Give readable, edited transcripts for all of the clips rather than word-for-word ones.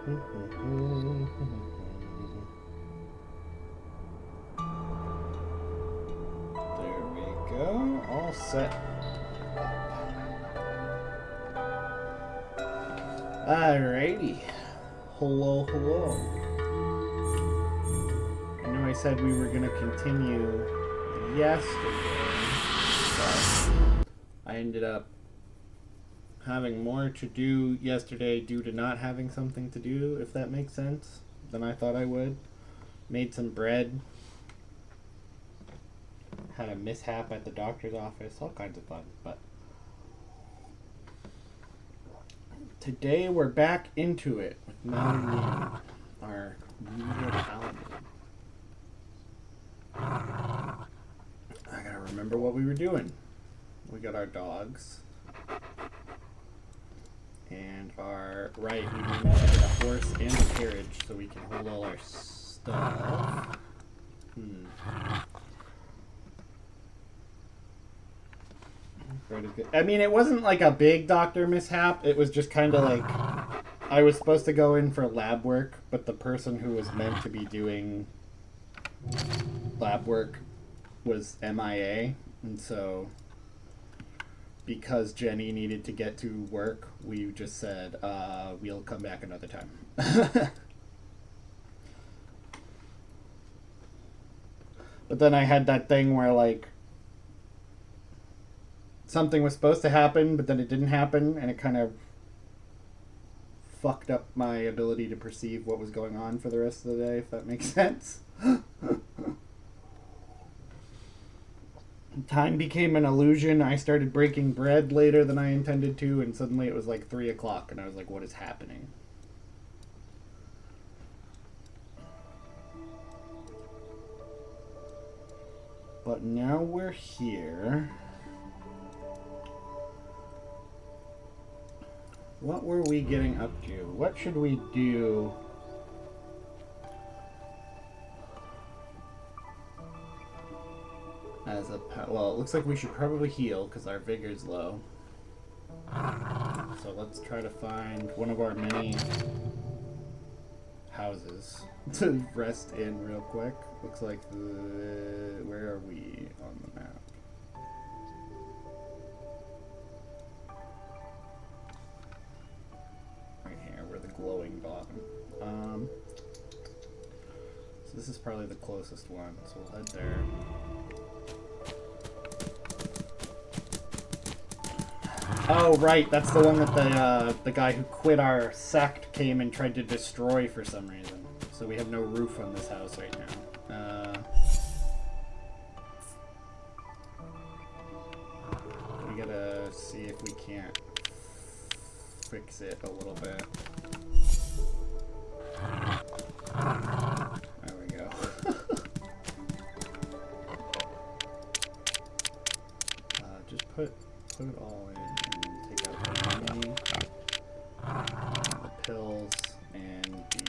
There we go. All set. Alrighty. Hello, hello. I know I said we were going to continue yesterday, but I ended up having more to do yesterday due to not having something to do, if that makes sense, than I thought I would. Made some bread. Had a mishap at the doctor's office. All kinds of fun, but today we're back into it with Madeline, our Kungfu-Paladin. I gotta remember what we were doing. We got our dogs. And our, right, we need to get a horse and a carriage so we can hold all our stuff. I mean, it wasn't like a big doctor mishap. It was just kind of like I was supposed to go in for lab work, but the person who was meant to be doing lab work was MIA. And so because Jenny needed to get to work, we just said, we'll come back another time. But then I had that thing where, like, something was supposed to happen, but then it didn't happen, and it kind of fucked up my ability to perceive what was going on for the rest of the day, if that makes sense. Time became an illusion. I started breaking bread later than I intended to, and suddenly it was like 3 o'clock, and I was like, what is happening? But now we're here. What were we getting up to? What should we do? As a well, it looks like we should probably heal because our vigor's low. So let's try to find one of our many houses to rest in real quick. Looks like where are we on the map? Right here, we're the glowing bottom. So this is probably the closest one, so we'll head there. Oh, right, that's the one that the guy who quit our sect came and tried to destroy for some reason. So we have no roof on this house right now. We gotta see if we can't fix it a little bit. There we go. Just put it all in and take out the money, the pills, and the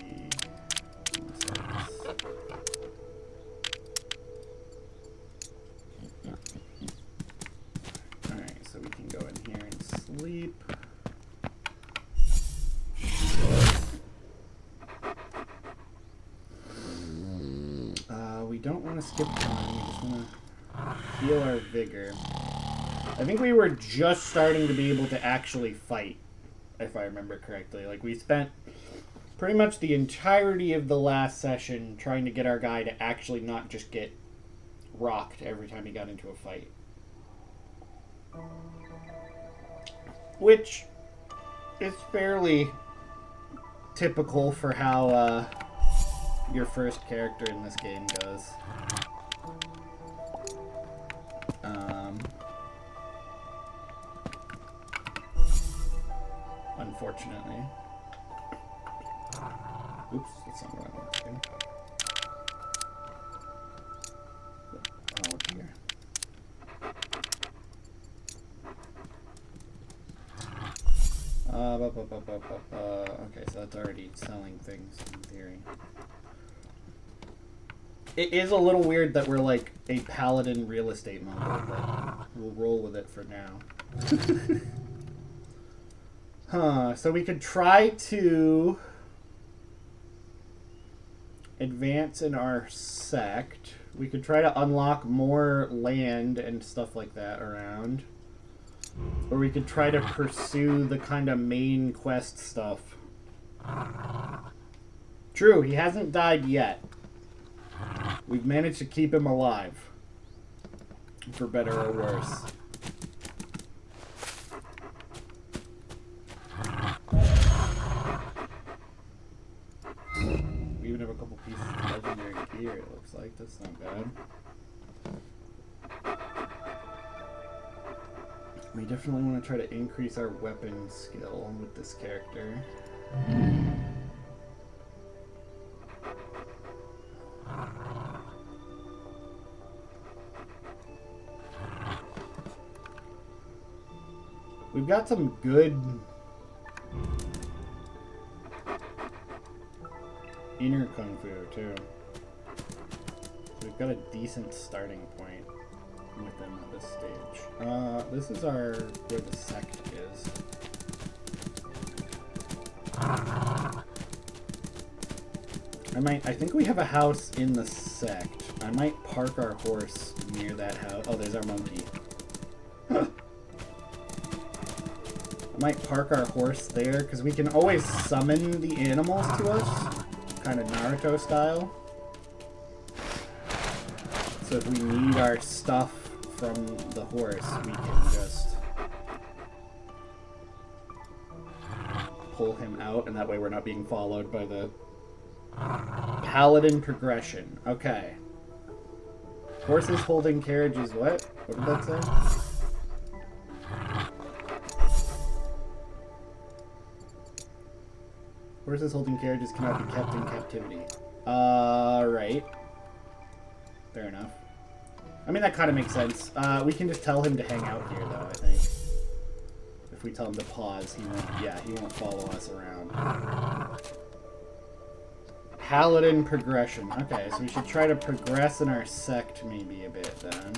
Alright, so we can go in here and sleep. We don't want to skip time, we just want to heal our vigor. I think we were just starting to be able to actually fight, if I remember correctly. Like, we spent pretty much the entirety of the last session trying to get our guy to actually not just get rocked every time he got into a fight. Which is fairly typical for how your first character in this game goes. Unfortunately. Oops, that's not what I want to do. Oh dear. Okay, so that's already selling things in theory. It is a little weird that we're like a paladin real estate mogul, but we'll roll with it for now. So we could try to advance in our sect. We could try to unlock more land and stuff like that around. Or we could try to pursue the kind of main quest stuff. True, he hasn't died yet. We've managed to keep him alive. For better or worse. We even have a couple pieces of legendary gear, it looks like. That's not bad. We definitely want to try to increase our weapon skill with this character. We've got some good inner Kung Fu too. So we've got a decent starting point with them at this stage. This is where the sect is. I think we have a house in the sect. I might park our horse near that house. Oh, there's our monkey. I might park our horse there, because we can always summon the animals to us. Kind of Naruto style. So if we need our stuff from the horse, we can just pull him out, and that way we're not being followed by the Paladin progression. Okay. Horses holding carriages, what? What did that say? Horses holding carriages cannot be kept in captivity. Right. Fair enough. I mean, that kind of makes sense. We can just tell him to hang out here, though, I think. If we tell him to pause, he won't follow us around. Paladin progression. Okay, so we should try to progress in our sect maybe a bit, then.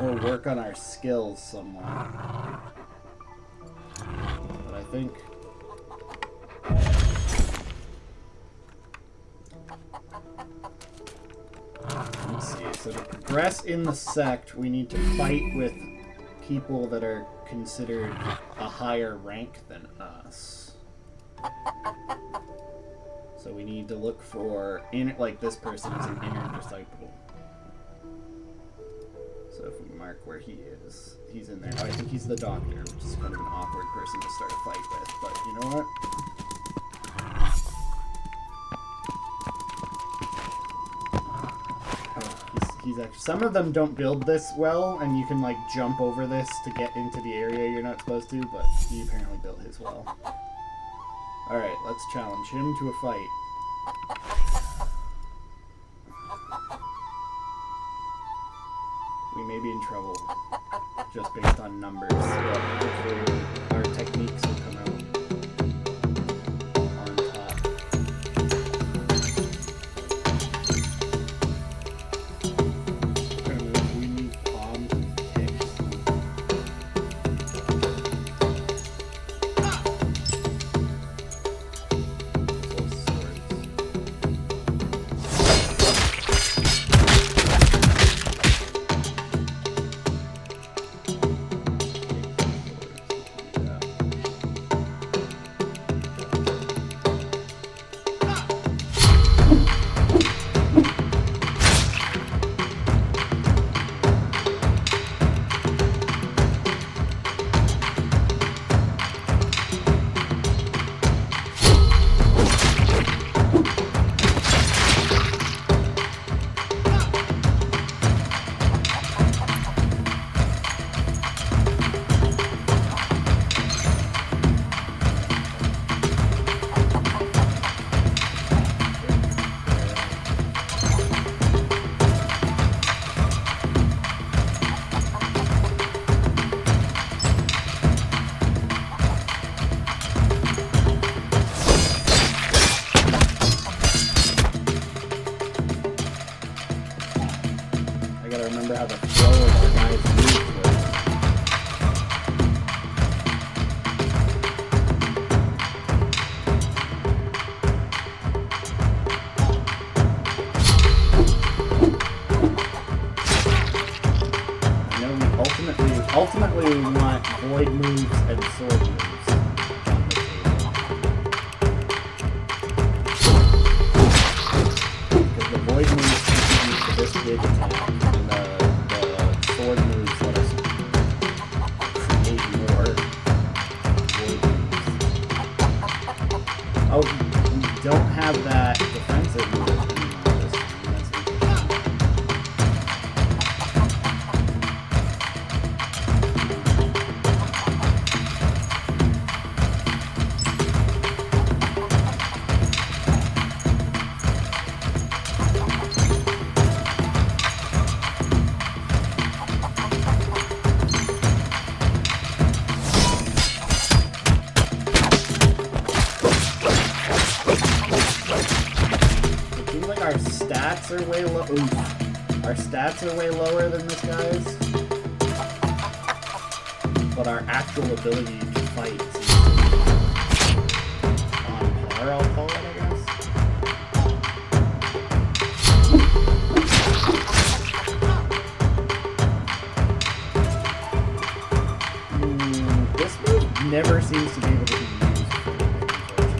Or work on our skills somewhat. But I think... Let's see. So to progress in the sect, we need to fight with people that are considered a higher rank than us. So we need to look for... like this person is an inner disciple. So if we mark where he is, he's in there. Oh, I think he's the doctor, which is kind of an awkward person to start a fight with. But you know what? Oh, he's actually... Some of them don't build this well, and you can like jump over this to get into the area you're not supposed to, but he apparently built his well. Alright, let's challenge him to a fight. We may be in trouble, just based on numbers, but hopefully our techniques will come out on top. We need palms and kicks. Those swords. Remember how the flow of our guys' moves works. Ultimately, we want void moves and sword moves on the table. Because the void moves contribute to this big attack, and the sword moves let us create more void moves. Oh, we don't have that defensive move anymore this time. That's interesting. Our stats are way low. Our stats are way lower than this guy's, but our actual ability to fight seems to be on par, I'll call it, I guess. This move never seems to be able to be used for anything, unfortunately.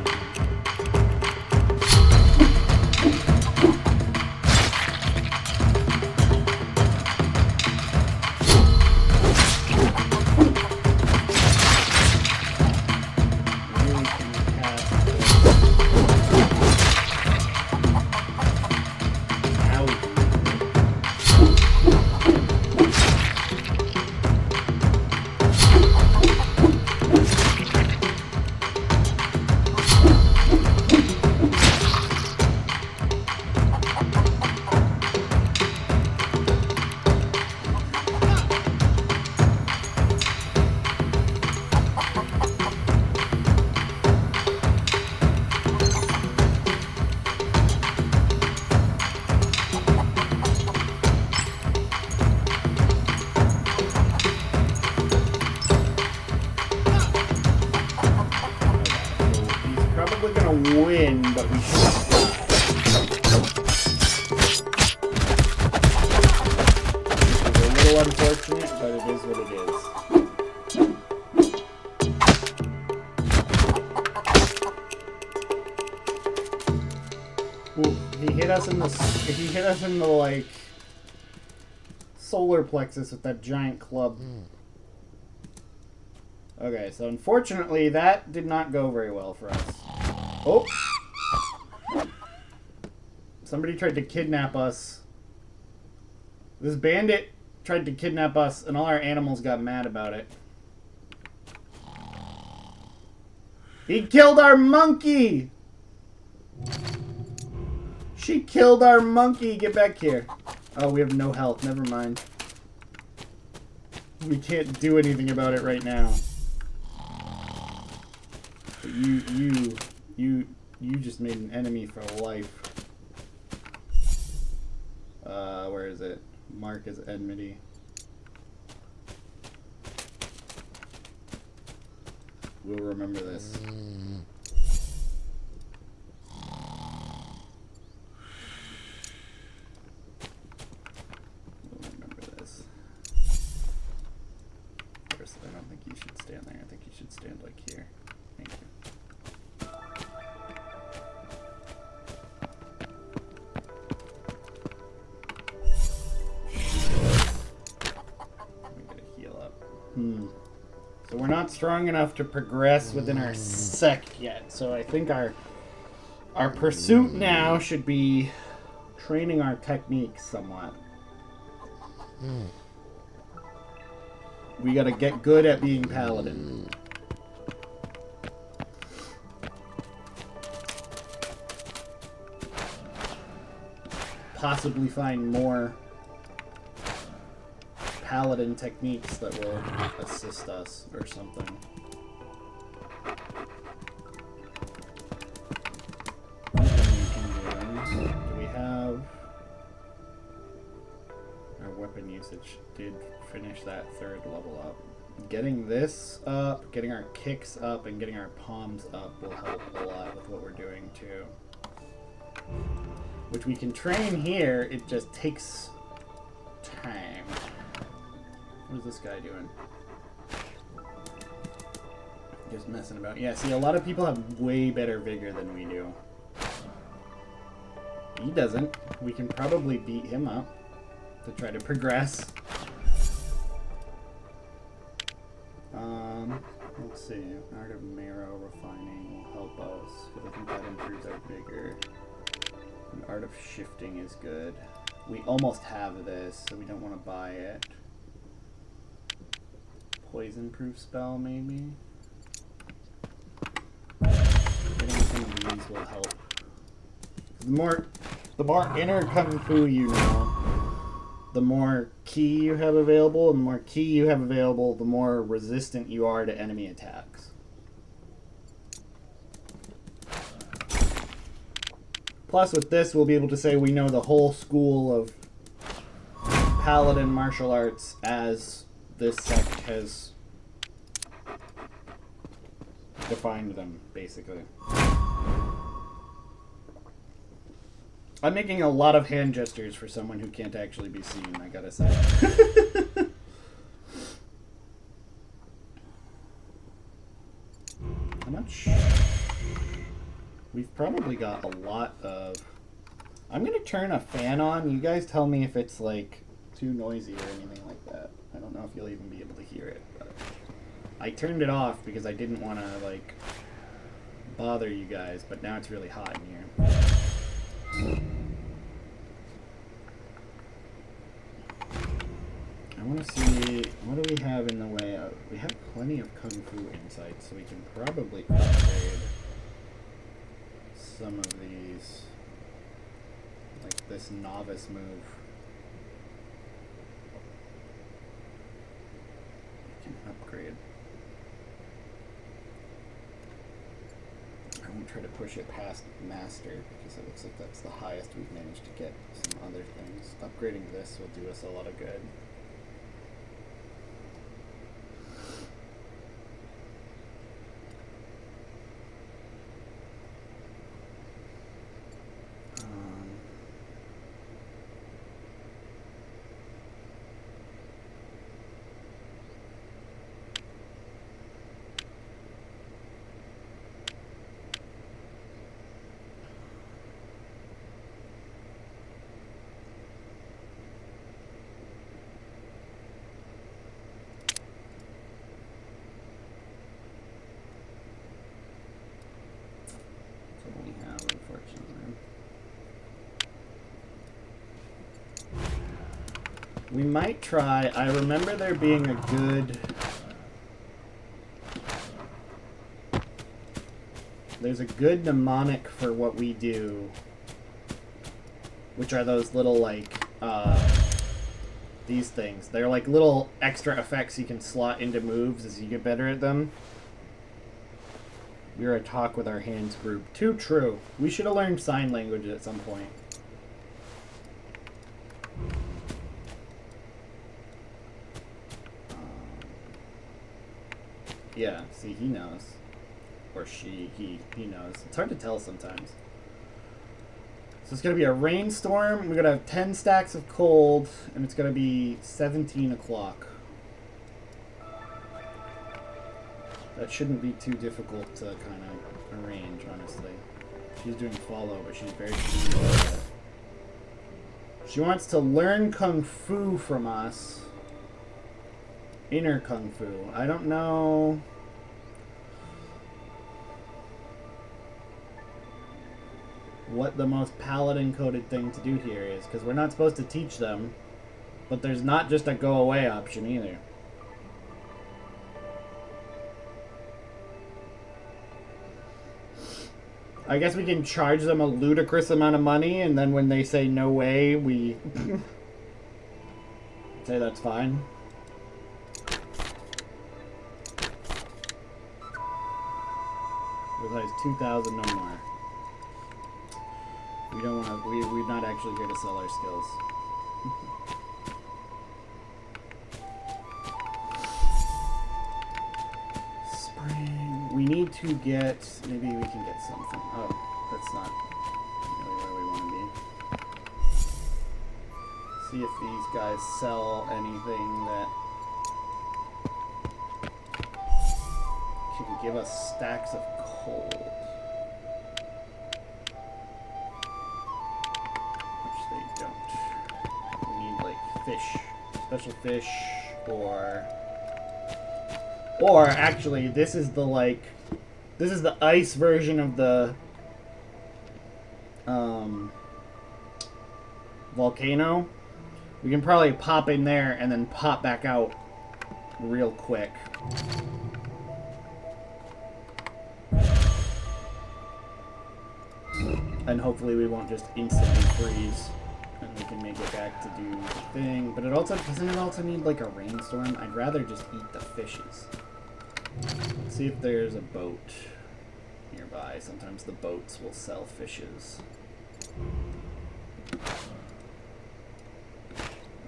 Win, but we should. It's a little unfortunate, but it is what it is. Ooh, he hit us in the like solar plexus with that giant club. Okay, so unfortunately that did not go very well for us. Oh! Somebody tried to kidnap us. This bandit tried to kidnap us, and all our animals got mad about it. He killed our monkey! She killed our monkey! Get back here. Oh, we have no health. Never mind. We can't do anything about it right now. But you just made an enemy for life. Where is it? Mark as enmity. We'll remember this. We'll remember this. First, I don't think you should stand there. I think you should stand like here. Thank you. So we're not strong enough to progress within our sect yet. So I think our pursuit now should be training our techniques somewhat. We gotta get good at being paladin. Possibly find more paladin techniques that will assist us or something. Do we have... Our weapon usage did finish that third level up. Getting this up, getting our kicks up, and getting our palms up will help a lot with what we're doing too. Which we can train here, it just takes time. What is this guy doing? Just messing about. Yeah, see, a lot of people have way better vigor than we do. He doesn't. We can probably beat him up to try to progress. Let's see. Art of Marrow Refining will help us, because I think that improves our vigor. And Art of Shifting is good. We almost have this, so we don't want to buy it. Poison-proof spell, maybe? Getting some of these will help. The more inner Kung Fu you know, the more ki you have available, and the more ki you have available, the more resistant you are to enemy attacks. Plus, with this, we'll be able to say we know the whole school of Paladin martial arts as this sect has defined them, basically. I'm making a lot of hand gestures for someone who can't actually be seen, I gotta say. How much? We've probably got a lot of... I'm gonna turn a fan on. You guys tell me if it's, like, too noisy or anything like that. I don't know if you'll even be able to hear it, but... I turned it off because I didn't want to, like, bother you guys, but now it's really hot in here. I want to see, what do we have in the way of... We have plenty of Kung Fu insights, so we can probably upgrade some of these. Like this novice move. We can upgrade. I won't try to push it past Master, because it looks like that's the highest we've managed to get some other things. Upgrading this will do us a lot of good. We might try. I remember there being a good... There's a good mnemonic for what we do, which are those little, like, these things. They're like little extra effects you can slot into moves as you get better at them. We're a talk with our hands group. Too true. We should have learned sign language at some point. Yeah, see, he knows. Or she, he knows. It's hard to tell sometimes. So it's going to be a rainstorm. We're going to have 10 stacks of cold, and it's going to be 17 o'clock. That shouldn't be too difficult to kind of arrange, honestly. She's doing follow, but she's very keen about it. She wants to learn Kung Fu from us. Inner Kung Fu. I don't know... what the most paladin-coded thing to do here is, because we're not supposed to teach them, but there's not just a go-away option either. I guess we can charge them a ludicrous amount of money, and then when they say no way, we say that's fine. Besides 2,000, no more. We don't want to. We're not actually here to sell our skills. Spring. We need to get. Maybe we can get something. Oh, that's not really where we want to be. See if these guys sell anything that give us stacks of coal. Which they don't. We need, like, fish. Special fish, or actually, this is the, like, this is the ice version of the, volcano. We can probably pop in there and then pop back out real quick. And hopefully we won't just instantly freeze. And we can make it back to do the thing. But it also, doesn't it also need like a rainstorm? I'd rather just eat the fishes. Let's see if there's a boat nearby. Sometimes the boats will sell fishes.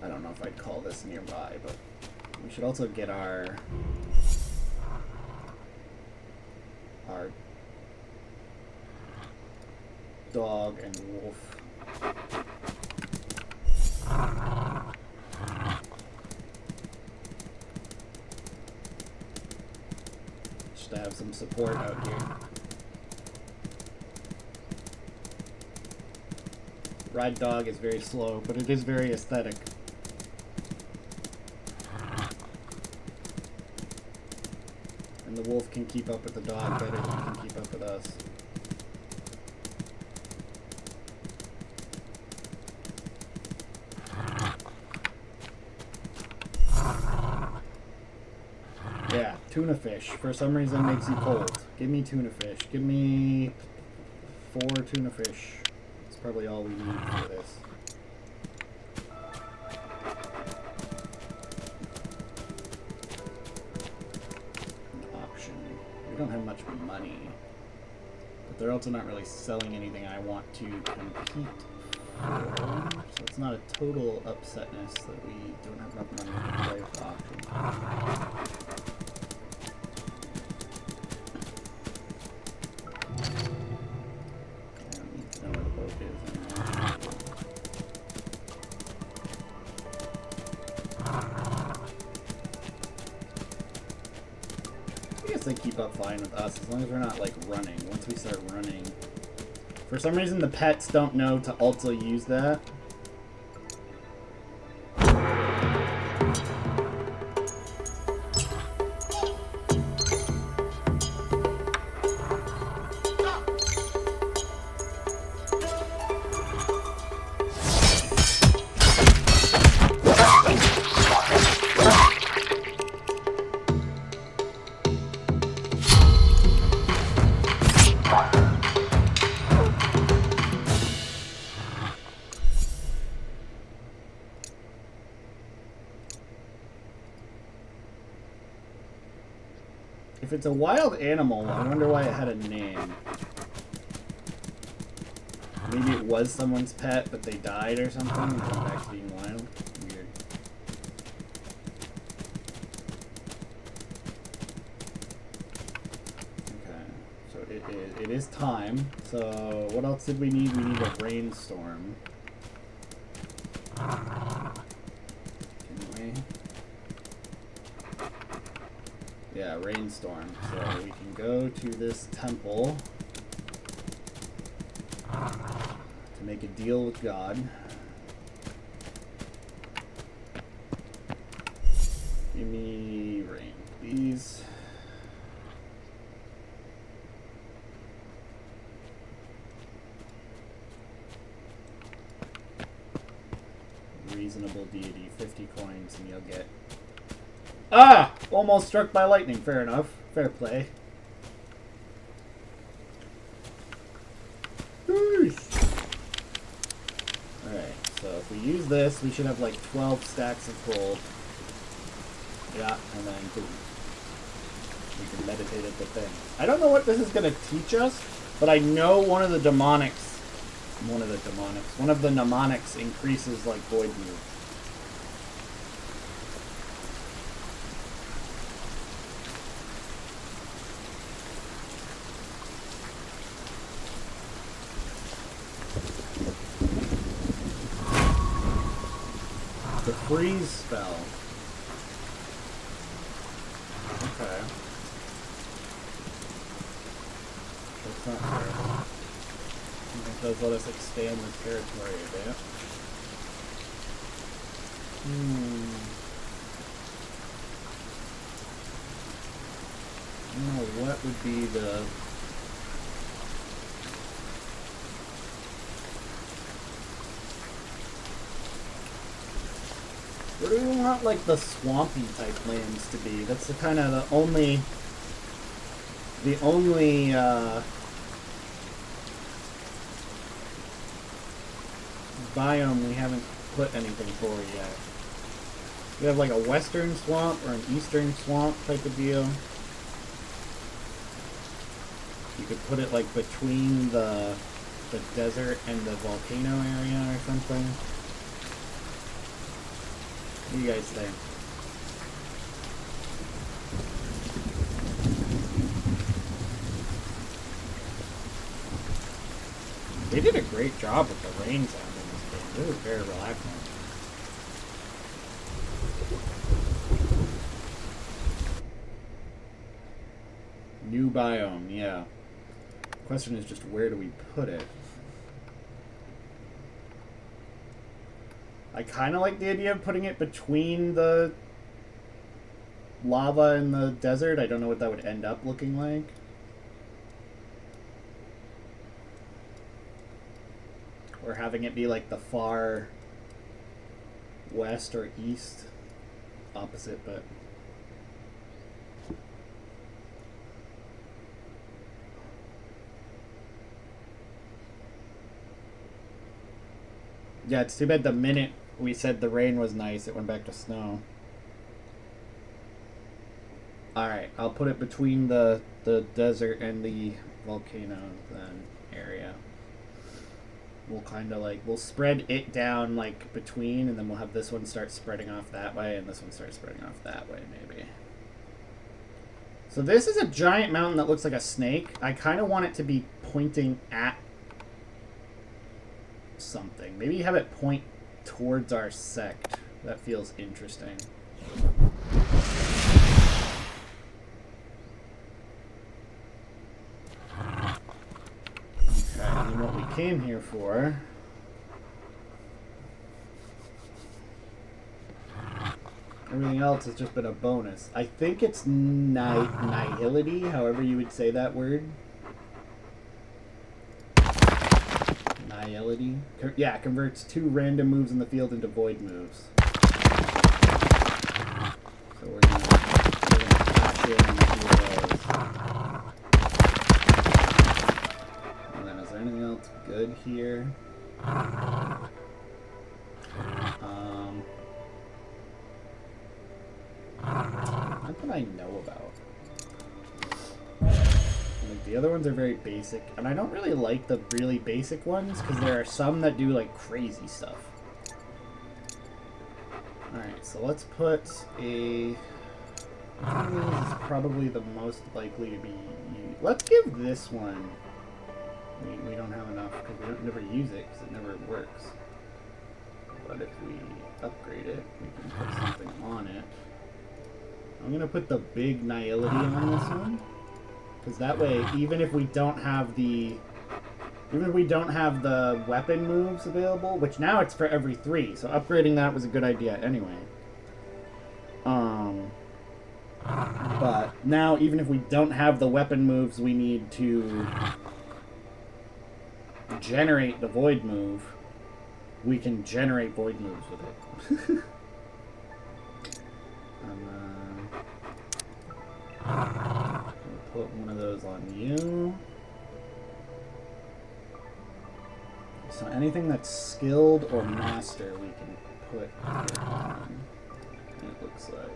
I don't know if I'd call this nearby, but we should also get our dog and wolf. Just to have some support out here. Ride dog is very slow, but it is very aesthetic. And the wolf can keep up with the dog better than he can keep up with us. Yeah, tuna fish. For some reason makes you cold. Give me tuna fish. Give me 4 tuna fish. That's probably all we need for this. We don't have much money, but they're also not really selling anything I want to compete for, so it's not a total upsetness that we don't have enough money to play with auction. I don't need to know where the boat is anymore. I guess they keep up fine with us as long as we're not like running. Once we start running, for some reason the pets don't know to also use that. If it's a wild animal, I wonder why it had a name. Maybe it was someone's pet, but they died or something and went back to being wild. Weird. Okay, so it is time. So what else did we need? We need a rainstorm. Yeah, rainstorm. So we can go to this temple to make a deal with God. Give me rain, please. Reasonable deity, 50 coins, and you'll get... Ah! Almost struck by lightning. Fair enough. Fair play. Alright, so if we use this, we should have like 12 stacks of gold. Yeah, and then boom. We can meditate at the thing. I don't know what this is going to teach us, but I know one of the mnemonics increases like void move. The freeze spell. Okay. not terrible. I think those let us expand the territory a bit. I don't know what would be the... Where do we want, like, the swampy type lands to be? That's the kind of the only biome we haven't put anything for yet. We have like a western swamp or an eastern swamp type of deal. You could put it like between the desert and the volcano area or something. What do you guys think? They did a great job with the rain sound in this game. It was very relaxing. New biome, yeah. Question is just where do we put it? I kind of like the idea of putting it between the lava and the desert. I don't know what that would end up looking like. Or having it be like the far west or east opposite, but yeah, it's too bad the minute we said the rain was nice, it went back to snow. Alright, I'll put it between the desert and the volcano then area. We'll kind of like, we'll spread it down like between, and then we'll have this one start spreading off that way, and this one start spreading off that way, maybe. So this is a giant mountain that looks like a snake. I kind of want it to be pointing at something. Maybe have it point towards our sect. That feels interesting. And then what we came here for everything else has just been a bonus. I think it's nihility, however you would say that word. Nihility? Yeah, converts 2 random moves in the field into void moves. So we're gonna cash in and do those. Is there anything else good here? Not that I know about. Like, the other ones are very basic, and I don't really like the really basic ones because there are some that do like crazy stuff. Alright, so let's put a... This is probably the most likely to be used. Let's give this one... We don't have enough because we don't never use it because it never works. But if we upgrade it, we can put something on it. I'm gonna put the big nihility on this one, because that way, even if we don't have the weapon moves available, which now it's for every 3, so upgrading that was a good idea anyway. But now, even if we don't have the weapon moves we need to generate the void move, we can generate void moves with it. We'll put one of those on you. So anything that's skilled or master we can put it on, it looks like.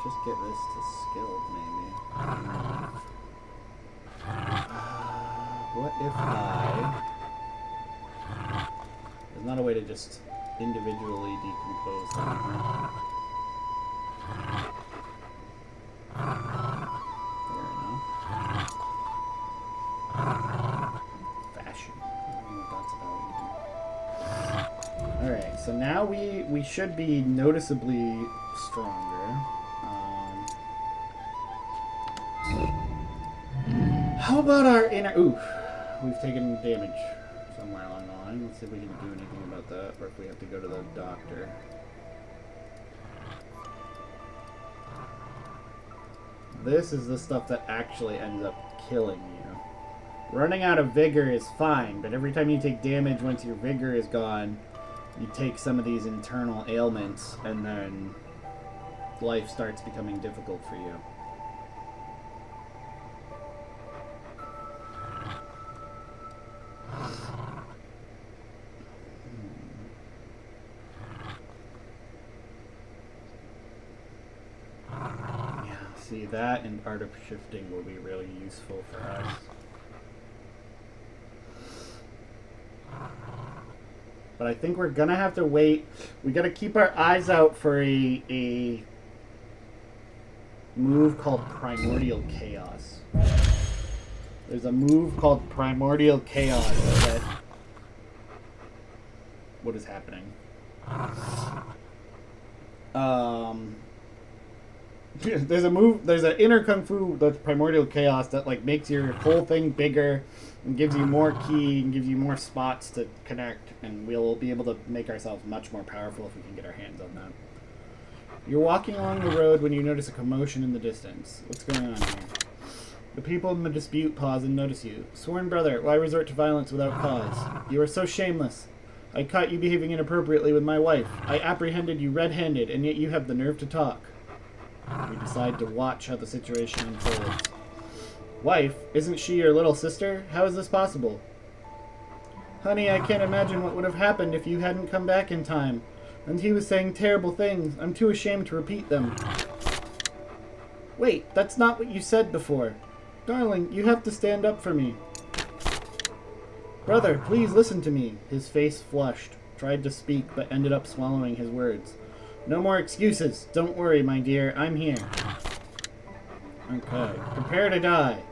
Just get this to skilled, maybe. What if there's not a way to just individually decompose them. Fair enough. now we should be noticeably stronger. How about our inner... Ooh, we've taken damage somewhere along the line. Let's see if we can do anything about that, or if we have to go to the doctor. This is the stuff that actually ends up killing you. Running out of vigor is fine, but every time you take damage once your vigor is gone, you take some of these internal ailments, and then life starts becoming difficult for you. See, that and art of shifting will be really useful for us. But I think we're gonna have to wait. We gotta keep our eyes out for a move called Primordial Chaos. There's a move called Primordial Chaos that... What is happening? There's an inner Kung Fu that's Primordial Chaos that like makes your whole thing bigger and gives you more ki and gives you more spots to connect, and we'll be able to make ourselves much more powerful if we can get our hands on that. You're walking along the road when you notice a commotion in the distance. What's going on here? The people in the dispute pause and notice you. Sworn brother, why resort to violence without cause? You are so shameless. I caught you behaving inappropriately with my wife. I apprehended you red-handed, and yet you have the nerve to talk. We decide to watch how the situation unfolds. Wife? Isn't she your little sister? How is this possible? Honey, I can't imagine what would have happened if you hadn't come back in time. And he was saying terrible things. I'm too ashamed to repeat them. Wait, that's not what you said before. Darling, you have to stand up for me. Brother, please listen to me. His face flushed. Tried to speak, but ended up swallowing his words. No more excuses. Don't worry, my dear. I'm here. Okay. Prepare to die.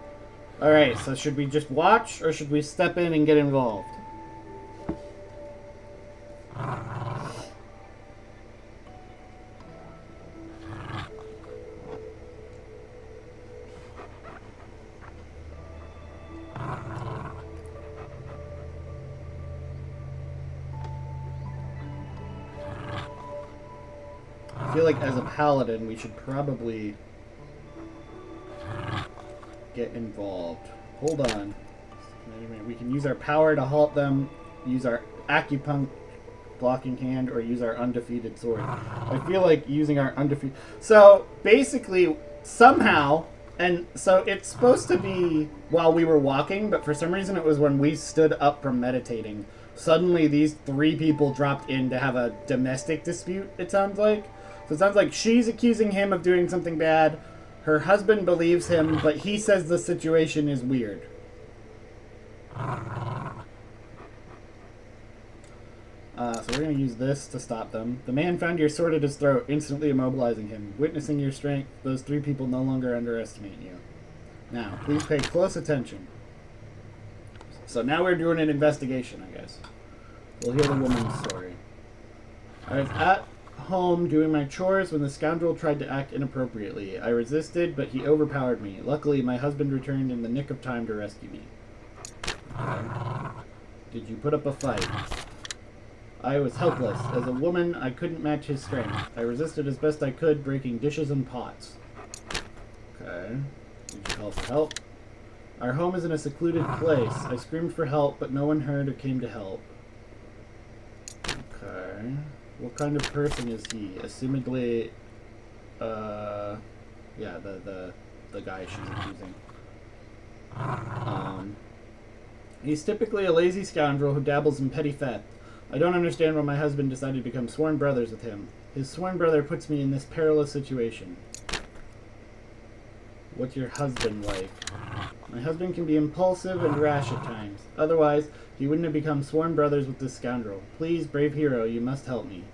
Alright, so should we just watch, or should we step in and get involved? I feel like as a paladin, we should probably get involved. Hold on. We can use our power to halt them, use our acupuncture blocking hand, or use our undefeated sword. I feel like using our undefeated... So, basically, somehow, and so it's supposed to be while we were walking, but for some reason it was when we stood up from meditating. Suddenly these three people dropped in to have a domestic dispute, it sounds like. So it sounds like she's accusing him of doing something bad. Her husband believes him, but he says the situation is weird. So we're going to use this to stop them. The man found your sword at his throat, instantly immobilizing him. Witnessing your strength, those three people no longer underestimate you. Now, please pay close attention. So now we're doing an investigation, I guess. We'll hear the woman's story. I was at home doing my chores when the scoundrel tried to act inappropriately. I resisted, but he overpowered me. Luckily, my husband returned in the nick of time to rescue me. Okay. Did you put up a fight? I was helpless. As a woman, I couldn't match his strength. I resisted as best I could, breaking dishes and pots. Okay. Did you call for help? Our home is in a secluded place. I screamed for help, but no one heard or came to help. Okay. What kind of person is he? Assumedly, yeah, the guy she's accusing. He's typically a lazy scoundrel who dabbles in petty theft. I don't understand why my husband decided to become sworn brothers with him. His sworn brother puts me in this perilous situation. What's your husband like? My husband can be impulsive and rash at times. Otherwise, he wouldn't have become sworn brothers with this scoundrel. Please, brave hero, you must help me.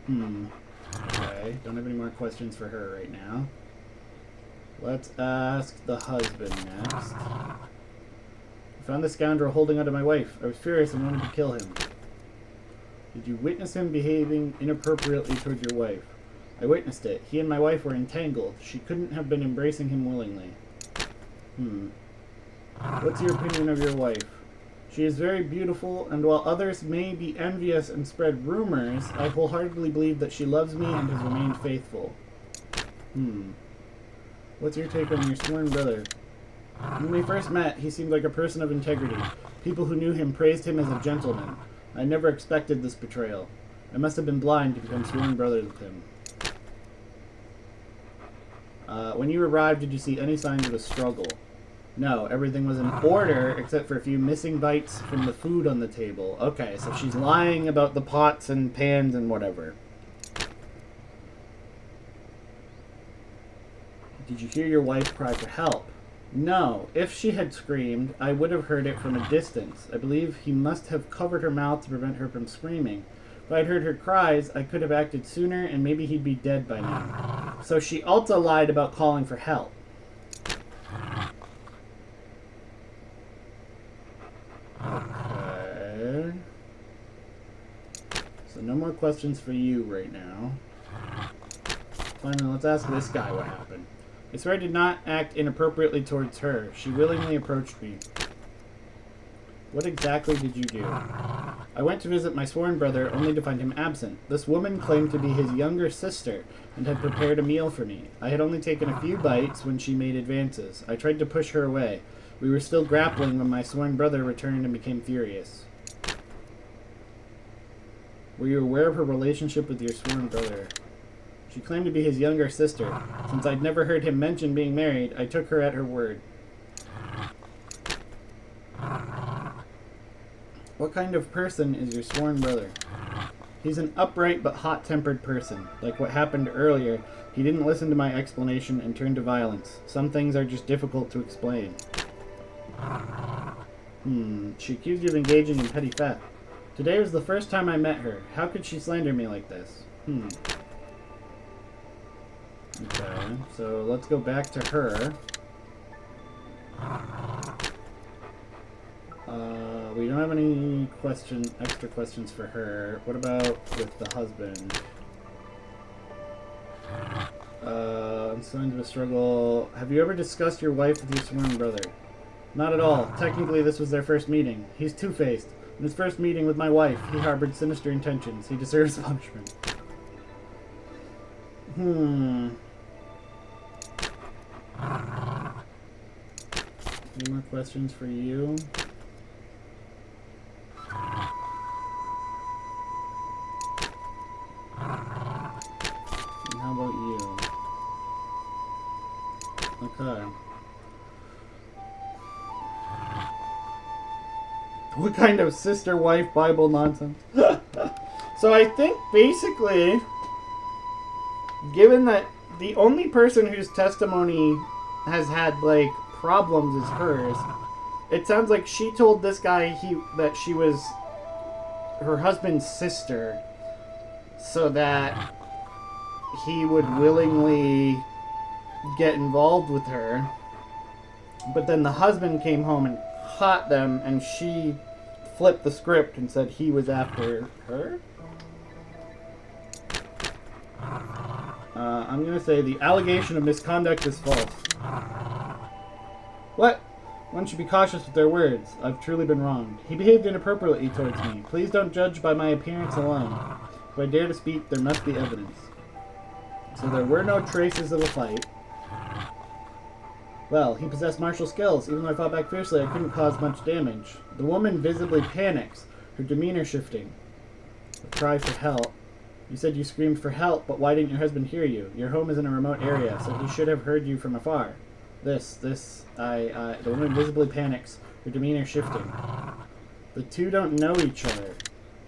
Okay, don't have any more questions for her right now. Let's ask the husband next. I found the scoundrel holding onto my wife. I was furious and wanted to kill him. Did you witness him behaving inappropriately toward your wife? I witnessed it. He and my wife were entangled. She couldn't have been embracing him willingly. What's your opinion of your wife? She is very beautiful, and while others may be envious and spread rumors, I wholeheartedly believe that she loves me and has remained faithful. What's your take on your sworn brother? When we first met, he seemed like a person of integrity. People who knew him praised him as a gentleman. I never expected this betrayal. I must have been blind to become sworn brothers with him. When you arrived, did you see any signs of a struggle? No, everything was in order except for a few missing bites from the food on the table. Okay, so she's lying about the pots and pans and whatever. Did you hear your wife cry for help? No. If she had screamed, I would have heard it from a distance. I believe he must have covered her mouth to prevent her from screaming. If I'd heard her cries, I could have acted sooner, and maybe he'd be dead by now. So she also lied about calling for help. Okay. So no more questions for you right now. Finally, let's ask this guy what happened. I swear I did not act inappropriately towards her. She willingly approached me. What exactly did you do? I went to visit my sworn brother, only to find him absent. This woman claimed to be his younger sister, and had prepared a meal for me. I had only taken a few bites when she made advances. I tried to push her away. We were still grappling when my sworn brother returned and became furious. Were you aware of her relationship with your sworn brother? She claimed to be his younger sister. Since I'd never heard him mention being married, I took her at her word. What kind of person is your sworn brother? He's an upright but hot-tempered person. Like what happened earlier, he didn't listen to my explanation and turned to violence. Some things are just difficult to explain. She accused you of engaging in petty theft. Today was the first time I met her. How could she slander me like this? Okay, so let's go back to her. We don't have any extra questions for her. What about with the husband? Signs of a struggle. Have you ever discussed your wife with your sworn brother? Not at all. Technically, this was their first meeting. He's two-faced. In his first meeting with my wife, he harbored sinister intentions. He deserves punishment. Any more questions for you? And how about you? Okay. What kind of sister-wife Bible nonsense? So I think basically, given that the only person whose testimony has had like problems is hers, it sounds like she told this guy that she was her husband's sister, so that he would willingly get involved with her. But then the husband came home and caught them, and she flipped the script and said he was after her. I'm going to say the allegation of misconduct is false. What? One should be cautious with their words. I've truly been wronged. He behaved inappropriately towards me. Please don't judge by my appearance alone. If I dare to speak, there must be evidence. So there were no traces of a fight. Well, he possessed martial skills. Even though I fought back fiercely, I couldn't cause much damage. The woman visibly panics, her demeanor shifting. A cry for help. You said you screamed for help, but why didn't your husband hear you? Your home is in a remote area, so he should have heard you from afar. The woman visibly panics, her demeanor shifting. The two don't know each other.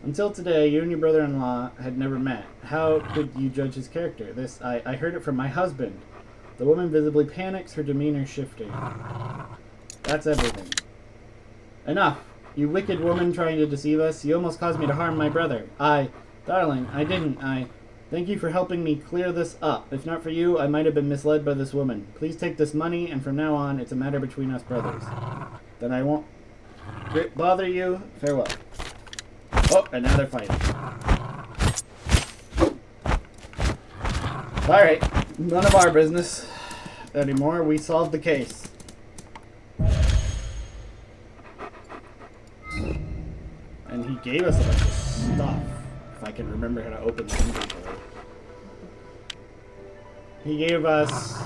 Until today, you and your brother-in-law had never met. How could you judge his character? I heard it from my husband. The woman visibly panics, her demeanor shifting. That's everything. Enough! You wicked woman trying to deceive us. You almost caused me to harm my brother. Darling, I didn't. Thank you for helping me clear this up. If not for you, I might have been misled by this woman. Please take this money, and from now on, it's a matter between us brothers. Then I won't bother you. Farewell. Oh, and now they're fighting. Alright, none of our business anymore. We solved the case. And he gave us a bunch of stuff. If I can remember how to open the inventory. He gave us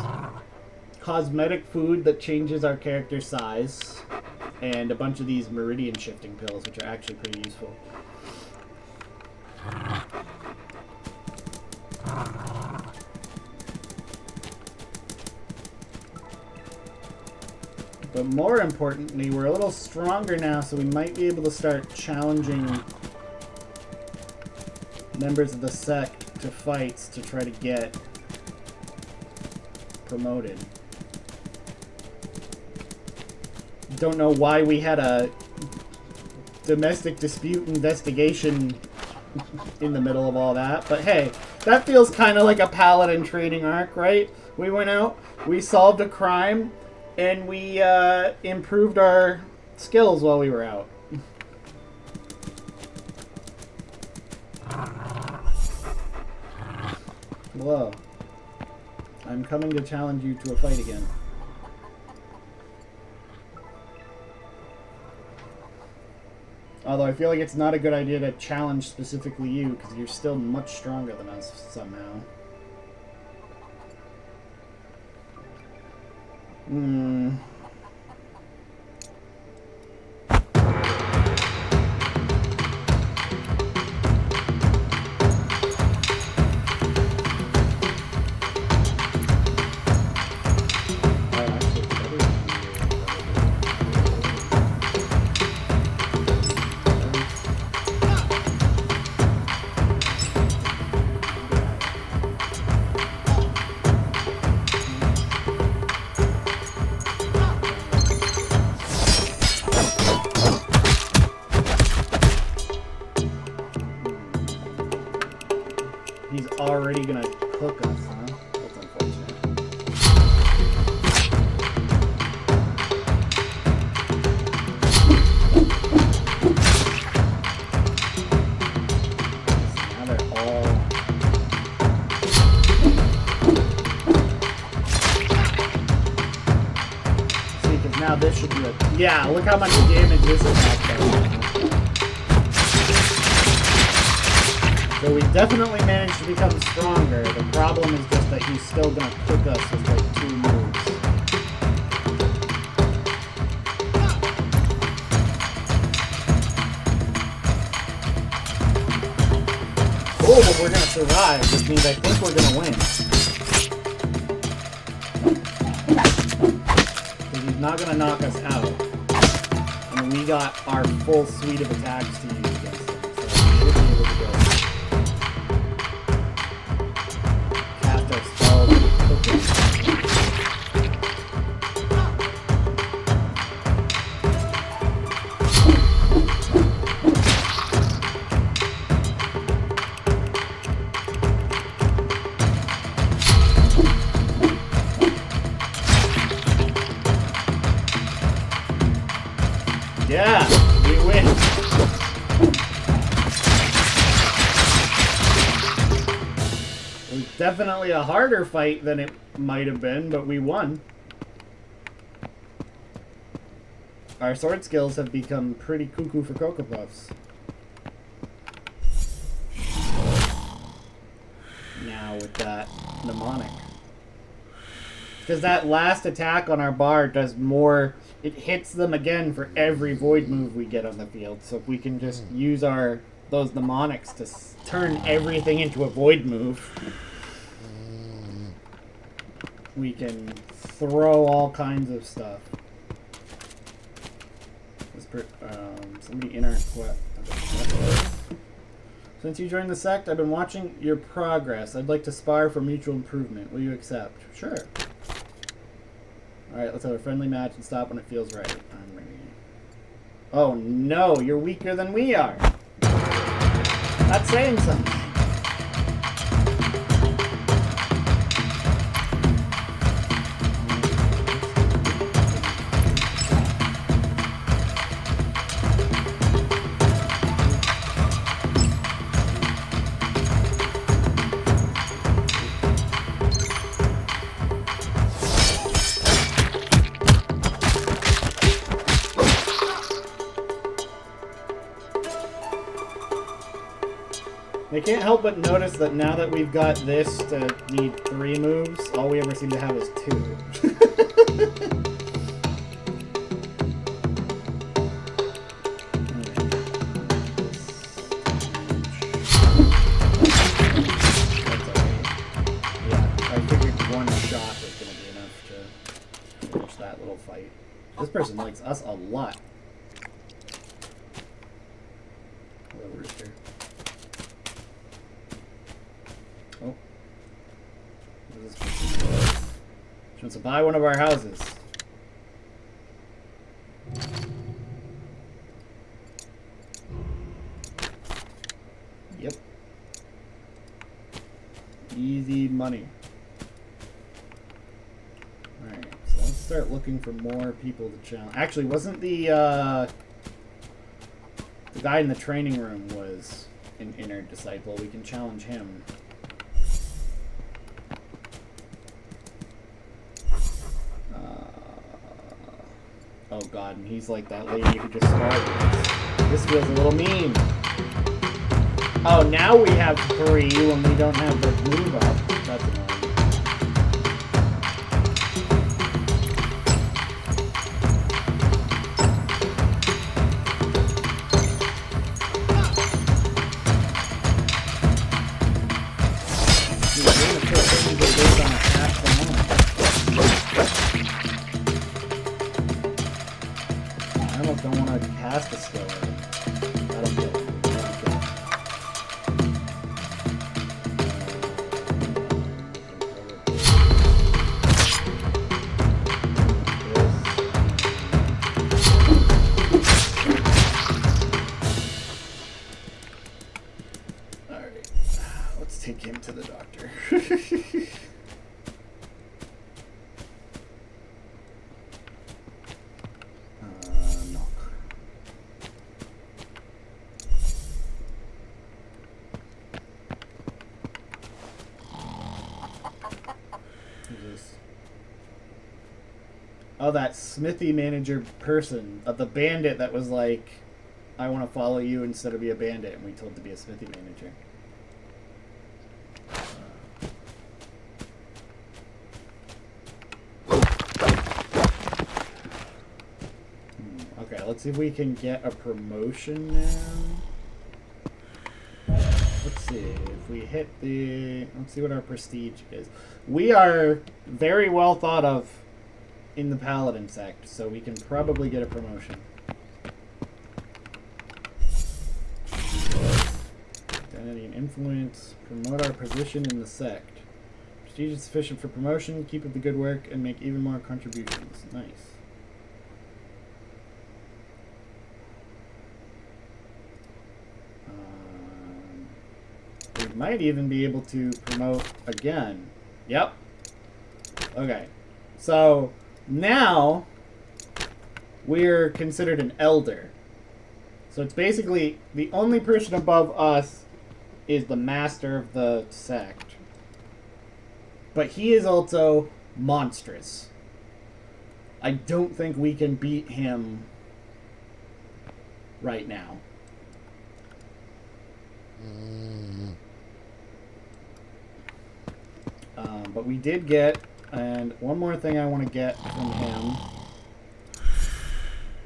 cosmetic food that changes our character size. And a bunch of these meridian shifting pills, which are actually pretty useful. But more importantly, we're a little stronger now, so we might be able to start challenging members of the sect to fights to try to get promoted. Don't know why we had a domestic dispute investigation in the middle of all that, but hey, that feels kind of like a paladin training arc, right? We went out, we solved a crime, and we improved our skills while we were out. Hello. I'm coming to challenge you to a fight again. Although I feel like it's not a good idea to challenge specifically you, because you're still much stronger than us somehow. He's already gonna cook us, huh? That's unfortunate. Now they're all... See, because now this should do it. Yeah, look how much damage this attack does. So we definitely managed to become stronger. The problem is just that he's still going to cook us with like 2 moves. Oh, but we're going to survive, which means I think we're going to win. Because he's not going to knock us out. And we got our full suite of attacks to use against him. So we should be able to go. Yeah, we win. It was definitely a harder fight than it might have been, but we won. Our sword skills have become pretty cuckoo for Cocoa Puffs. Now with that mnemonic. Because that last attack on our bar does more... It hits them again for every void move we get on the field. So if we can just use those mnemonics to turn everything into a void move, we can throw all kinds of stuff. Somebody in our squad. Since you joined the sect, I've been watching your progress. I'd like to spar for mutual improvement. Will you accept? Sure. Alright, let's have a friendly match and stop when it feels right. I'm ready. Oh no, you're weaker than we are. That's saying something. I can't help but notice that now that we've got this to need 3 moves, all we ever seem to have is 2. This person likes us a lot. Hello, rooster. Oh. What is this person? She wants to buy one of our houses. Yep. Easy money. Alright, so let's start looking for more people to challenge. Actually, wasn't the guy in the training room was an inner disciple? We can challenge him. Oh god, and he's like that lady who just started. This feels a little mean. Oh, now we have 3 when we don't have the move up. That's annoying. Oh, that smithy manager person, the bandit that was like, I want to follow you instead of be a bandit, and we told to be a smithy manager. Okay, let's see if we can get a promotion now. Let's see, if we hit the... Let's see what our prestige is. We are very well thought of in the Paladin sect, so we can probably get a promotion. Identity and influence. Promote our position in the sect. Prestige is sufficient for promotion. Keep up the good work and make even more contributions. Nice. We might even be able to promote again. Yep. Okay. So now we're considered an elder. So it's basically the only person above us is the master of the sect. But he is also monstrous. I don't think we can beat him right now. But we did get, and one more thing I want to get from him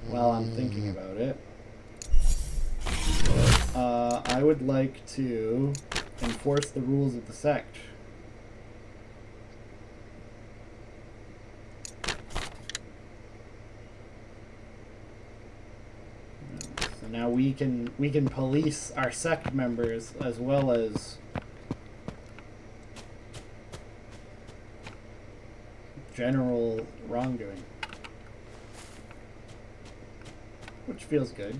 while I'm thinking about it. I would like to enforce the rules of the sect. So now we can police our sect members as well as general wrongdoing, which feels good.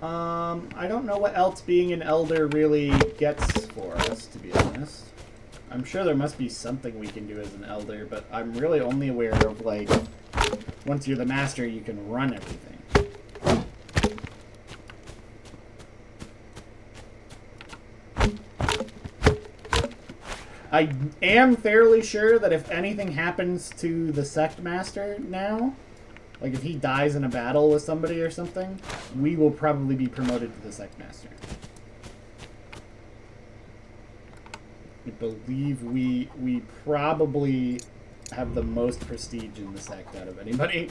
I don't know what else being an elder really gets for us, to be honest. I'm sure there must be something we can do as an elder, but I'm really only aware of, like, once you're the master, you can run everything. I am fairly sure that if anything happens to the sect master now, like if he dies in a battle with somebody or something, we will probably be promoted to the sect master. I believe we probably have the most prestige in the sect out of anybody.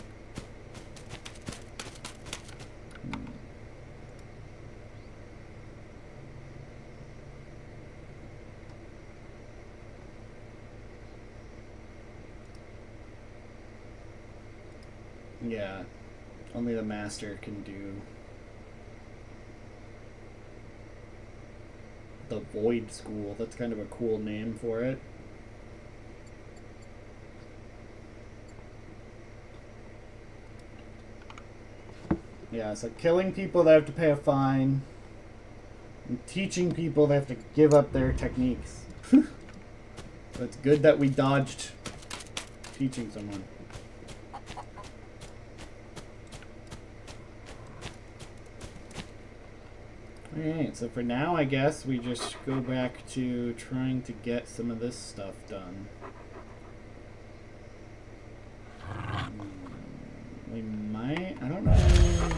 Yeah, only the master can do the Void School. That's kind of a cool name for it. Yeah, so killing people, they have to pay a fine. And teaching people, they have to give up their techniques. So it's good that we dodged teaching someone. Alright, so for now, I guess we just go back to trying to get some of this stuff done. We might... I don't know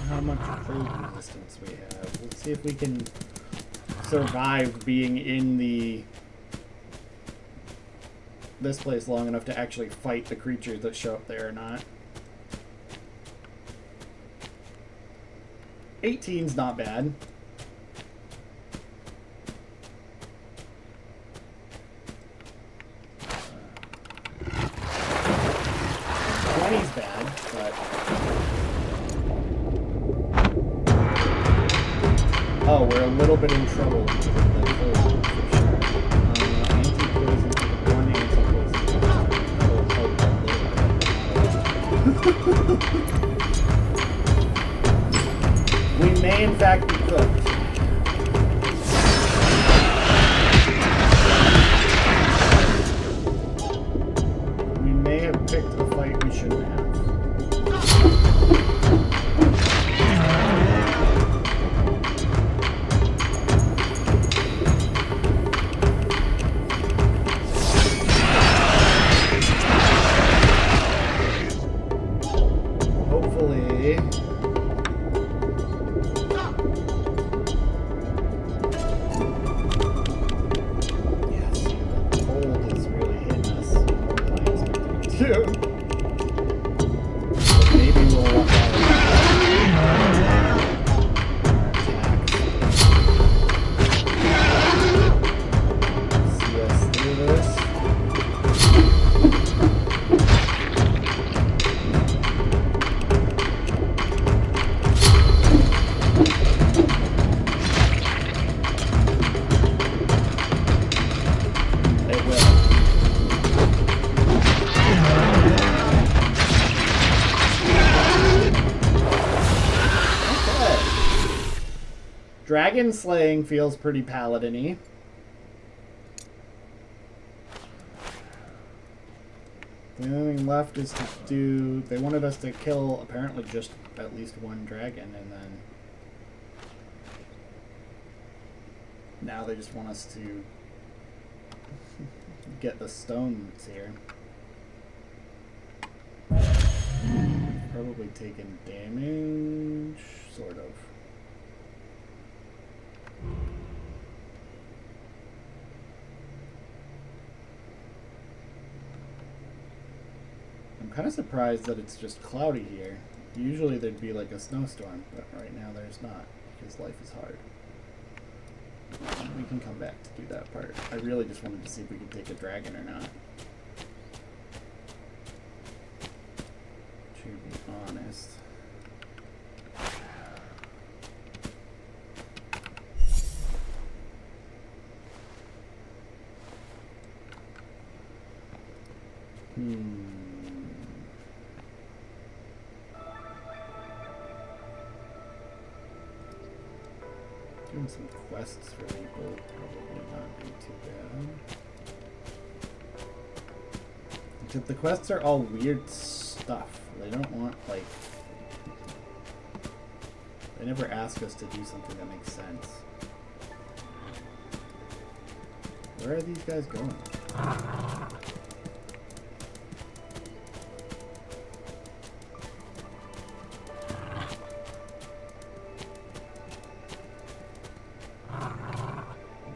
how much food resistance we have. Let's see if we can survive being in this place long enough to actually fight the creatures that show up there or not. 18's not bad. 20's bad, but... Oh, we're a little bit in trouble with the cold, for sure. Anti-poison, one anti-poison. That'll help a little bit. We may, in fact, be cooked. We may have picked a fight we shouldn't have. Dragon slaying feels pretty paladin-y. The only thing left is to do... They wanted us to kill, apparently, just at least one dragon, and then... Now they just want us to get the stones here. Probably taking damage, sort of. I'm kind of surprised that it's just cloudy here. Usually there'd be like a snowstorm, but right now there's not, because life is hard. We can come back to do that part. I really just wanted to see if we could take a dragon or not. To be honest. Doing some quests for people would probably not be too bad. Except the quests are all weird stuff. They don't want, like... They never ask us to do something that makes sense. Where are these guys going?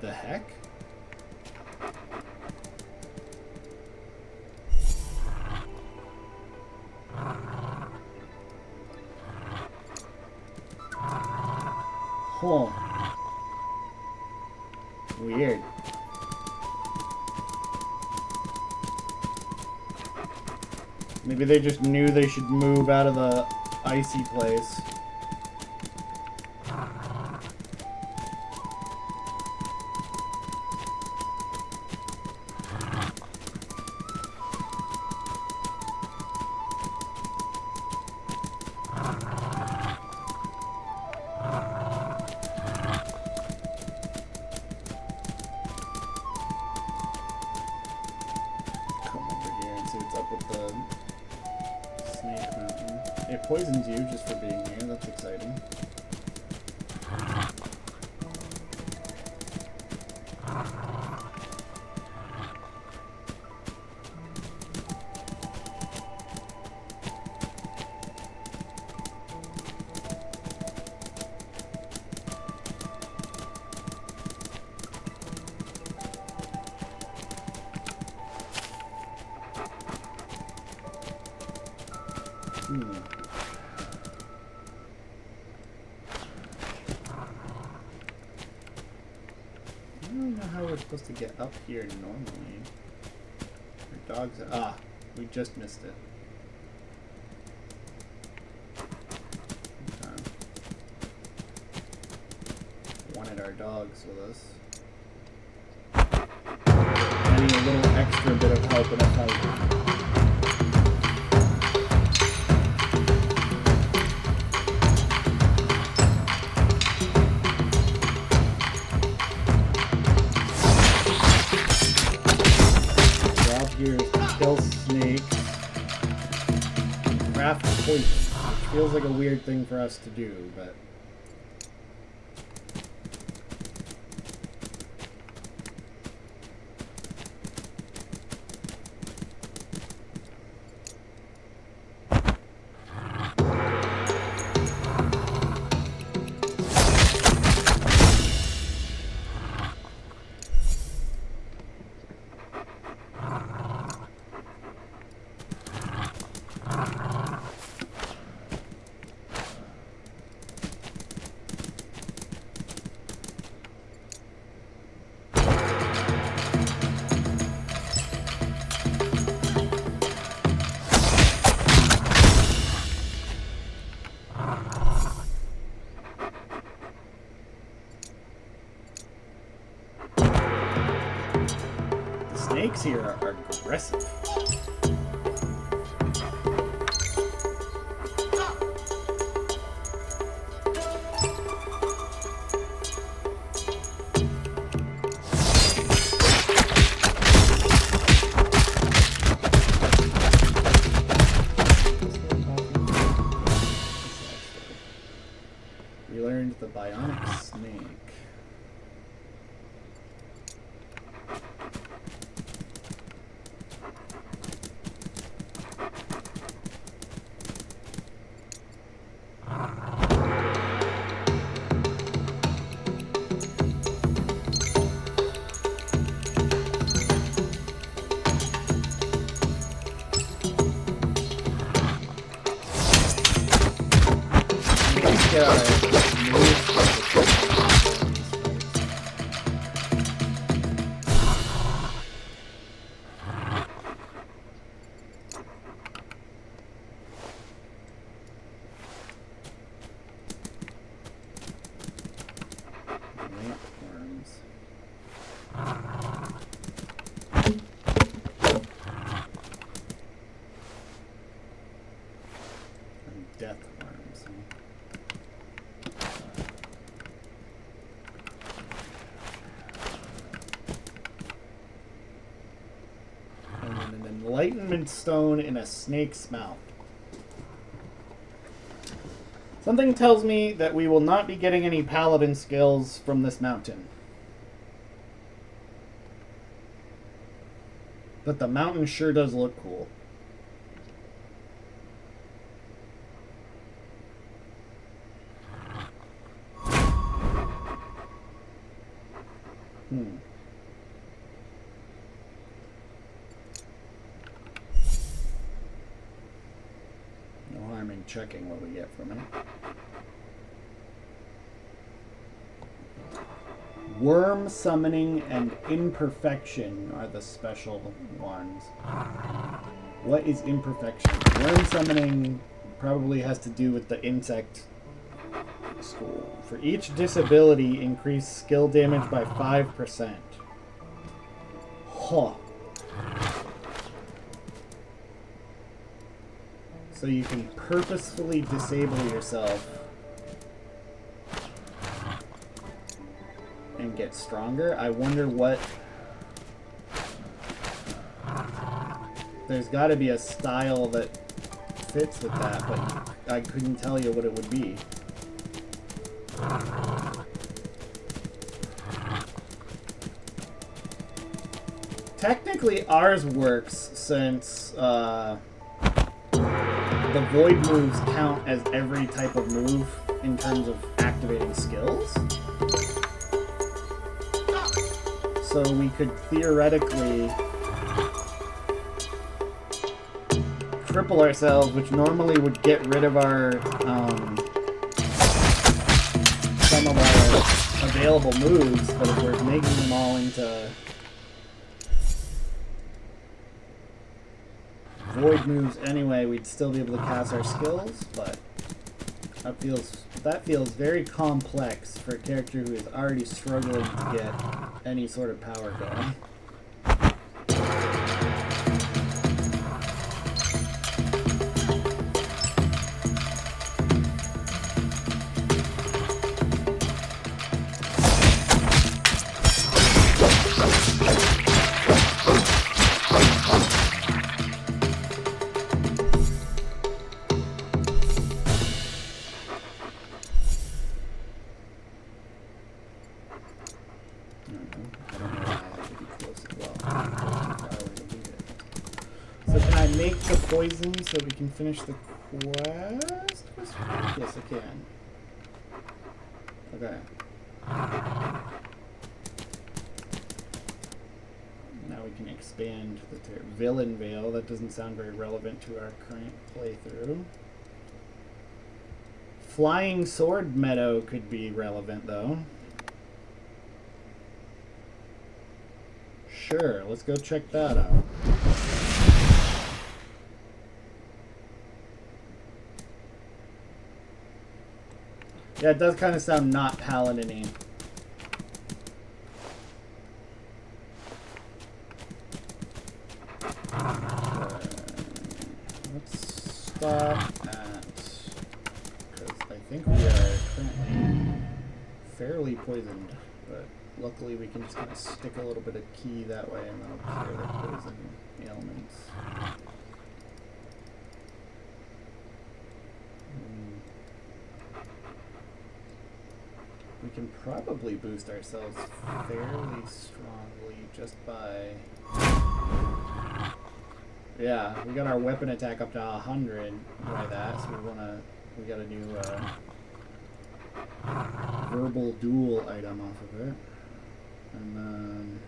The heck? Huh. Weird. Maybe they just knew they should move out of the icy place. Poisons you just for being here. That's exciting. Supposed to get up here normally. Our dogs are, we just missed it. Okay. Wanted our dogs with us. I need a little extra bit of help in a fight. Kill snakes, craft poison, which feels like a weird thing for us to do, but snakes here are aggressive. We learned the bionic snake. Death worms. And then an enlightenment stone in a snake's mouth. Something tells me that we will not be getting any paladin skills from this mountain. But the mountain sure does look cool. No harm in checking what we get from it. Worm summoning and imperfection are the special ones. What is imperfection? Worm summoning probably has to do with the insect school. For each disability, increase skill damage by 5%. Huh. So you can purposefully disable yourself and get stronger. I wonder what... There's got to be a style that fits with that, but I couldn't tell you what it would be. Technically, ours works since the void moves count as every type of move in terms of activating skills. So we could theoretically cripple ourselves, which normally would get rid of our some of our available moves, but if we're making them all into void moves anyway, we'd still be able to cast our skills, but that feels very complex for a character who is already struggling to get any sort of power going. Poison so we can finish the quest? Yes, I can. Okay. Now we can expand the Villain Veil. That doesn't sound very relevant to our current playthrough. Flying Sword Meadow could be relevant, though. Sure, let's go check that out. Yeah, it does kind of sound not paladin-y. Let's stop at... because I think we are currently fairly poisoned, but luckily we can just kind of stick a little bit of key that way and that'll clear the poison ailments. We can probably boost ourselves fairly strongly just by... Yeah, we got our weapon attack up to 100 by that, so we got a new verbal duel item off of it. And then...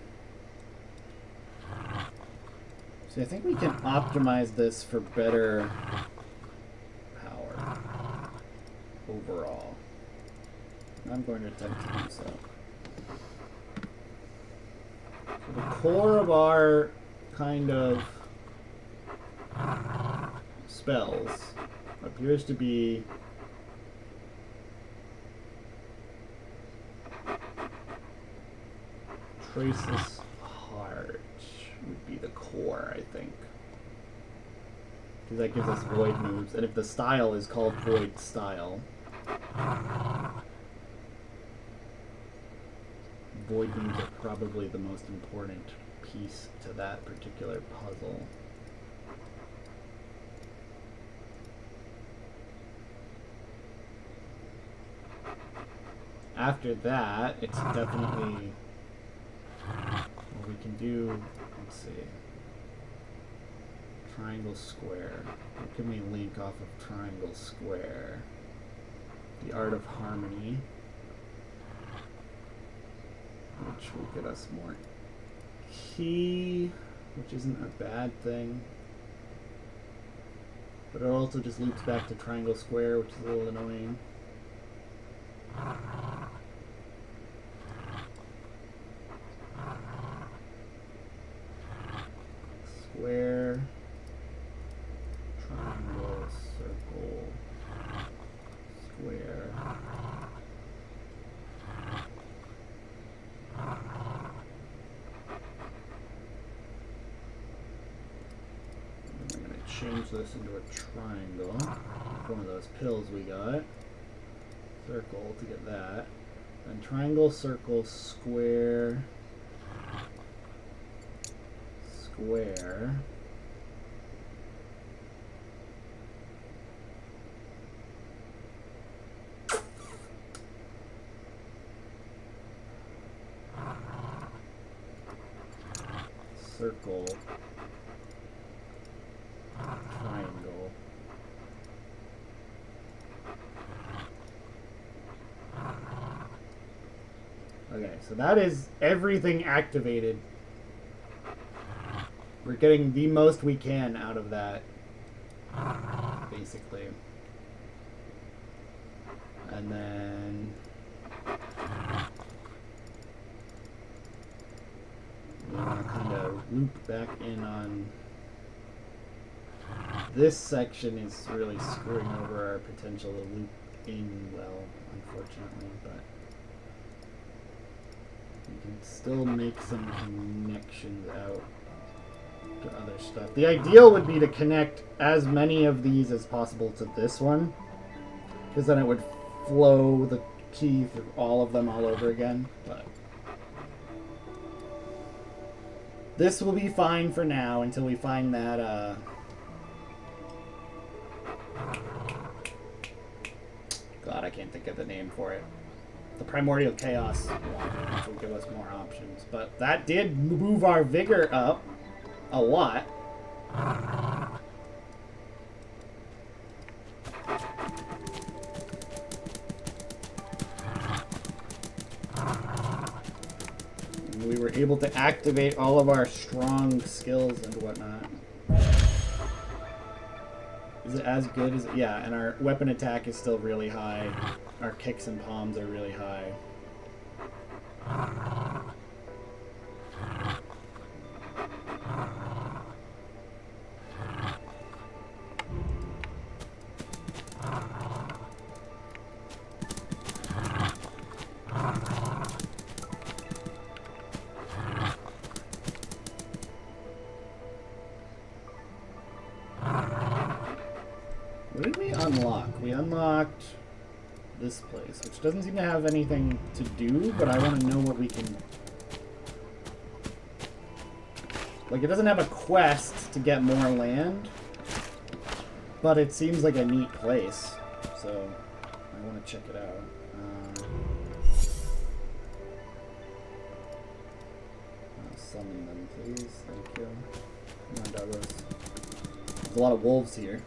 See, I think we can optimize this for better power overall. I'm going to attempt to do so. So the core of our kind of spells appears to be Traceless Heart would be the core, I think. Because that gives us void moves, and if the style is called Void Style, void moves are probably the most important piece to that particular puzzle. After that, it's definitely... Well, we can do... Let's see. Triangle Square. What can we link off of Triangle Square? The Art of Harmony, which will get us more key, which isn't a bad thing. But it also just loops back to Triangle Square, which is a little annoying. change this into a triangle. One of those pills we got. Circle to get that. And triangle, circle, square, square. Circle, triangle. Okay, so that is everything activated. We're getting the most we can out of that, basically. And then we want to kind of loop back in on this section. Is really screwing over our potential to loop in well, unfortunately, but we can still make some connections out to other stuff. The ideal would be to connect as many of these as possible to this one, because then it would flow the key through all of them all over again, but this will be fine for now until we find that, God, I can't think of the name for it. The Primordial Chaos one, which will give us more options. But that did move our vigor up a lot. And we were able to activate all of our strong skills and whatnot. Is it as good as... Yeah, and our weapon attack is still really high. Our kicks and palms are really high. What did we unlock? We unlocked this place, which doesn't seem to have anything to do, but I want to know what we can... Like, it doesn't have a quest to get more land, but it seems like a neat place, so I want to check it out. I'll summon them, please. Thank you. Come on, Douglas. There's a lot of wolves here.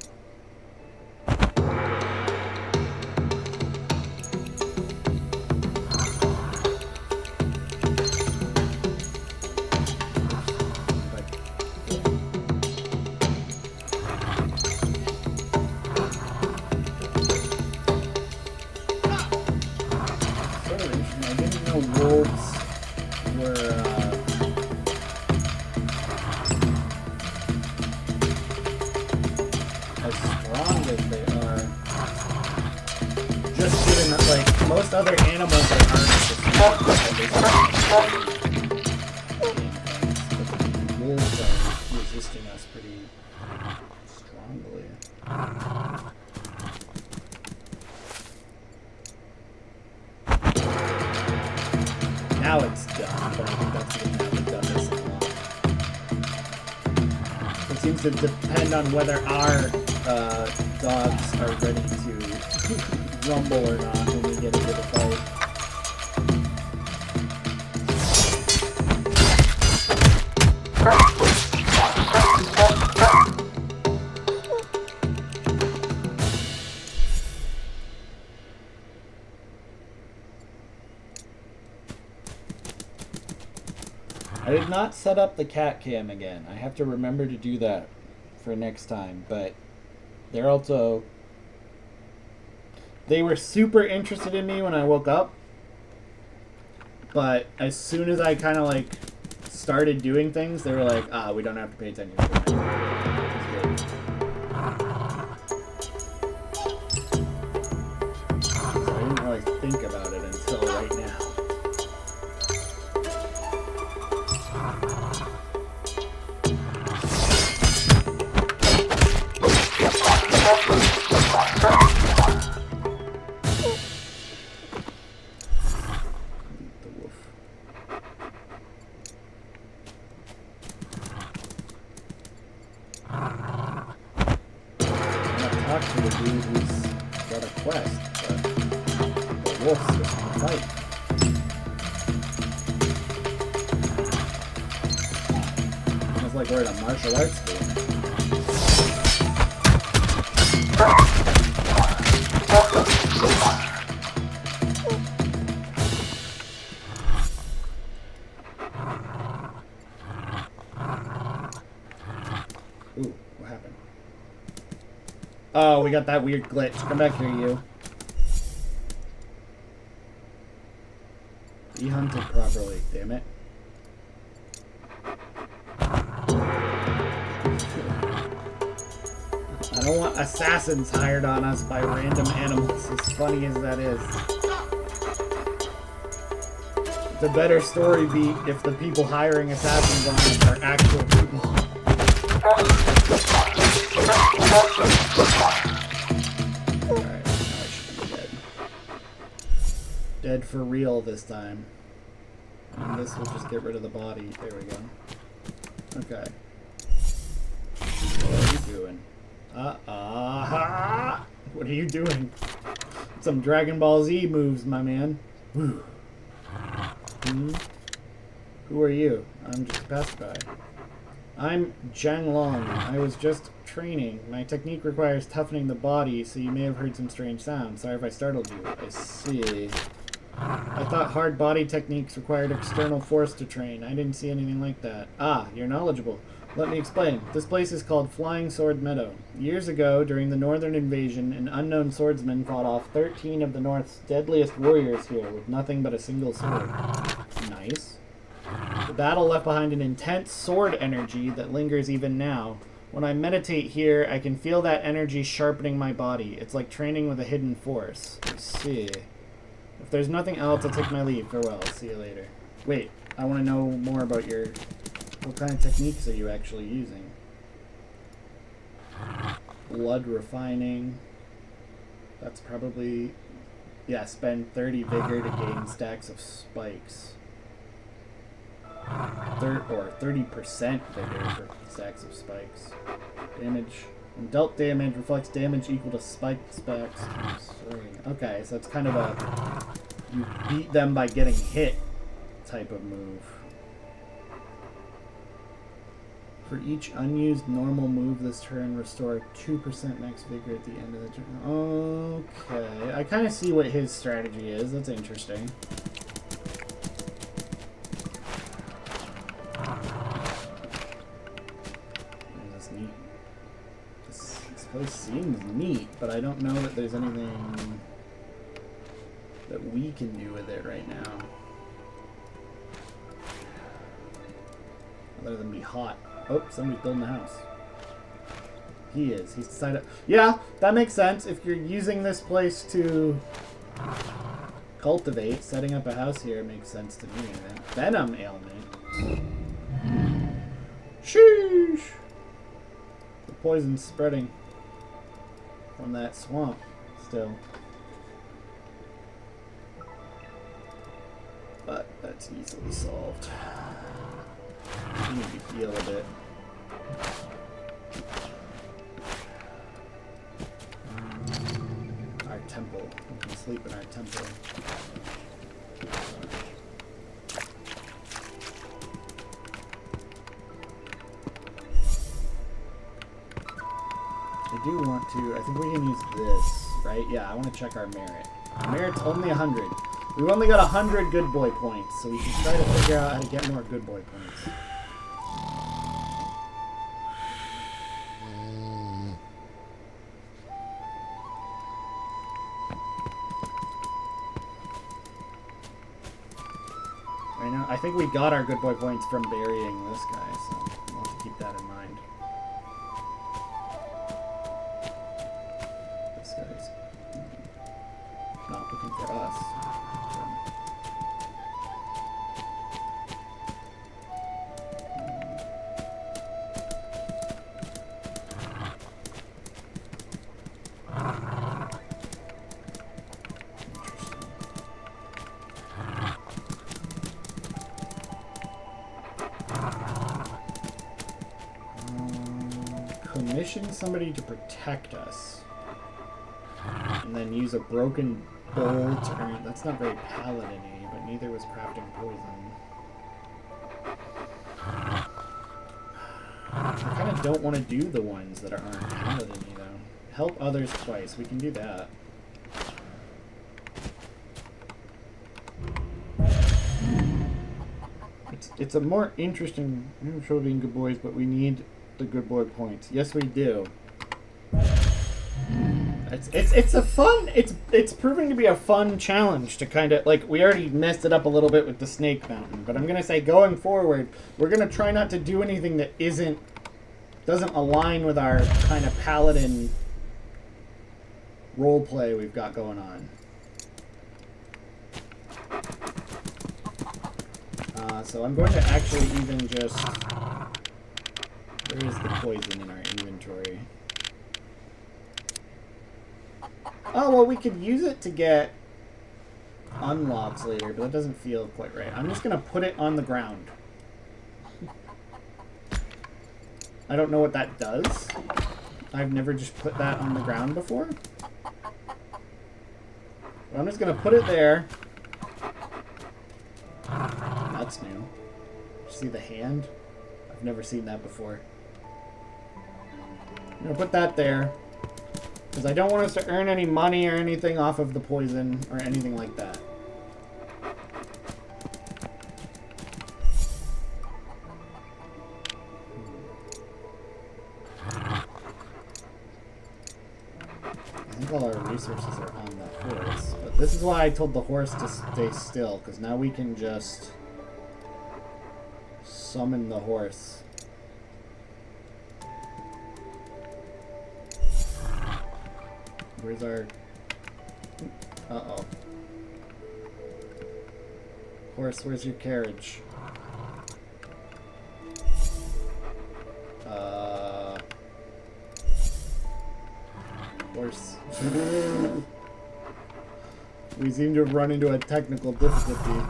Other animals that aren't just wolves are resisting us pretty strongly. Now it's done, but I think that's because now we've done this a lot. It seems to depend on whether our dogs are ready to rumble or not when we get into the fight. I did not set up the cat cam again. I have to remember to do that for next time, but they're also... They were super interested in me when I woke up, but as soon as I kind of like started doing things, they were like, we don't have to pay attention to it anymore. So I didn't really think about it until right now. talk to the dude who's got a quest, but the wolf's just gonna fight. Almost like we're at a martial arts game. Ooh, what happened? Oh, we got that weird glitch. Come back here, you. Be hunted properly, damn it. I don't want assassins hired on us by random animals, as funny as that is. It's a better story beat if the people hiring assassins on us are actual people. Alright, now I should be dead. Dead for real this time. And this will just get rid of the body. There we go. Okay. What are you doing? What are you doing? Some Dragon Ball Z moves, my man. Woo. Who are you? I'm just a passerby. I'm Zhang Long. I was just training. My technique requires toughening the body, so you may have heard some strange sounds. Sorry if I startled you. I see. I thought hard body techniques required external force to train. I didn't see anything like that. Ah, you're knowledgeable. Let me explain. This place is called Flying Sword Meadow. Years ago, during the Northern Invasion, an unknown swordsman fought off 13 of the North's deadliest warriors here with nothing but a single sword. Nice. The battle left behind an intense sword energy that lingers even now. When I meditate here, I can feel that energy sharpening my body. It's like training with a hidden force. I see. If there's nothing else, I'll take my leave. Farewell. See you later. Wait, I want to know more about your... What kind of techniques are you actually using? Blood refining. That's probably... Yeah, spend 30 vigor to gain stacks of spikes. Or 30% vigor for stacks of spikes. Damage. When dealt damage reflects damage equal to spiked specs. Okay, so it's kind of a... You beat them by getting hit type of move. For each unused normal move this turn, restore 2% max vigor at the end of the turn. Okay, I kind of see what his strategy is. That's interesting. That's neat. This place seems neat, but I don't know that there's anything that we can do with it right now. Other than be hot. Oh, somebody's building a house. He is. He's decided... Yeah, that makes sense. If you're using this place to cultivate, setting up a house here makes sense to me. Venom ailment. Sheesh! The poison's spreading from that swamp still. But that's easily solved. We need to heal a bit. Our temple. We can sleep in our temple. I do want to... I think we can use this, right? Yeah, I want to check our merit. Merit's only 100. We've only got 100 good boy points, so we should try to figure out how to get more good boy points. I think we got our good boy points from burying this guy, so we'll have to keep that in mind. This guy's not looking for us. Commission somebody to protect us. And then use a broken bowl to earn... That's not very paladin-y, but neither was crafting poison. I kind of don't want to do the ones that aren't paladin-y, though. Help others twice. We can do that. It's a more interesting... I'm sure being good boys, but we need the good boy points. Yes, we do. It's a fun... It's proving to be a fun challenge to kind of... Like, we already messed it up a little bit with the Snake Mountain, but I'm going to say going forward, we're going to try not to do anything that doesn't align with our kind of paladin roleplay we've got going on. So I'm going to actually even just... Where is the poison in our inventory? Oh, well, we could use it to get unlocks later, but that doesn't feel quite right. I'm just going to put it on the ground. I don't know what that does. I've never just put that on the ground before. But I'm just going to put it there. That's new. See the hand? I've never seen that before. I'm going to put that there. Because I don't want us to earn any money or anything off of the poison or anything like that. I think all our resources are on the horse. But this is why I told the horse to stay still. Because now we can just summon the horse. Where's our... Uh-oh. Horse, where's your carriage? Horse. We seem to have run into a technical difficulty.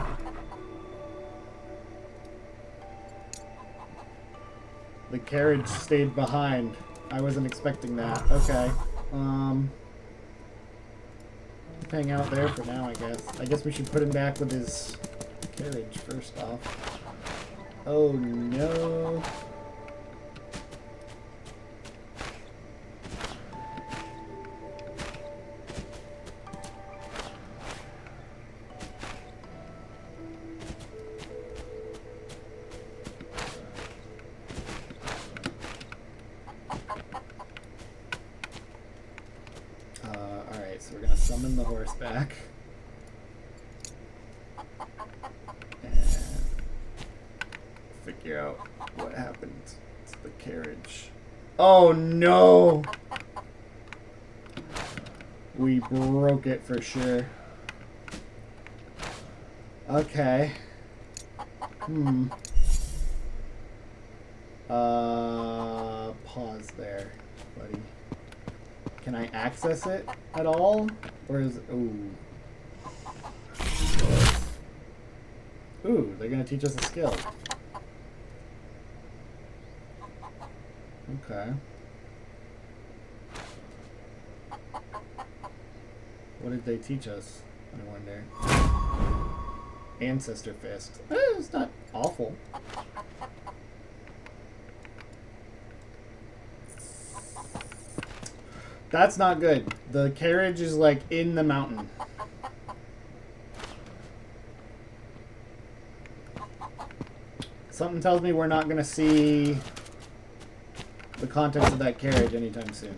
The carriage stayed behind. I wasn't expecting that. Okay. Hang out there for now, I guess. I guess we should put him back with his carriage first off. Oh no. Summon the horse back. And figure out what happened to the carriage. Oh no! We broke it for sure. Okay. Pause there, buddy. Can I access it at all? Or is... Ooh. Ooh, they're gonna teach us a skill. Okay. What did they teach us? I wonder. Ancestor Fist. It's not awful. That's not good. The carriage is like in the mountain. Something tells me we're not going to see the contents of that carriage anytime soon.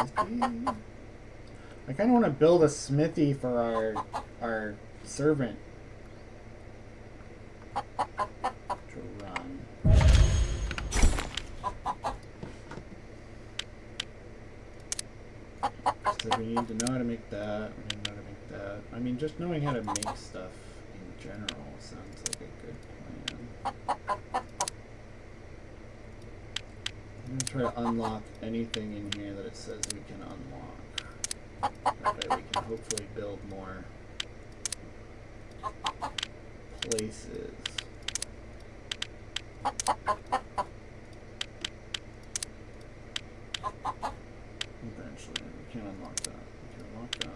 smithy. I kind of want to build a smithy for our servant to run. So we need to know how to make that. We need to know how to make that. I mean, just knowing how to make stuff in general sounds like a good plan. I'm going to try to unlock anything in here that it says we can unlock. That way we can hopefully build more places. Eventually, we can unlock that. We can unlock that.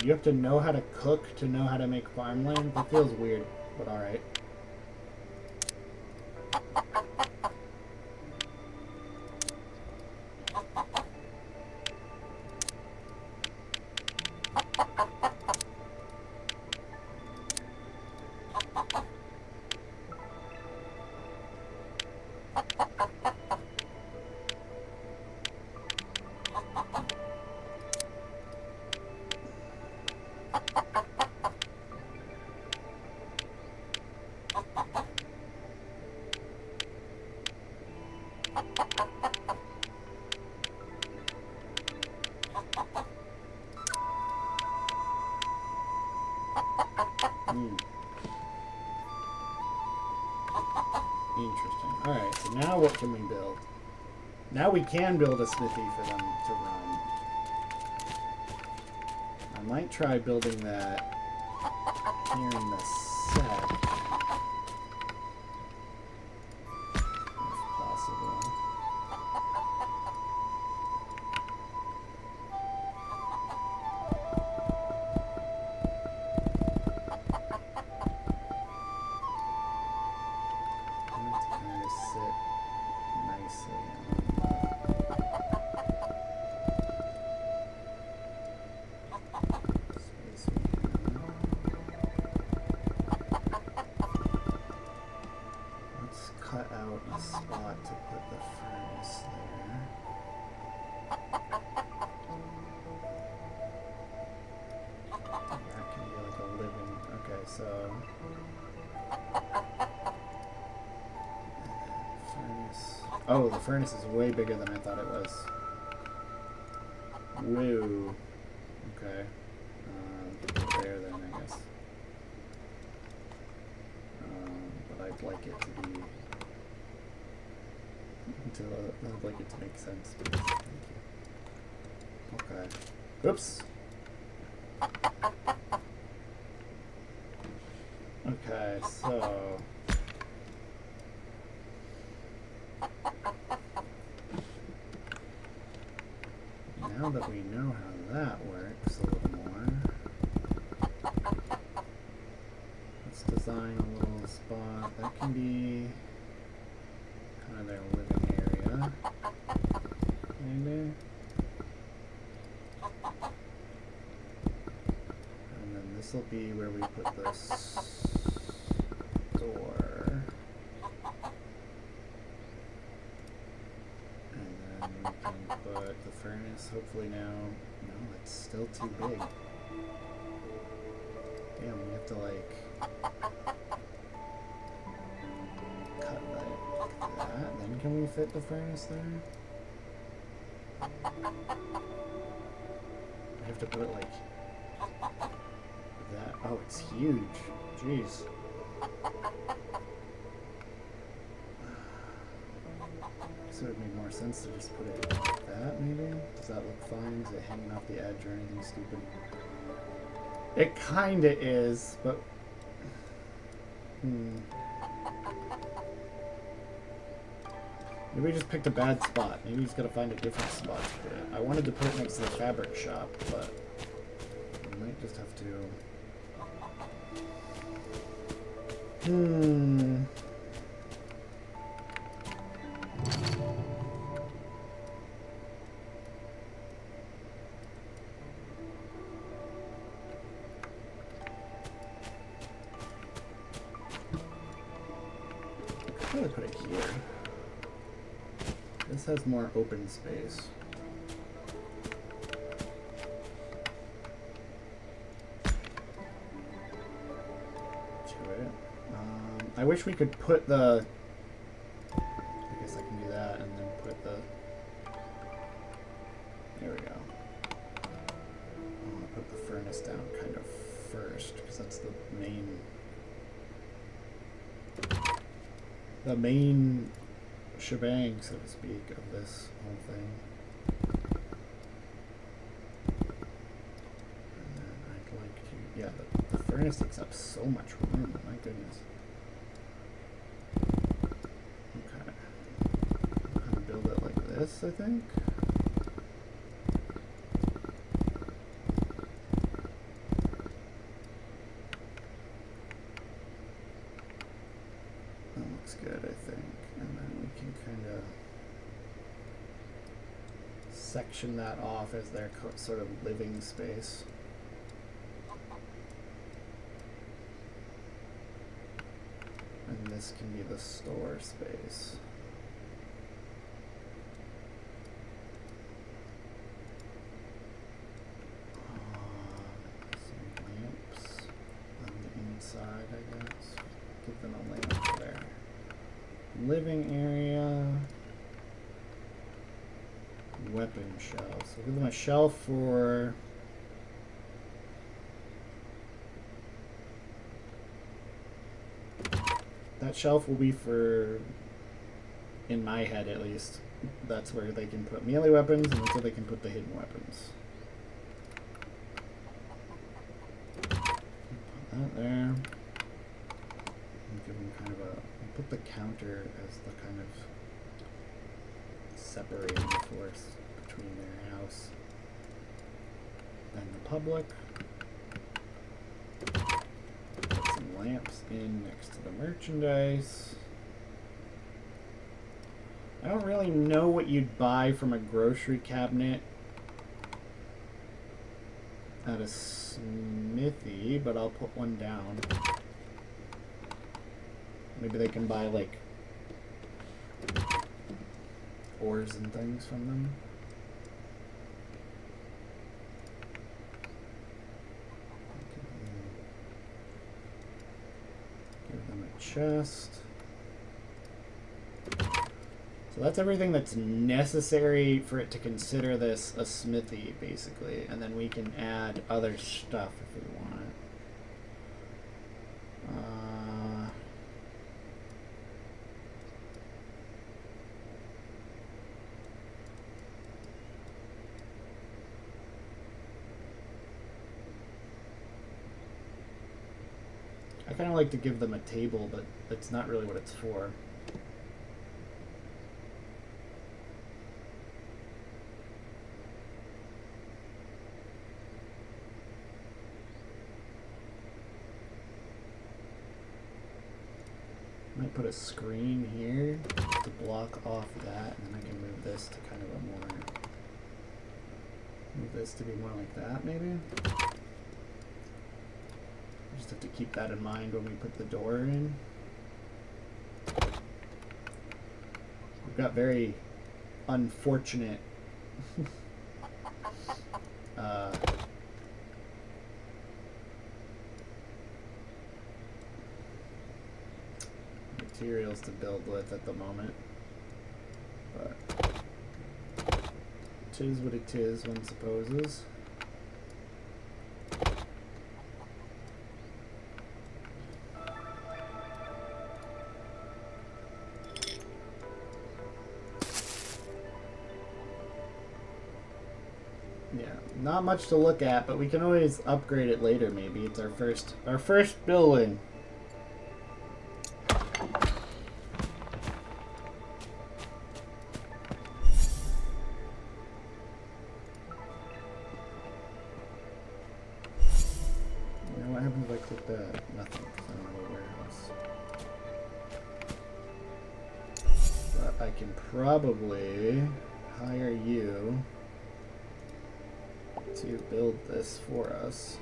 You have to know how to cook to know how to make farmland? That feels weird, but alright. Interesting. Alright, so now what can we build? Now we can build a smithy for them to run. I might try building that here in the set. If possible. Cut out a spot to put the furnace there. That can be like a living. Okay, so. Furnace. Oh, the furnace is way bigger than I thought it was. Whoa. Okay. There then, I guess. But I'd like it to be. I'd like it to make sense. Thank you. Okay. Oops. Okay, so. Now that we know how that works a little more, let's design a little spot that can be kind of their living area. Maybe. And then this will be where we put this door. And then we can put the furnace, hopefully now. No, it's still too big. Damn, we have to like cut that. Then can we fit the furnace there? I have to put it like that. Oh, it's huge. Jeez. So it would make more sense to just put it like that, maybe? Does that look fine? Is it hanging off the edge or anything stupid? It kinda is, but... Maybe we just picked a bad spot. Maybe we just gotta find a different spot to put it. I wanted to put it next to the fabric shop, but... we might just have to... probably put it here. This has more open space. I wish we could put the... I guess I can do that and then put the... There we go. I want to put the furnace down kind of first, because that's the main shebang, so to speak, of this whole thing. And then I'd like to... Yeah, the furnace takes up so much room, my goodness. This, I think. That looks good, I think. And then we can kind of section that off as their sort of living space. And this can be the store space. Living area, weapon shelf. So give them a shelf for that shelf will be for, in my head at least, that's where they can put melee weapons, and that's where they can put the hidden weapons. Put that there. Give them kind of a, put the counter as the kind of separating force between their house and the public. Put some lamps in next to the merchandise. I don't really know what you'd buy from a grocery cabinet at a smithy, but I'll put one down. Maybe they can buy, like, ores and things from them. Give them a chest. So that's everything that's necessary for it to consider this a smithy, basically. And then we can add other stuff if we want. I kind of like to give them a table, but that's not really what it's for. Might put a screen here to block off that, and then I can move this to kind of a more... Move this to be more like that, maybe? Just have to keep that in mind when we put the door in. We've got very unfortunate materials to build with at the moment, but it is what it is, one supposes. Not much to look at, but we can always upgrade it later. Maybe it's our first building. What happens if I click that? Nothing, because I don't have a warehouse. But I can probably hire you to build this for us.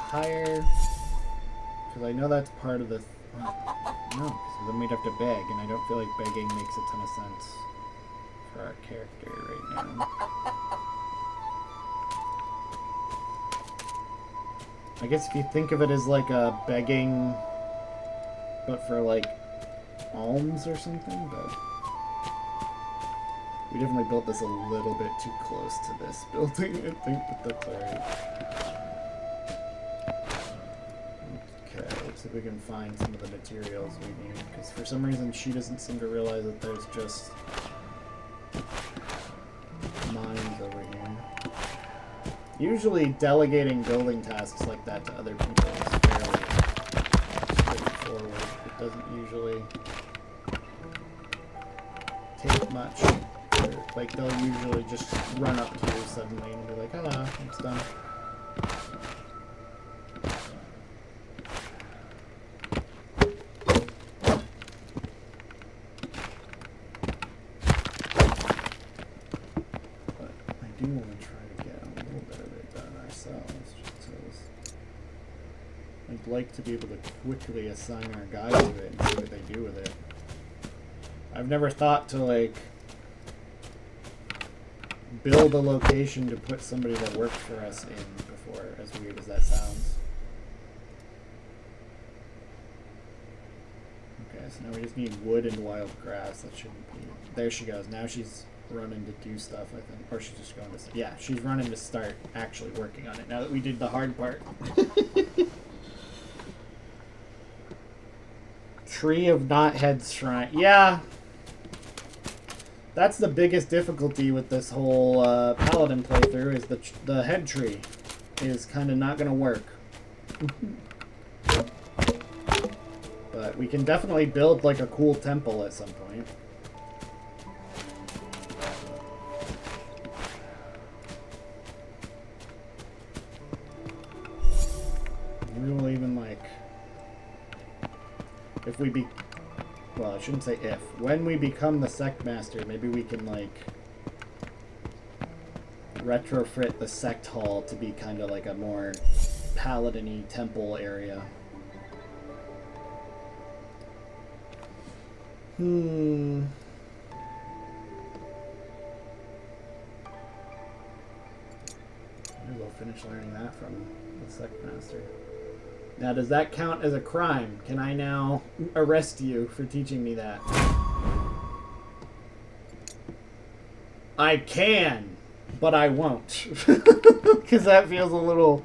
hire? Because I know that's part of the... no, because then we'd have to beg, and I don't feel like begging makes a ton of sense for our character right now. I guess if you think of it as like a begging, but for like alms or something, but we definitely built this a little bit too close to this building, I think, but that's alright. Okay, let's see if we can find some of the materials we need, because for some reason she doesn't seem to realize that there's just mines over here. Usually delegating building tasks like that to other people is fairly straightforward. It doesn't usually take much. Like, they'll usually just run up to you suddenly and be like, hello, it's done. But I do want to try to get a little bit of it done ourselves, just so I'd like to be able to quickly assign our guy to it and see what they do with it. I've never thought to, like, build a location to put somebody that worked for us in before, as weird as that sounds. Okay, so now we just need wood and wild grass. That shouldn't be... There she goes. Now she's running to do stuff, I think. Or she's just going to... Yeah, she's running to start actually working on it, now that we did the hard part. Tree of Knothead Shrine. Yeah. That's the biggest difficulty with this whole Paladin playthrough, is the head tree is kind of not going to work. But we can definitely build like a cool temple at some point. Maybe we'll even like... If we be... Well, I shouldn't say if. When we become the sect master, maybe we can, like, retrofit the sect hall to be kind of like a more paladin-y temple area. Maybe we'll finish learning that from the sect master. Now, does that count as a crime? Can I now arrest you for teaching me that? I can, but I won't. Because that feels a little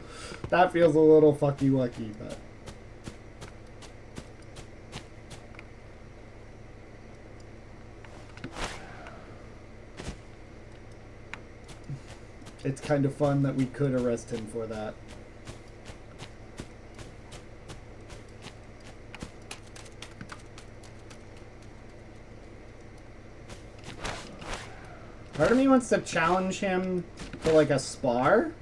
fucky-wucky, but... It's kind of fun that we could arrest him for that. Part of me wants to challenge him to like a spar,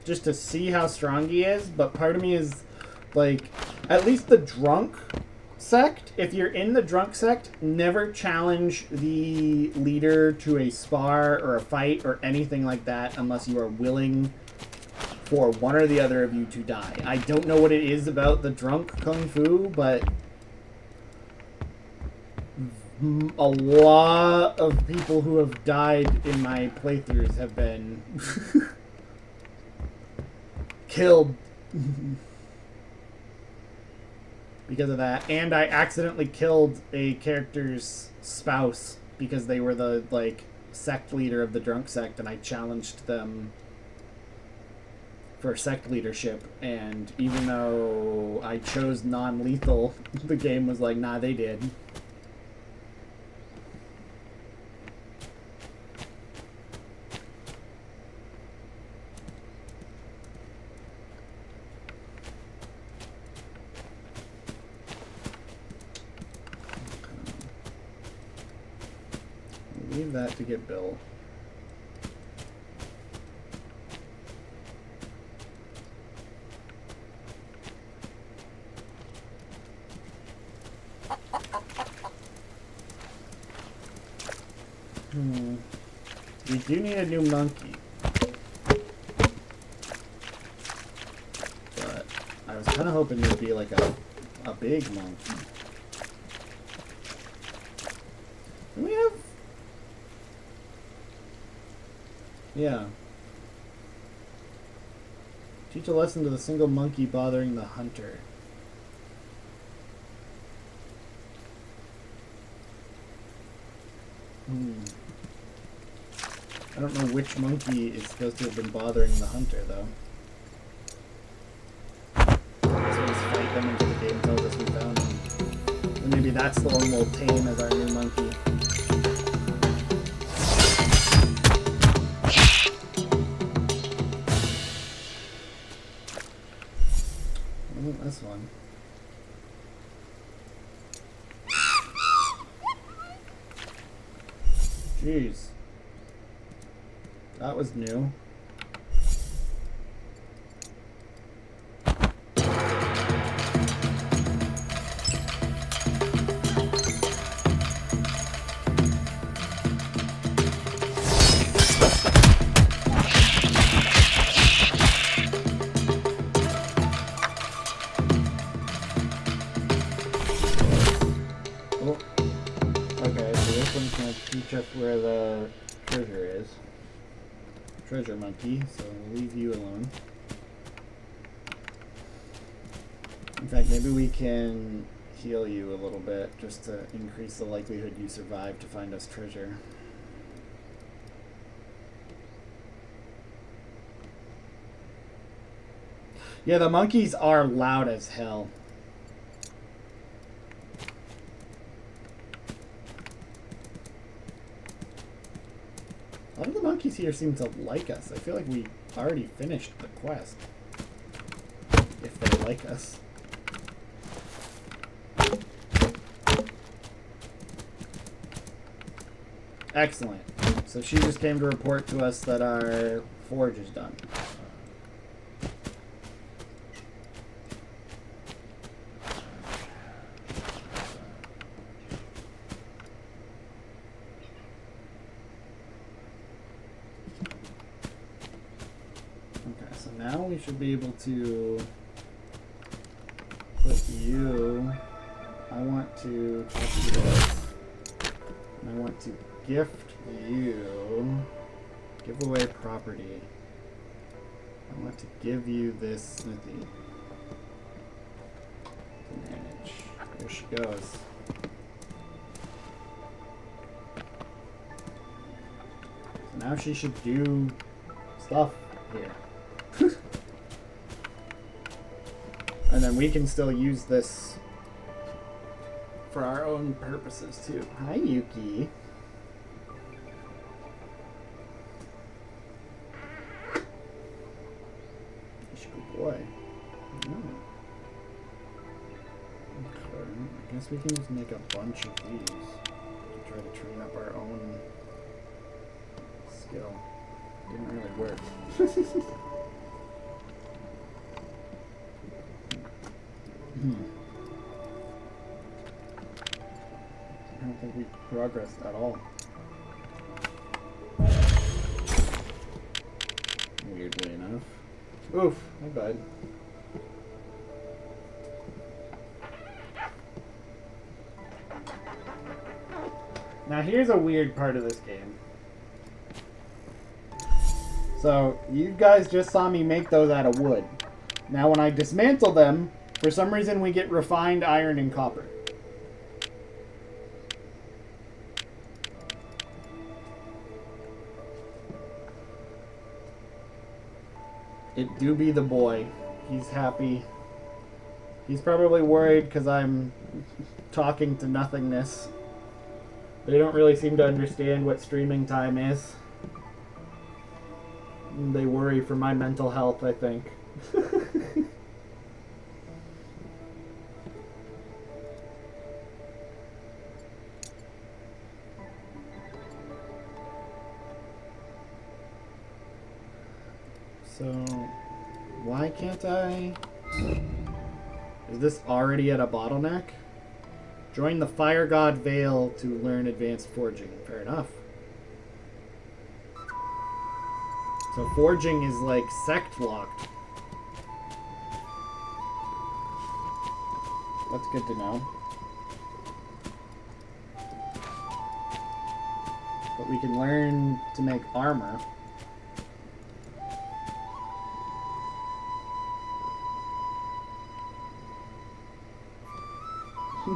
just to see how strong he is, but part of me is like, at least the drunk sect, if you're in the drunk sect, never challenge the leader to a spar or a fight or anything like that unless you are willing for one or the other of you to die. I don't know what it is about the drunk kung fu, but a lot of people who have died in my playthroughs have been killed because of that. And I accidentally killed a character's spouse because they were the, like, sect leader of the drunk sect, and I challenged them for sect leadership, and even though I chose non-lethal, the game was like, nah, they did. Leave that to get built. We do need a new monkey. But kind of hoping there'd be like a big monkey. Do we have... Yeah. Teach a lesson to the single monkey bothering the hunter. I don't know which monkey is supposed to have been bothering the hunter, though. I guess we just fight them until the game tells us we found them. And maybe that's the one we'll tame as our new monkey. Oh, this one. Jeez. That was new. Oh. Okay, so this one's going to teach us where the treasure is. Treasure monkey, so we'll leave you alone. In fact, maybe we can heal you a little bit just to increase the likelihood you survive to find us treasure. Yeah, the monkeys are loud as hell. A lot of the monkeys here seem to like us. I feel like we already finished the quest. If they like us. Excellent. So she just came to report to us that our forge is done. Now we should be able to put you... I want to talk to this. And I want to gift you... Give away property. I want to give you this smithy. To manage. There she goes. So now she should do stuff here. And then we can still use this for our own purposes too. Hi, Yuki. Good boy. Oh. Okay. I guess we can just make a bunch of these to try to train up our own skill. Didn't really work. I don't think we progressed at all. Weirdly enough. Oof, my bad. Now here's a weird part of this game. So, you guys just saw me make those out of wood. Now when I dismantle them, for some reason we get refined iron and copper. It do be the boy. He's happy. He's probably worried because I'm talking to nothingness. They don't really seem to understand what streaming time is. They worry for my mental health, I think. So, why can't I? Is this already at a bottleneck? Join the Fire God Vale to learn advanced forging. Fair enough. So forging is like sect locked. That's good to know. But we can learn to make armor.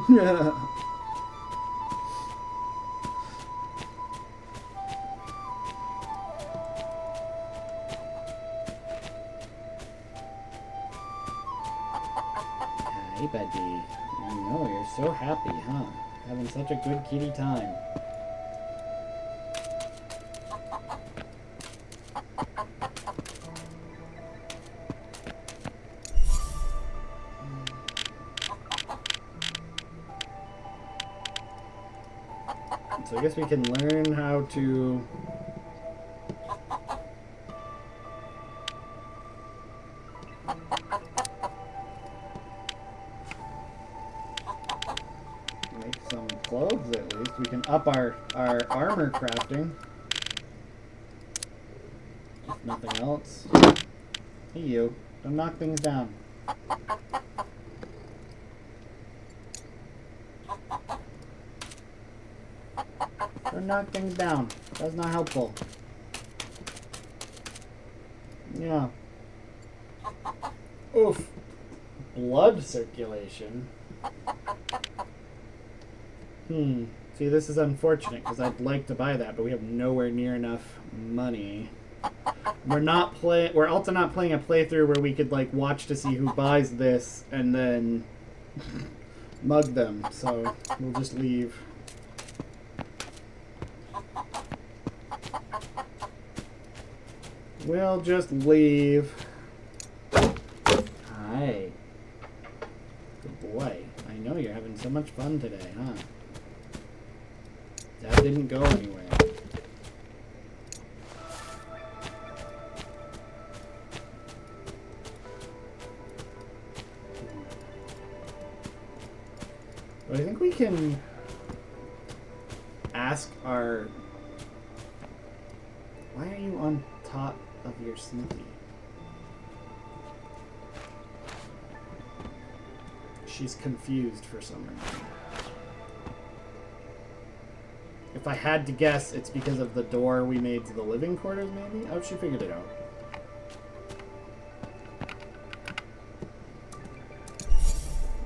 Yeah. Hey, buddy. I know, you're so happy, huh? Having such a good kitty time. So I guess we can learn how to... make some clothes at least. We can up our armor crafting. If nothing else. Hey you, don't knock things down. Don't knock things down. That's not helpful. Yeah. Oof. Blood circulation. See, this is unfortunate because I'd like to buy that, but we have nowhere near enough money. We're also not playing a playthrough where we could like watch to see who buys this and then mug them. So we'll just leave. We'll just leave. Hi. Good boy. I know you're having so much fun today, huh? That didn't go anywhere. But I think we can ask our... Why are you on top of your smithy? She's confused for some reason. If I had to guess, it's because of the door we made to the living quarters, maybe? Oh, she figured it out.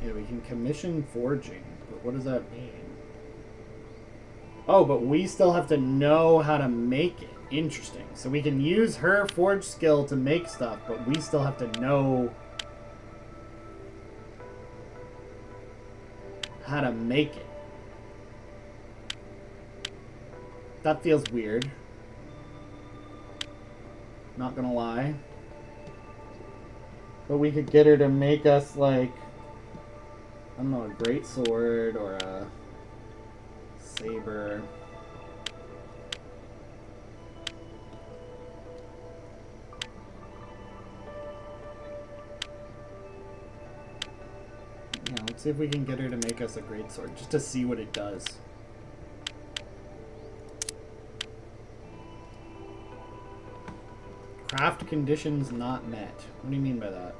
Yeah, we can commission forging, but what does that mean? Oh, but we still have to know how to make it. Interesting. So we can use her forge skill to make stuff, but we still have to know how to make it. That feels weird. Not gonna lie. But we could get her to make us, like, I don't know, a greatsword or a saber. Yeah, let's see if we can get her to make us a greatsword, just to see what it does. Craft conditions not met. What do you mean by that?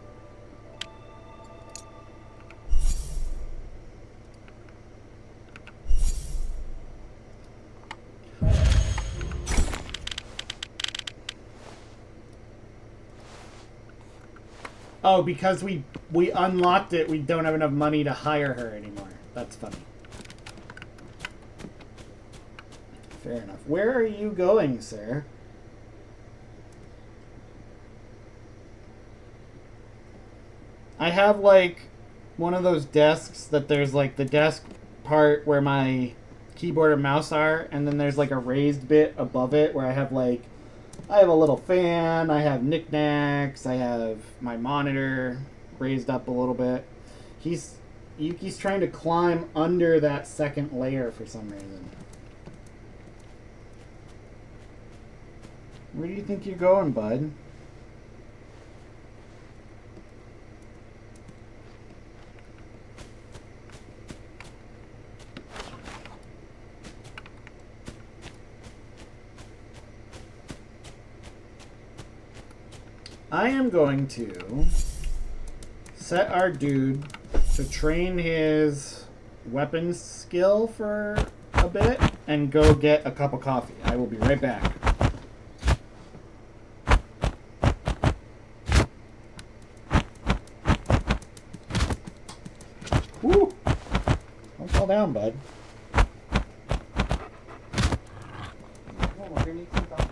Oh, because we unlocked it, we don't have enough money to hire her anymore. That's funny. Fair enough. Where are you going, sir? I have, like, one of those desks that there's, like, the desk part where my keyboard and mouse are, and then there's, like, a raised bit above it where I have, like, I have a little fan, I have knickknacks, I have my monitor raised up a little bit. Yuki's trying to climb under that second layer for some reason. Where do you think you're going, bud? I am going to set our dude to train his weapons skill for a bit and go get a cup of coffee. I will be right back. Woo! Don't fall down, bud. We're gonna need some coffee.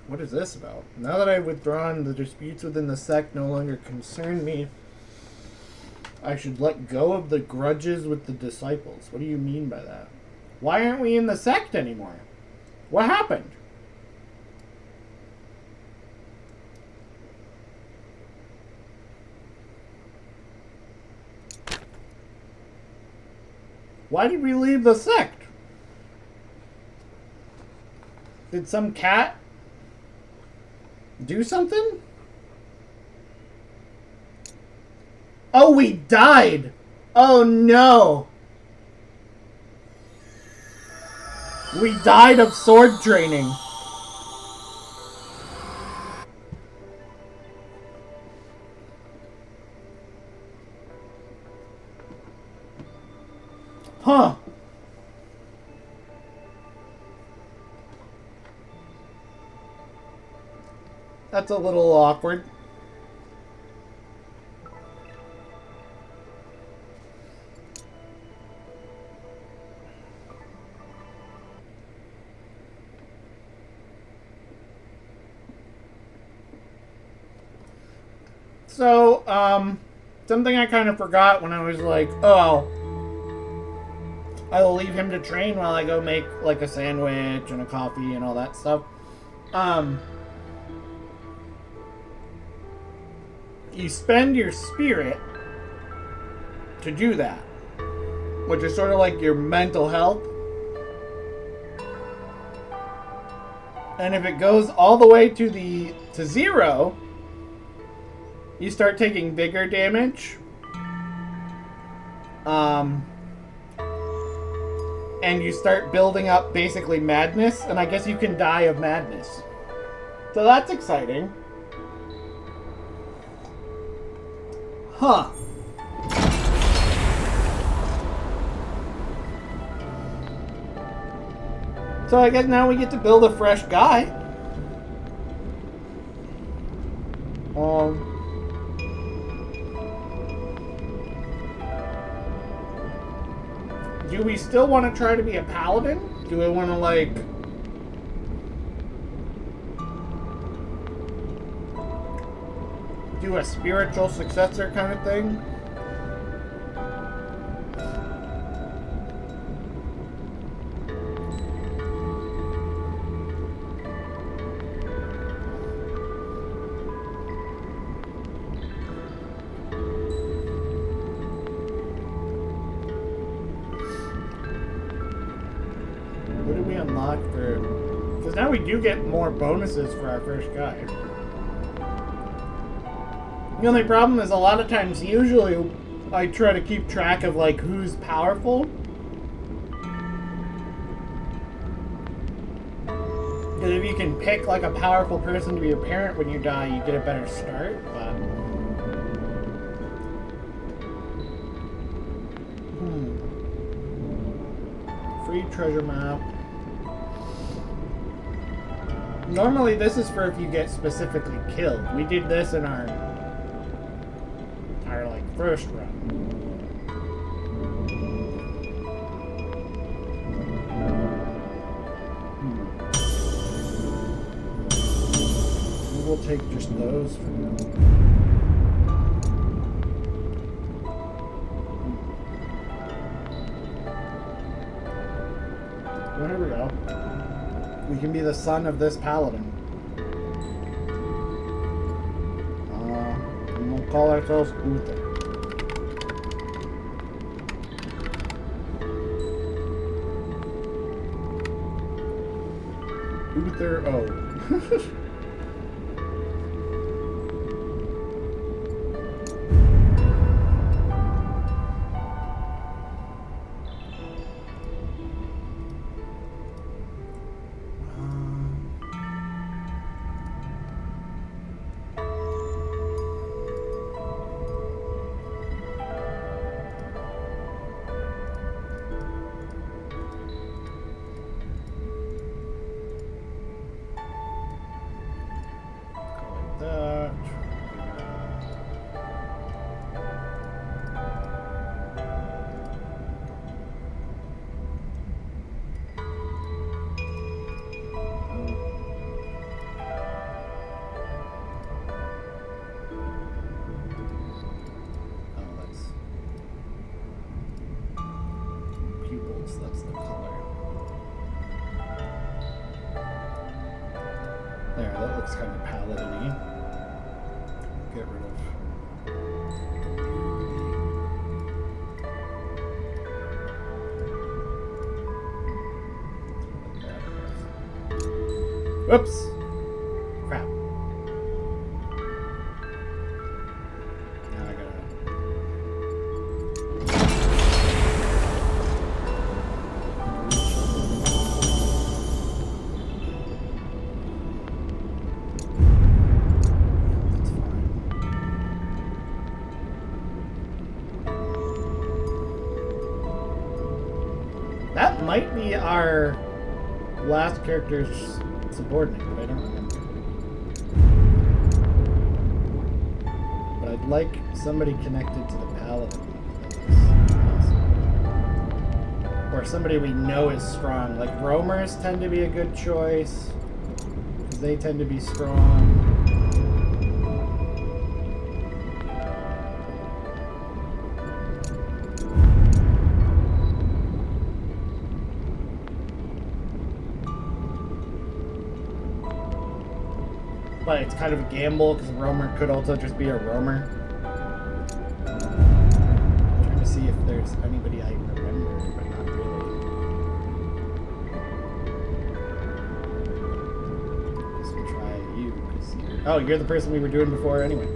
What is this about? Now that I've withdrawn, the disputes within the sect no longer concern me. I should let go of the grudges with the disciples. What do you mean by that? Why aren't we in the sect anymore? What happened? Why did we leave the sect? Did some cat do something? Oh, we died! Oh no! We died of sword training. Huh. That's a little awkward. So, something I kind of forgot when I was like, oh, I'll leave him to train while I go make like a sandwich and a coffee and all that stuff. You spend your spirit to do that, which is sort of like your mental health. And if it goes all the way to 0, you start taking bigger damage. And you start building up basically madness, and I guess you can die of madness. So that's exciting. Huh. So I guess now we get to build a fresh guy. Do we still want to try to be a paladin? Do we want to, like... do a spiritual successor kind of thing? What did we unlock for... because now we do get more bonuses for our first guy. The only problem is a lot of times, usually, I try to keep track of, like, who's powerful. Because if you can pick, like, a powerful person to be your parent when you die, you get a better start, but... Free treasure map. Normally, this is for if you get specifically killed. We did this in our like first run. We'll take just those for now. Well, here we go. We can be the son of this paladin. And we'll call ourselves Uther. Uther O. That's the color. There, that looks kind of paladin-y. Get rid of... Whoops! Crap. Now I gotta... That might be our last character's subordinate, but I don't remember. But I'd like somebody connected to the paladin. Or somebody we know is strong. Like roamers tend to be a good choice, because they tend to be strong. but it's kind of a gamble because a roamer could also just be a roamer. I'm trying to see if there's anybody I remember, but not really. Guess we'll try you, because you're the person we were doing before anyway.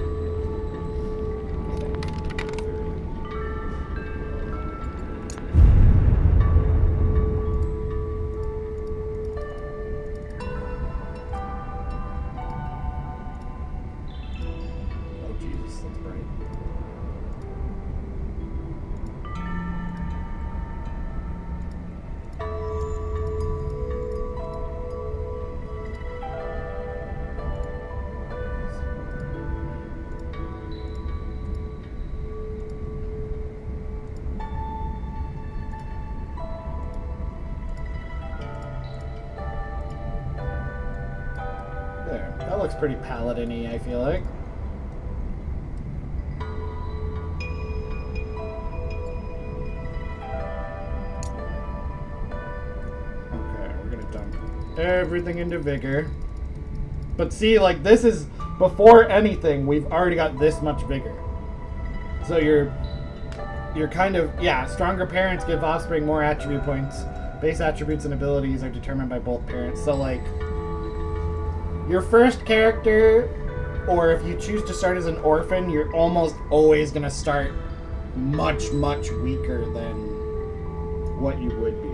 There. That looks pretty paladin-y, I feel like. Okay, we're gonna dump everything into vigor. But see, like, this is before anything, we've already got this much vigor. So you're kind of, yeah, stronger parents give offspring more attribute points. Base attributes and abilities are determined by both parents. So, like, your first character, or if you choose to start as an orphan, you're almost always going to start much, much weaker than what you would be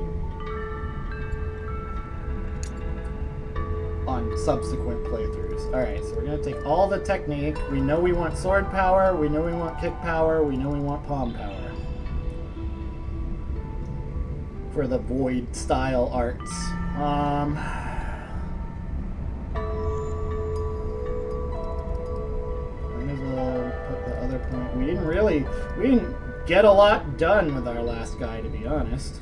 on subsequent playthroughs. Alright, so we're going to take all the technique. We know we want sword power, we know we want kick power, we know we want palm power. For the void style arts. We didn't get a lot done with our last guy, to be honest.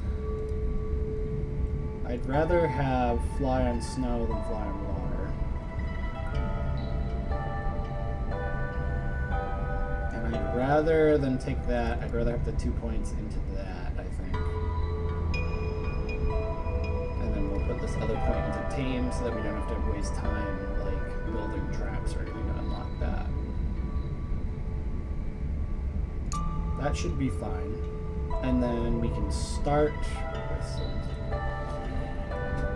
I'd rather have fly on snow than fly on water. And rather than take that, I'd rather have the 2 points into that, I think. And then we'll put this other point into tame so that we don't have to waste time, like, building traps or anything to unlock that. That should be fine. And then we can start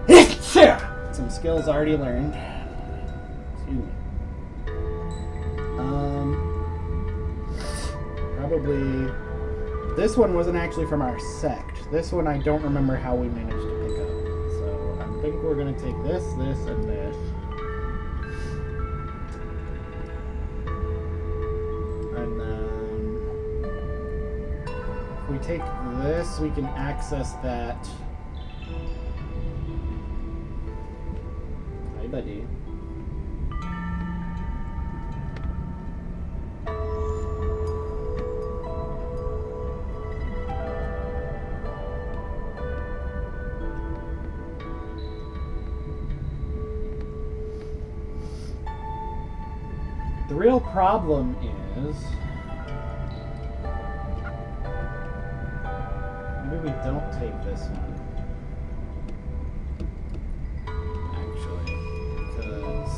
with some skills already learned. Excuse me. Probably... This one wasn't actually from our sect. This one I don't remember how we managed to pick up. So I think we're going to take this, this, and this. And then... if we take this, we can access that... Hi, buddy. The real problem is... maybe we don't take this one. Actually. Because...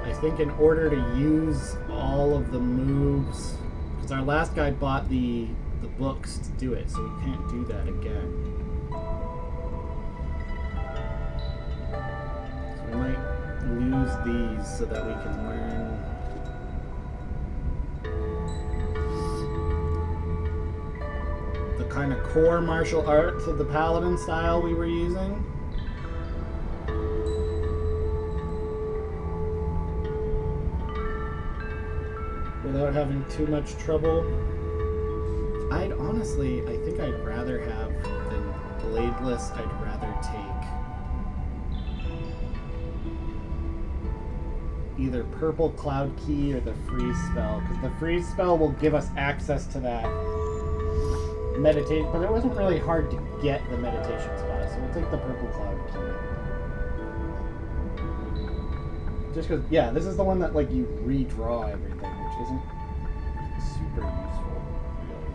I think in order to use all of the moves... because our last guy bought the books to do it, so we can't do that again. So we might lose these so that we can learn the kind of core martial arts of the paladin style we were using. Without having too much trouble. I think I'd rather have than bladeless, I'd rather take either purple cloud key or the freeze spell, because the freeze spell will give us access to that meditation, but it wasn't really hard to get the meditation spot, so we'll take the purple cloud key. Just because, yeah, this is the one that, like, you redraw everything, which isn't super useful, really.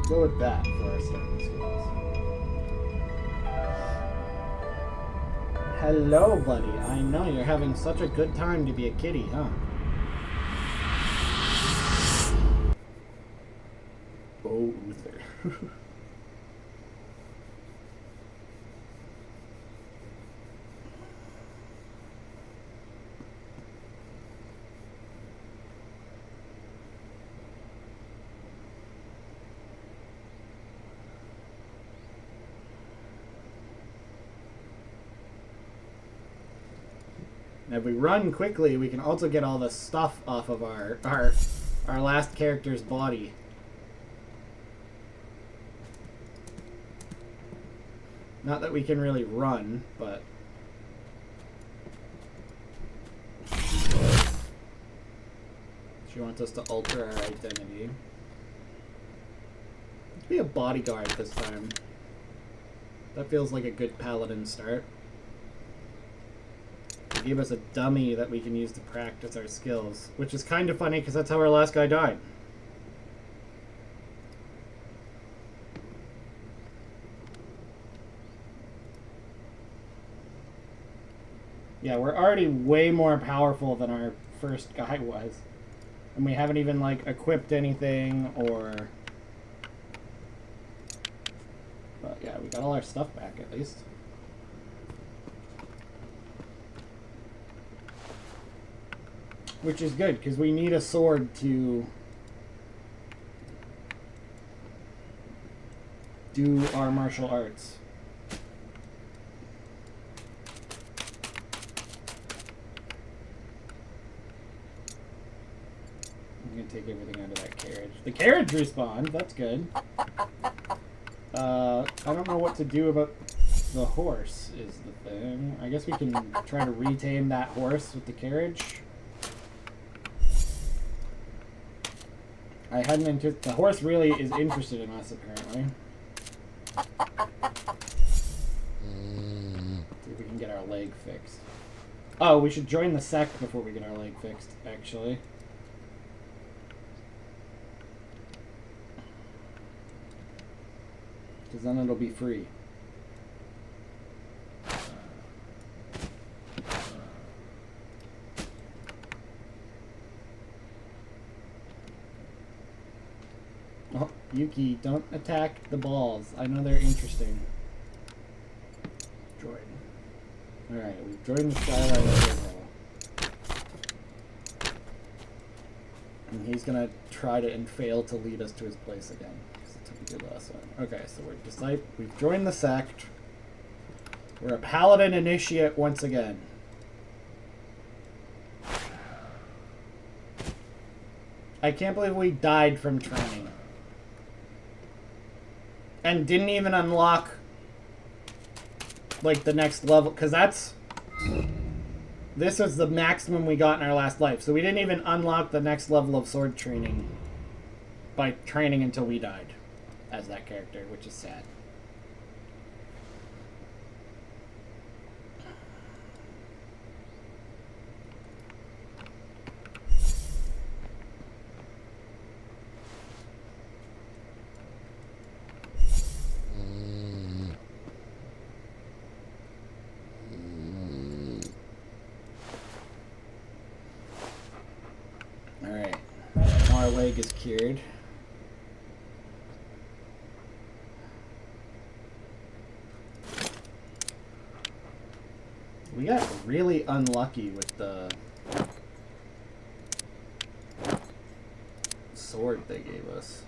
Go with that for our starting skills. Hello, buddy. I know you're having such a good time to be a kitty, huh? Oh, Uther. And if we run quickly, we can also get all the stuff off of our last character's body. Not that we can really run, but... She wants us to alter our identity. Let's be a bodyguard this time. That feels like a good paladin start. They gave us a dummy that we can use to practice our skills, which is kind of funny because that's how our last guy died. Yeah, we're already way more powerful than our first guy was. And we haven't even, like, equipped anything or... But yeah, we got all our stuff back at least. Which is good, because we need a sword to do our martial arts. I'm going to take everything out of that carriage. The carriage respawned, that's good. I don't know what to do about the horse is the thing. I guess we can try to retame that horse with the carriage. I hadn't anticipated. The horse really is interested in us, apparently. See if we can get our leg fixed. Oh, we should join the sect before we get our leg fixed, actually. Because then it'll be free. Oh, Yuki, don't attack the balls. I know they're interesting. Join. Alright, we've joined the Skylight Overhaul. And he's gonna try to and fail to lead us to his place again. Because that's what we did last time. Okay, so we've joined the sect. We're a paladin initiate once again. I can't believe we died from training. And didn't even unlock, like, the next level. Because this was the maximum we got in our last life. So we didn't even unlock the next level of sword training by training until we died as that character, which is sad. Alright, now our leg is cured. We got really unlucky with the sword they gave us.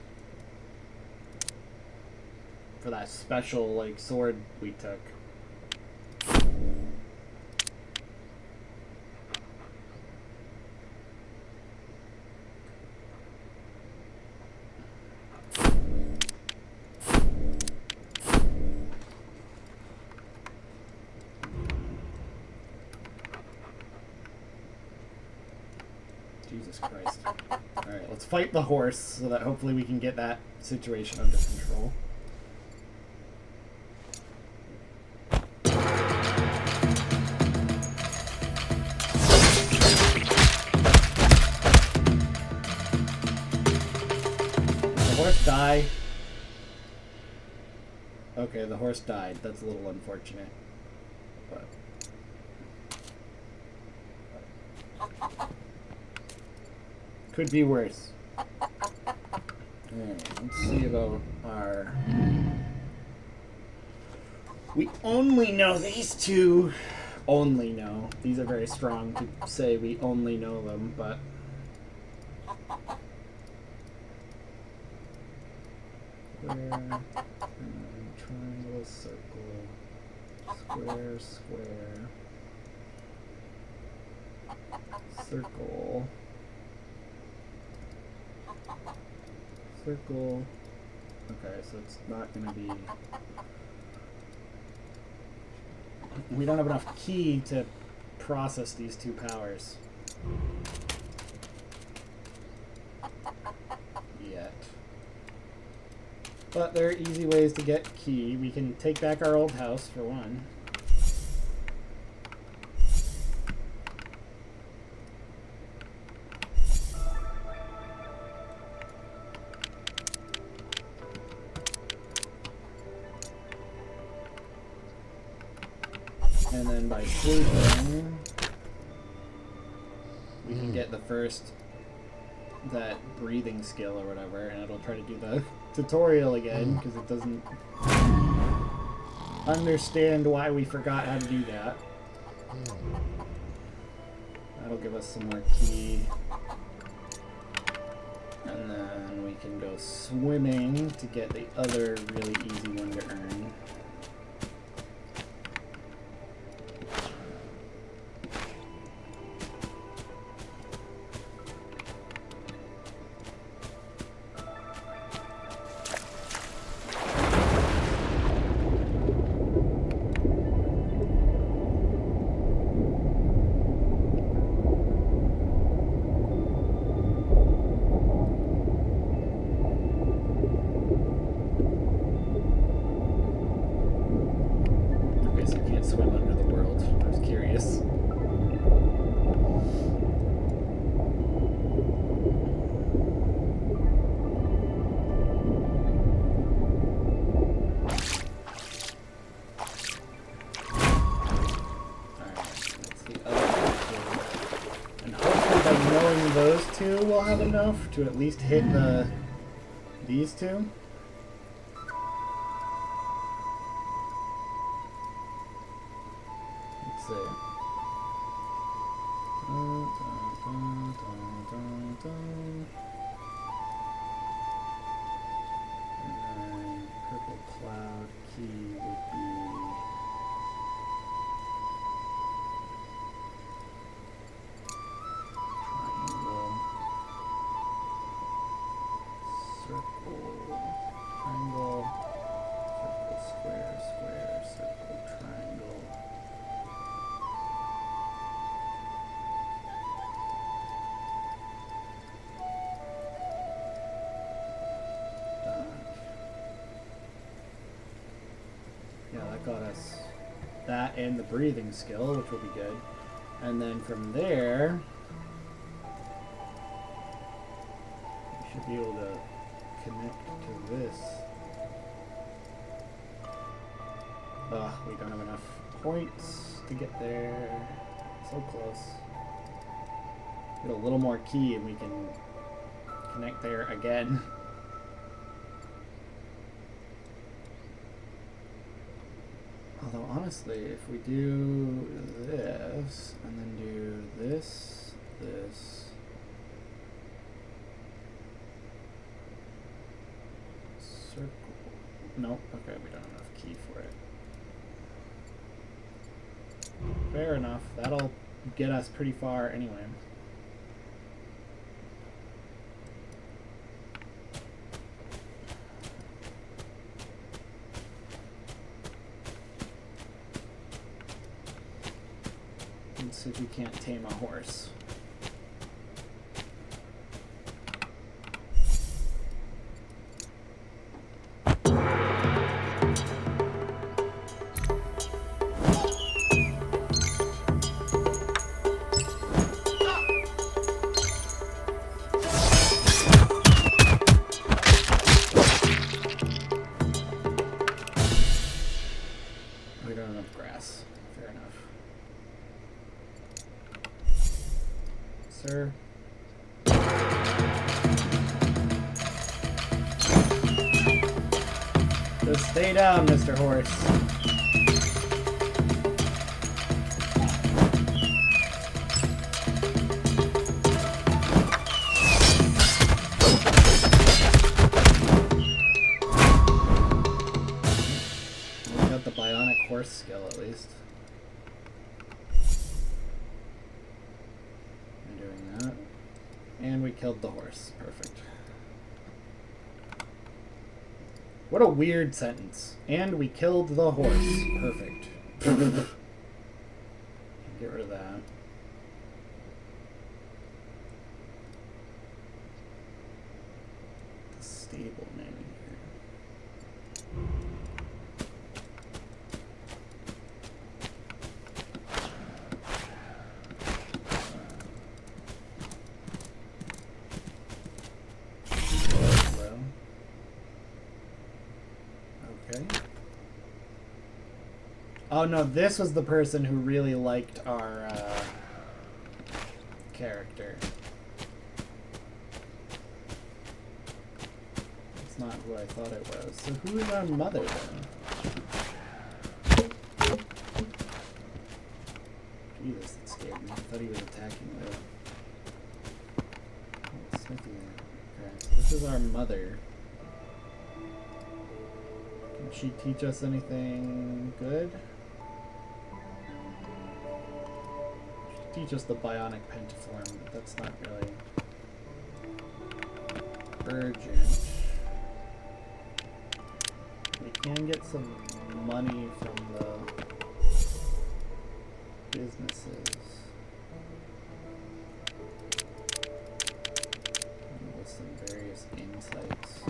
For that special, like, sword we took. Jesus Christ. Alright, let's fight the horse so that hopefully we can get that situation under control. Does the horse die? Okay, the horse died. That's a little unfortunate. But could be worse. Alright, let's see about our... We only know these two. Only know. These are very strong to say we only know them, but... Square, triangle, circle, square, square, circle, circle. Okay, so it's not going to be... We don't have enough key to process these two powers yet. But there are easy ways to get key. We can take back our old house, for one. And then by sleeping, we can get the first, that breathing skill or whatever, and it'll try to do the tutorial again, because it doesn't understand why we forgot how to do that. That'll give us some more key. And then we can go swimming to get the other really easy one to earn. We'll have enough to at least hit these two. Let's see. And then purple cloud key would be triangle, circle, square, square, circle, triangle. Done. Yeah, that got us that and the breathing skill, which will be good. And then from there, we should be able to connect to this. We don't have enough points to get there. So close. Get a little more key and we can connect there again. Although honestly, if we do this and then do this, this, circle. Nope. Okay, we don't have enough key for it. Fair enough. That'll get us pretty far anyway. Let's see if we can't tame a horse. sir. Just stay down, Mr. Horse. We got the bionic horse skill at least. I'm doing that. And we killed the horse. Perfect. What a weird sentence. And we killed the horse. Perfect. Get rid of that. The stable name here. Okay. Oh no, this was the person who really liked our character. It's not who I thought it was. So who is our mother then? Jesus, that scared me. I thought he was attacking the smithy there. Okay, so this is our mother. Can she teach us anything good? She teach us the bionic pentaform, but that's not really urgent. We can get some money from the businesses. And with some various insights.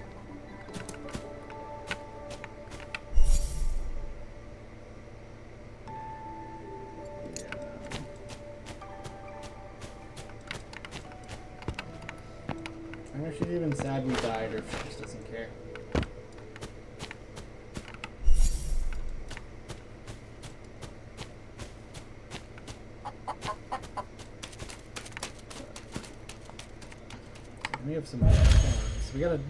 I wonder if she's even sad we died or if she just doesn't care. We have some plans. We gotta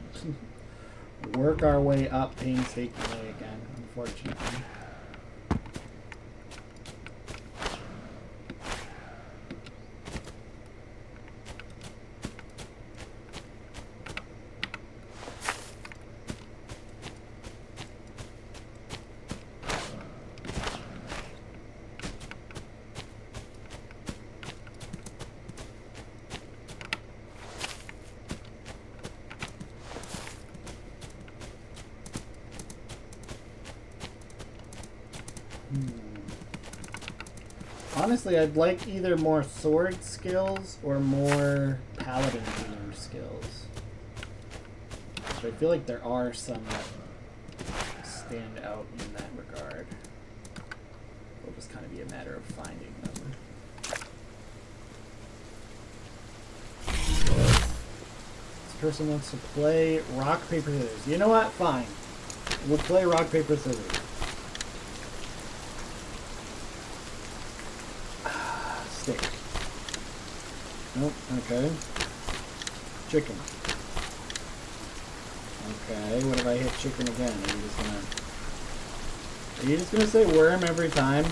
work our way up painstakingly again, unfortunately. Honestly, I'd like either more sword skills or more paladin themed skills. But I feel like there are some that stand out in that regard. It'll just kind of be a matter of finding them. This person wants to play rock, paper, scissors. You know what? Fine. We'll play rock, paper, scissors. Stick. Nope. Okay. Chicken. Okay. What if I hit chicken again? Are you just gonna say worm every time?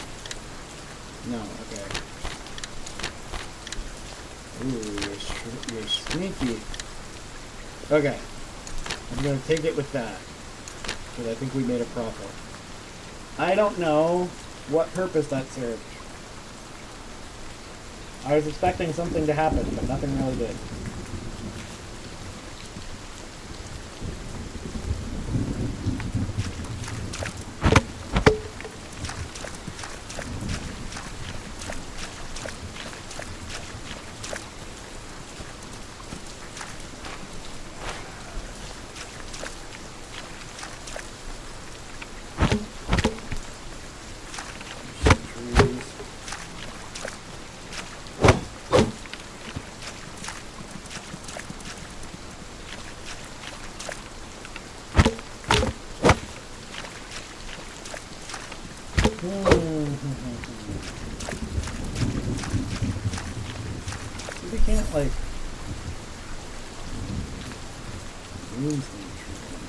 No. Okay. Ooh, you're sneaky. Okay. I'm gonna take it with that because I think we made a profit. I don't know what purpose that served. I was expecting something to happen, but nothing really did. We can't, like... Wounds need treatment.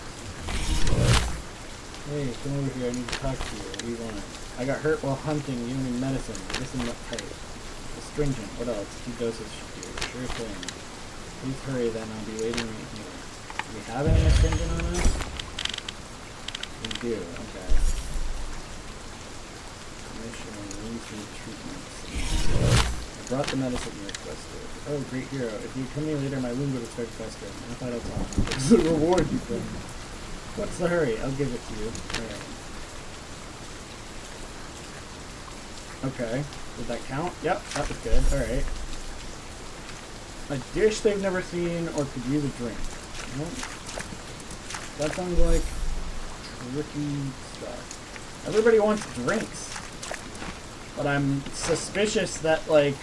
Hey, come over here. I need to talk to you. What do you want? I got hurt while hunting. You don't need medicine. Medicine not tight. Astringent. What else? 2 doses should do. Sure thing. Please hurry then. I'll be waiting right here. Do we have any astringent on us? We do. Okay. Mission. Wounds need treatment. I brought the medicine you requested. Oh, great hero. If you come to me later, my wound would have started festering. I thought I'd talk. It's a reward you bring. What's the hurry? I'll give it to you. Alright. Okay. Did that count? Yep, that was good. Alright. A dish they've never seen or could use a drink. Nope. That sounds like tricky stuff. Everybody wants drinks. But I'm suspicious that, like,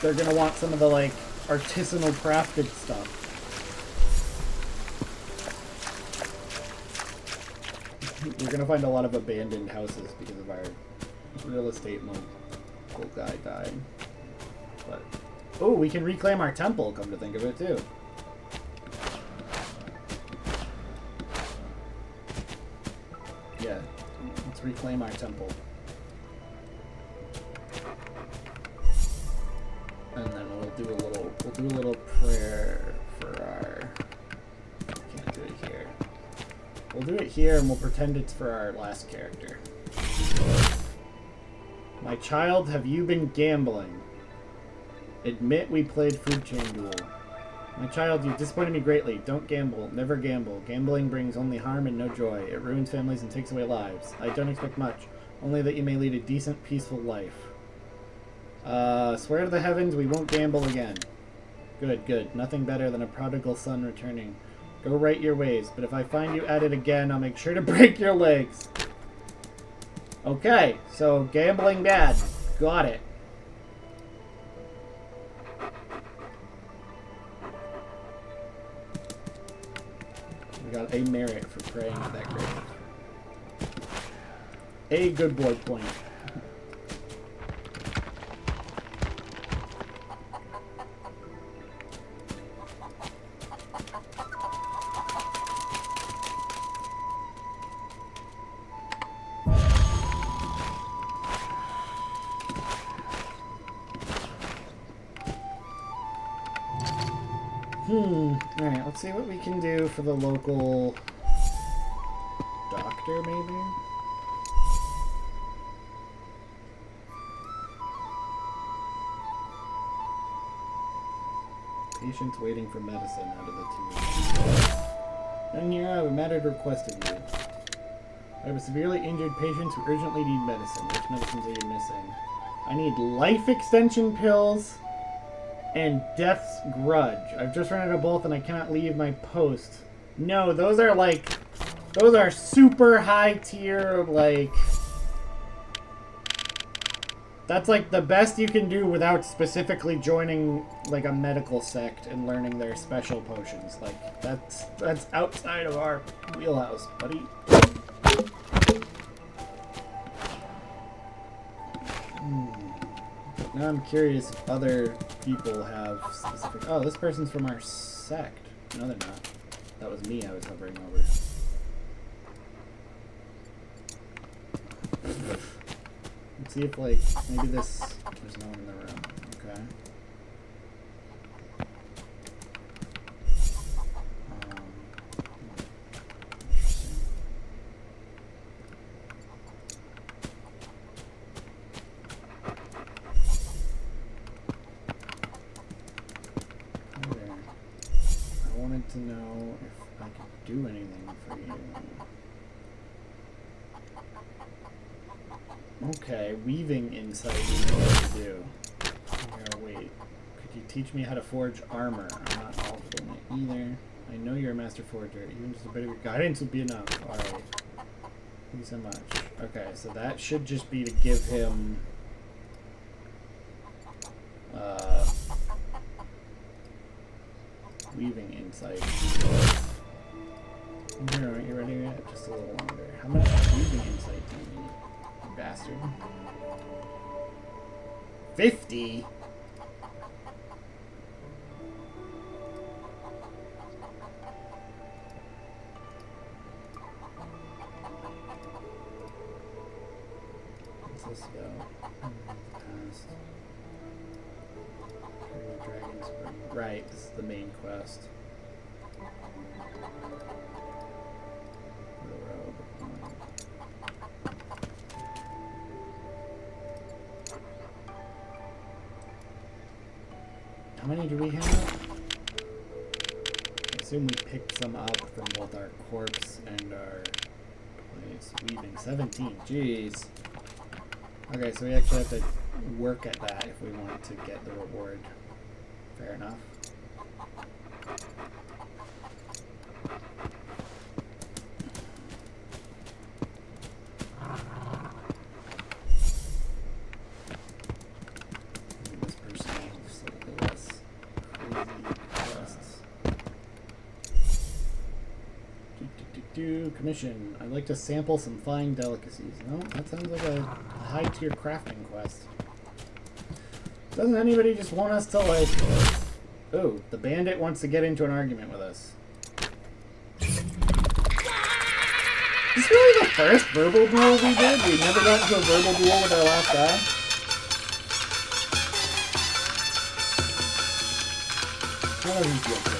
they're gonna want some of the, like, artisanal crafted stuff. We're gonna find a lot of abandoned houses because of our real estate local guy died. But oh, we can reclaim our temple, come to think of it too. Yeah, let's reclaim our temple. And then we'll do a little prayer for our... Can't do it here. We'll do it here and we'll pretend it's for our last character. My child, have you been gambling? Admit we played food chain duel. My child, you've disappointed me greatly. Don't gamble. Never gamble. Gambling brings only harm and no joy. It ruins families and takes away lives. I don't expect much. Only that you may lead a decent, peaceful life. Swear to the heavens we won't gamble again. Good, good. Nothing better than a prodigal son returning. Go right your ways, but if I find you at it again, I'll make sure to break your legs. Okay, so gambling bad. Got it. We got a merit for praying at that grave. A good boy point. Alright, let's see what we can do for the local doctor, maybe? Patients waiting for medicine out of the two. And here I have a matter to request of you. I have a severely injured patient who urgently need medicine. Which medicines are you missing? I need life extension pills and Death's Grudge. I've just run out of both and I cannot leave my post. No, those are like... Those are super high tier, like... That's like the best you can do without specifically joining like a medical sect and learning their special potions. Like, that's outside of our wheelhouse, buddy. Now I'm curious if other people have specific... Oh, this person's from our sect. No, they're not. That was me I was hovering over. Let's see if, like, maybe this... There's no one in the room. Okay. To know if I could do anything for you. Okay, weaving insight you know what to do. Yeah, wait. Could you teach me how to forge armor? I'm not all in it either. I know you're a master forger. Even just a bit of your guidance would be enough. Alright. Thank you so much. Okay, so that should just be to give him weaving insight. Here, aren't you ready yet? Just a little longer. How much weaving insight do you need, you bastard? 50? this go? Past. Dragon's Spring. Right, this is the main quest. How many do we have? I assume we picked some up from both our corpse and our place. Weaving 17. Jeez. Okay, so we actually have to work at that if we want to get the reward. Fair enough. This person has slightly less crazy quests. Commission. I'd like to sample some fine delicacies. No, that sounds like a high-tier crafting quest. Doesn't anybody just want us to, like... Oh, the bandit wants to get into an argument with us. Is this really the first verbal duel we did? We never got into a verbal duel with our last guy? That doesn't feel correct.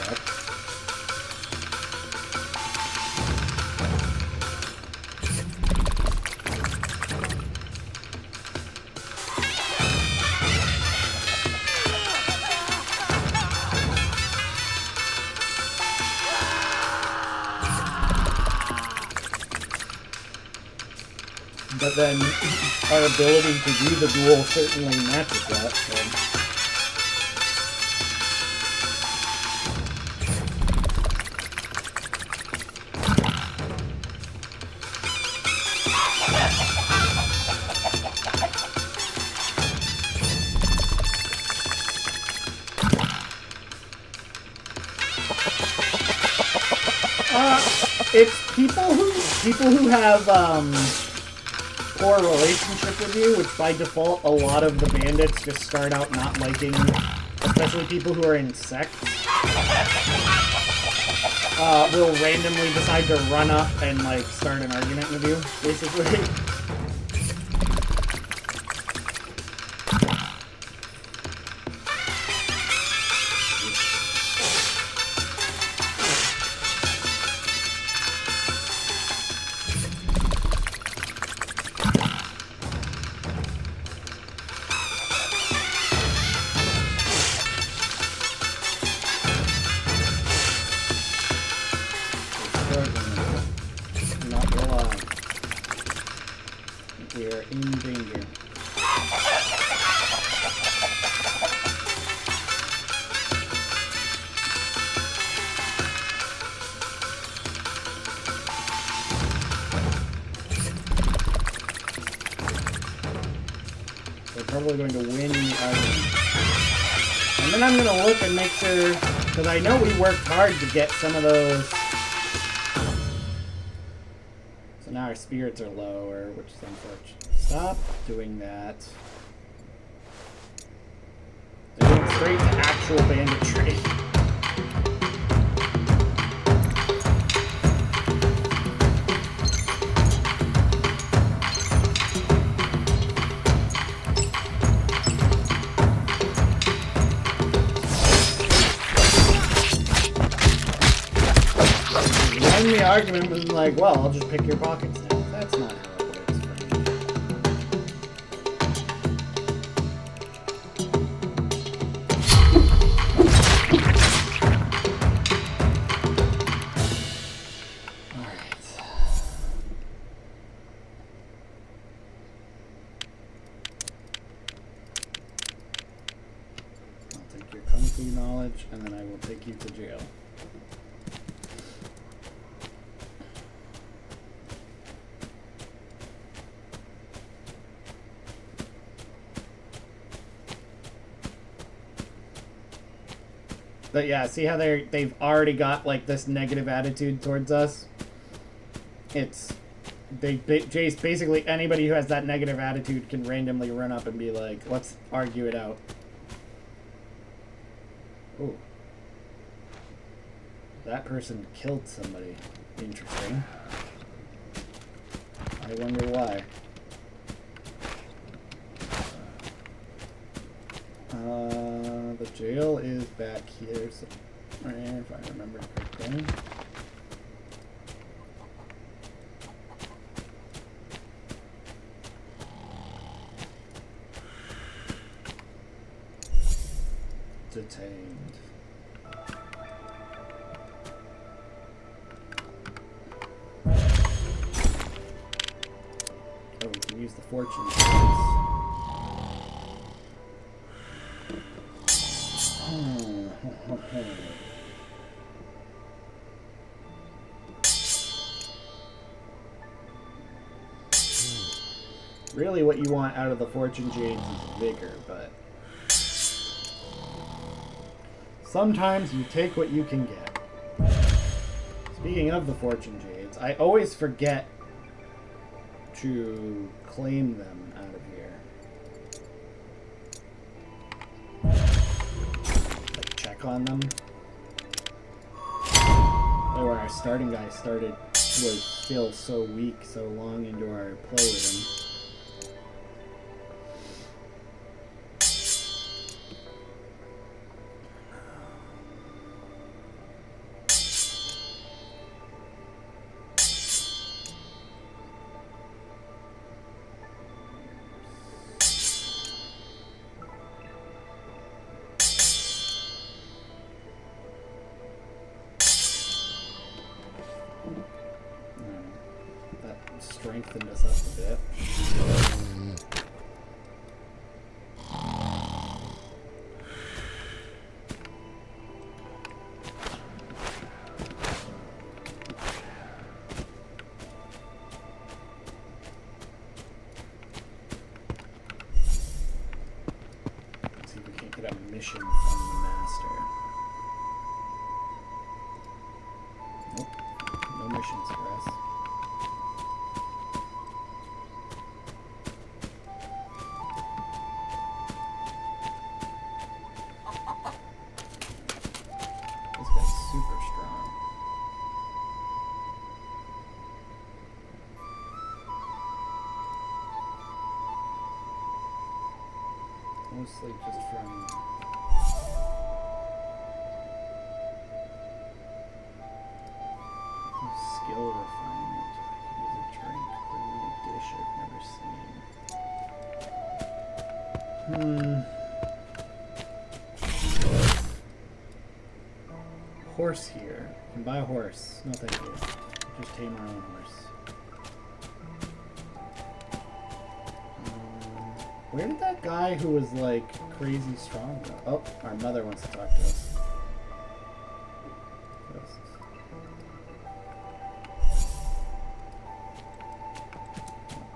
But then our ability to do the duel certainly matches that. So. It's people who have poor relationship with you, which by default a lot of the bandits just start out not liking, especially people who are in sects, will randomly decide to run up and like start an argument with you, basically. Going to win the argument. And then I'm going to look and make sure, because I know we worked hard to get some of those. So now our spirits are lower, which is unfortunate. Stop doing that. They're going straight to actual banditry. The argument was like, well, I'll just pick your pockets now. That's not how it works for me. Alright. I'll take your Kung Fu knowledge, and then I will take you to jail. But yeah, see how they've already got like this negative attitude towards us? Jace, basically anybody who has that negative attitude can randomly run up and be like, let's argue it out. Ooh. That person killed somebody. Interesting. I wonder why. The jail is back here, so, if I remember correctly. Detained. Oh, we can use the fortune cards. Really what you want out of the fortune jades is vigor, but sometimes you take what you can get. Speaking of the fortune jades, I always forget to claim them out of here. Like check on them. Where our starting guy was still so weak so long into our play with him. Strengthened us up a bit. Let's see if we can't get a mission from the master. Nope. No missions for us. Mostly just from skill refinement. Use a drink, bring me a dish I've never seen. Horse here. You can buy a horse. No thank you. Just tame our own horse. Where did that guy who was like crazy strong go? Oh, our mother wants to talk to us.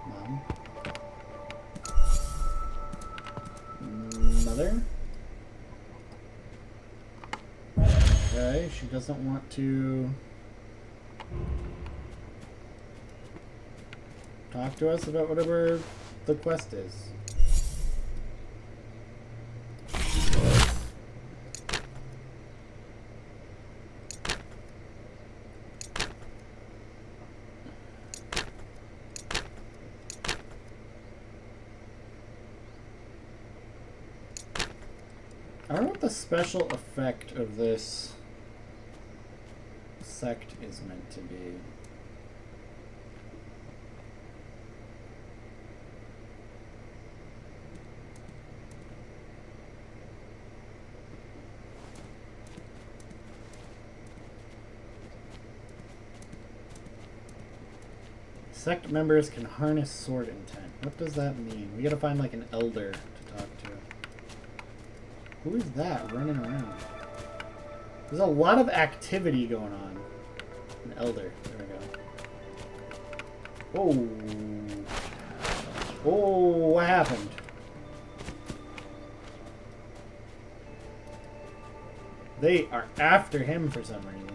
Mom? Mother? Okay, she doesn't want to talk to us about whatever the quest is. I wonder what the special effect of this sect is meant to be. Sect members can harness sword intent. What does that mean? We gotta find like an elder to talk to. Who is that running around? There's a lot of activity going on. An elder. There we go. Oh. Oh, what happened? They are after him for some reason.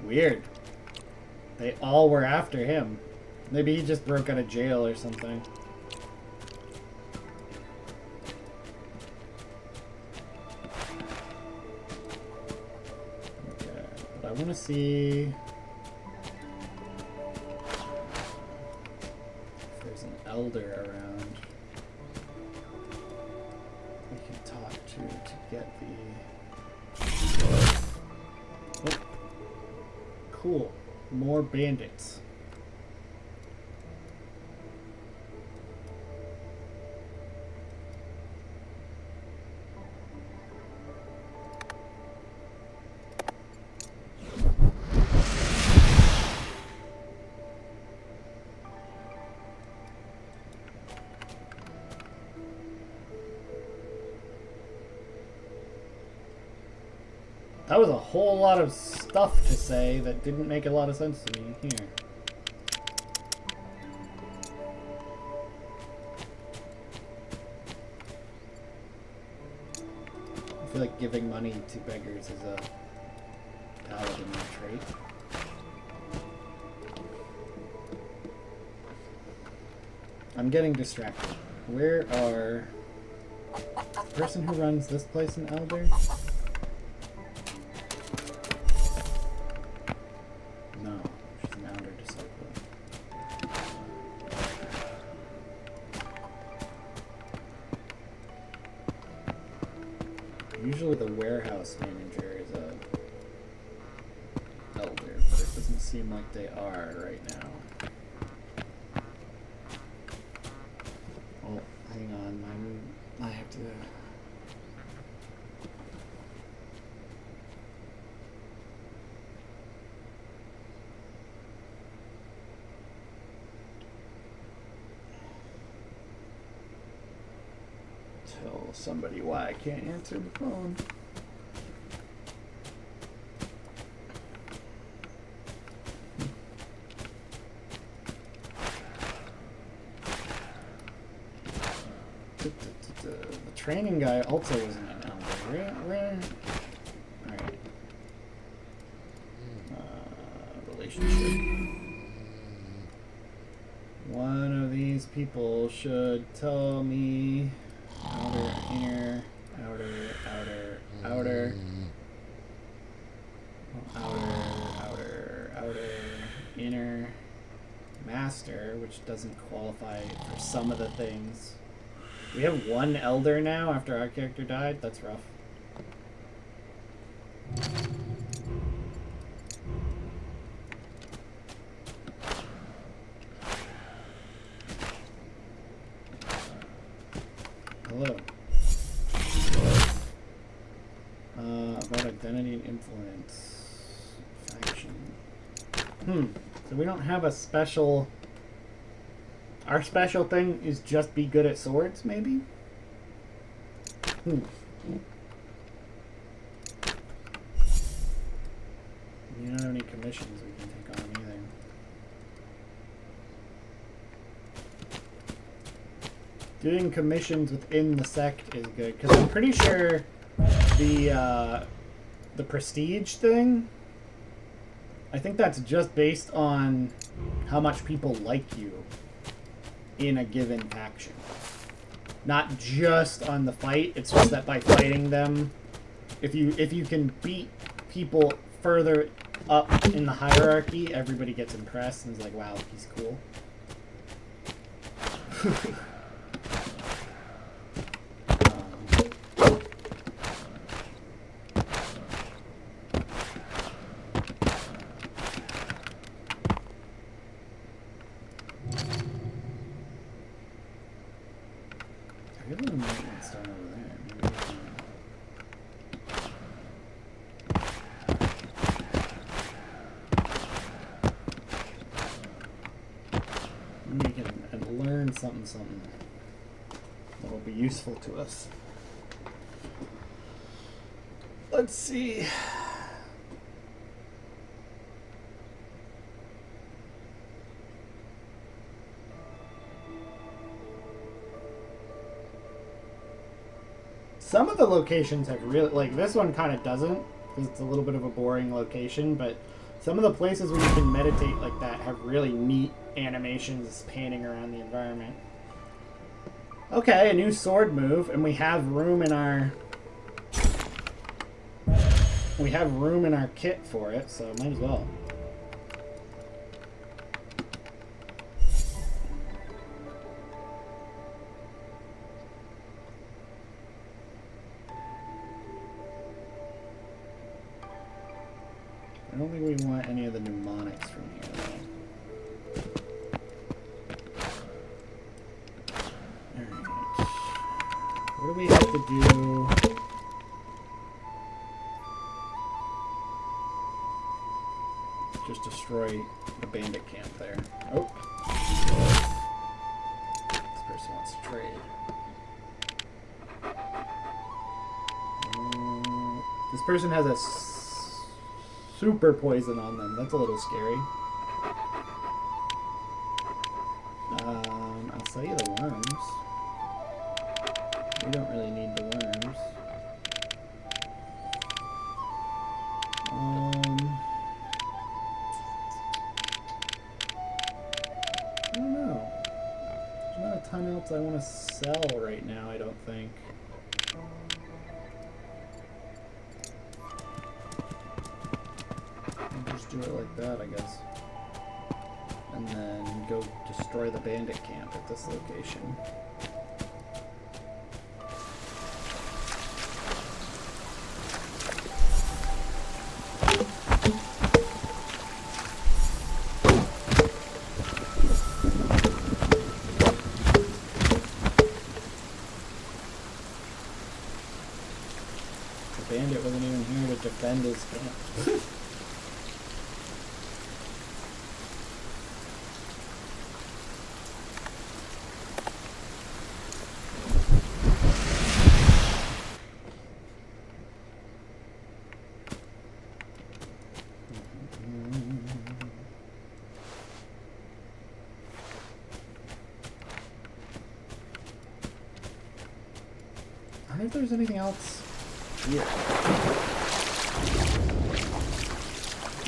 Weird. They all were after him. Maybe he just broke out of jail or something. I want to see if there's an elder around we can talk to get the... Oh. Cool. More bandits. That was a whole lot of stuff to say that didn't make a lot of sense to me. Here. I feel like giving money to beggars is a paladin trait. I'm getting distracted. Where are... the person who runs this place an elder? Usually the warehouse manager is a elder, but it doesn't seem like they are right now. Oh, hang on, I have to... tell somebody why I can't answer the phone. The training guy also isn't an elder. Where? Alright. Relationship. One of these people should tell me. Outer, inner, outer, outer, outer, outer, inner, master, which doesn't qualify for some of the things. We have one elder now after our character died. That's rough. Hello. About identity and influence. Faction. So we don't have a special... Our special thing is just be good at swords, maybe? We don't have any commissions we can take on either. Doing commissions within the sect is good, because I'm pretty sure the prestige thing, I think that's just based on how much people like you in a given faction. Not just on the fight, it's just that by fighting them, if you can beat people further up in the hierarchy, everybody gets impressed and is like, wow, he's cool. Something that will be useful to us. Let's see. Some of the locations have really, like this one kind of doesn't, because it's a little bit of a boring location, but some of the places where you can meditate like that have really neat animations panning around the environment. Okay, a new sword move, and we have room in our We have room in our kit for it, so might as well. I don't think we want any of the mnemonics from here, though. Alright. What do we have to do? Just destroy the bandit camp there. Oh. This person wants to trade. This person has a super poison on them. That's a little scary. I'll sell you the worms. We don't really need the worms. I don't know. There's not a ton else I want to sell right now, I don't think. Do it like that, I guess. And then go destroy the bandit camp at this location. The bandit wasn't even here to defend his camp. I wonder if there's anything else here.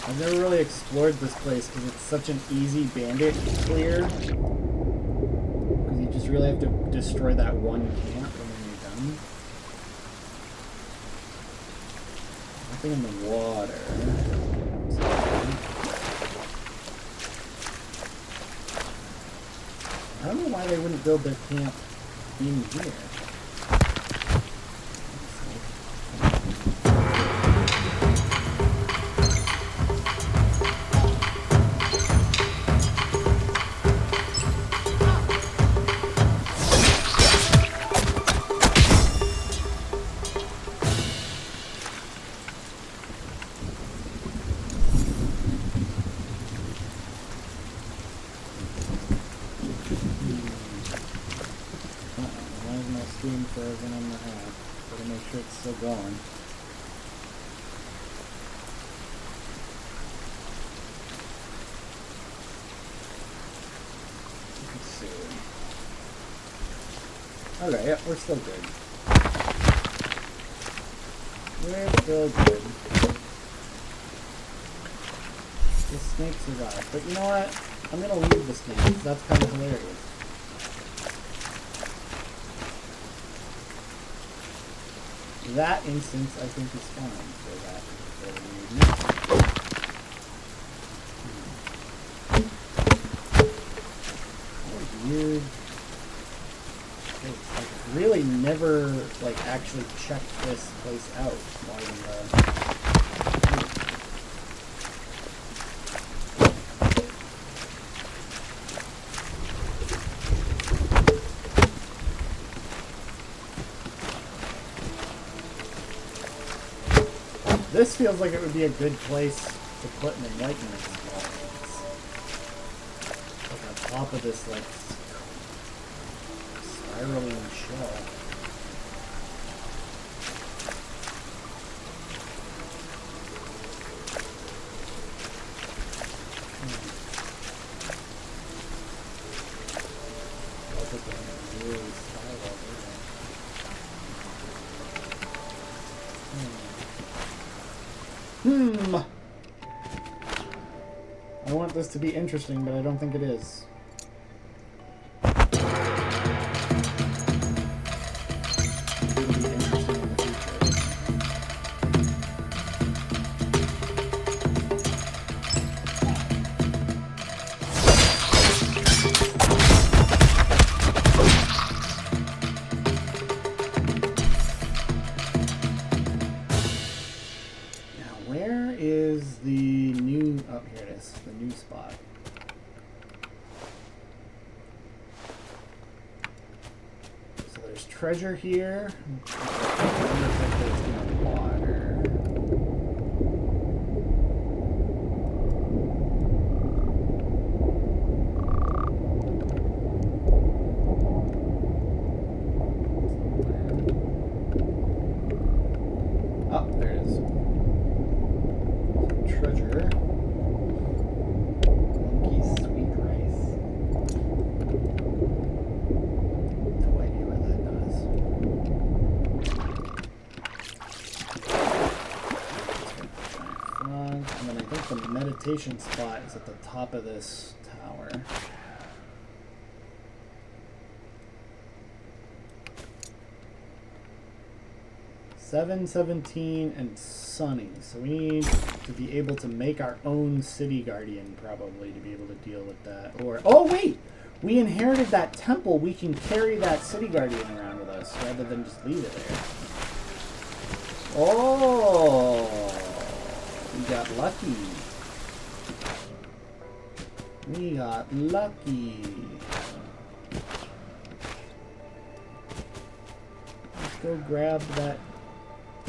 I've never really explored this place because it's such an easy bandit clear. Because you just really have to destroy that one camp and then you're done. Nothing in the water. I don't know why they wouldn't build their camp in here. Frozen on the head. Gotta make sure it's still going. Let's see. Okay, yeah, we're still good. We're still good. The snake survived. But you know what? I'm gonna leave the snake. That's kind of hilarious. That instance, I think, is fine for that. That was weird. It's like really never like actually checked this place out while in the. This feels like it would be a good place to put an enlightenment spell. Like on top of this, like, spiraling shell. I'll put them really spiral, I want this to be interesting, but I don't think it is. It'll be interesting in the future. new... Oh, here it is. The new spot. So there's treasure here. Water. Oh, there it is. Treasure. Monkey sweet rice. No idea what that does. And then I think the meditation spot is at the top of this tower. Seven, 17, and Sunny. So we need to be able to make our own city guardian, probably, to be able to deal with that. Or, oh wait! We inherited that temple. We can carry that city guardian around with us, rather than just leave it there. Oh! We got lucky. We got lucky. Let's go grab that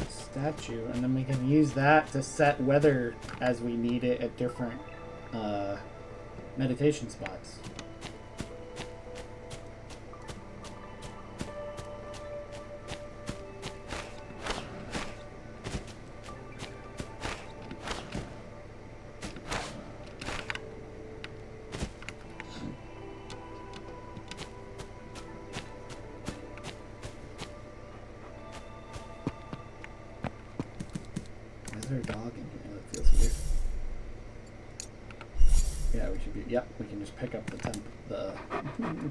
statue, and then we can use that to set weather as we need it at different meditation spots. Is there a dog in here? That feels weird. Yeah, we should be. Yep, we can just pick up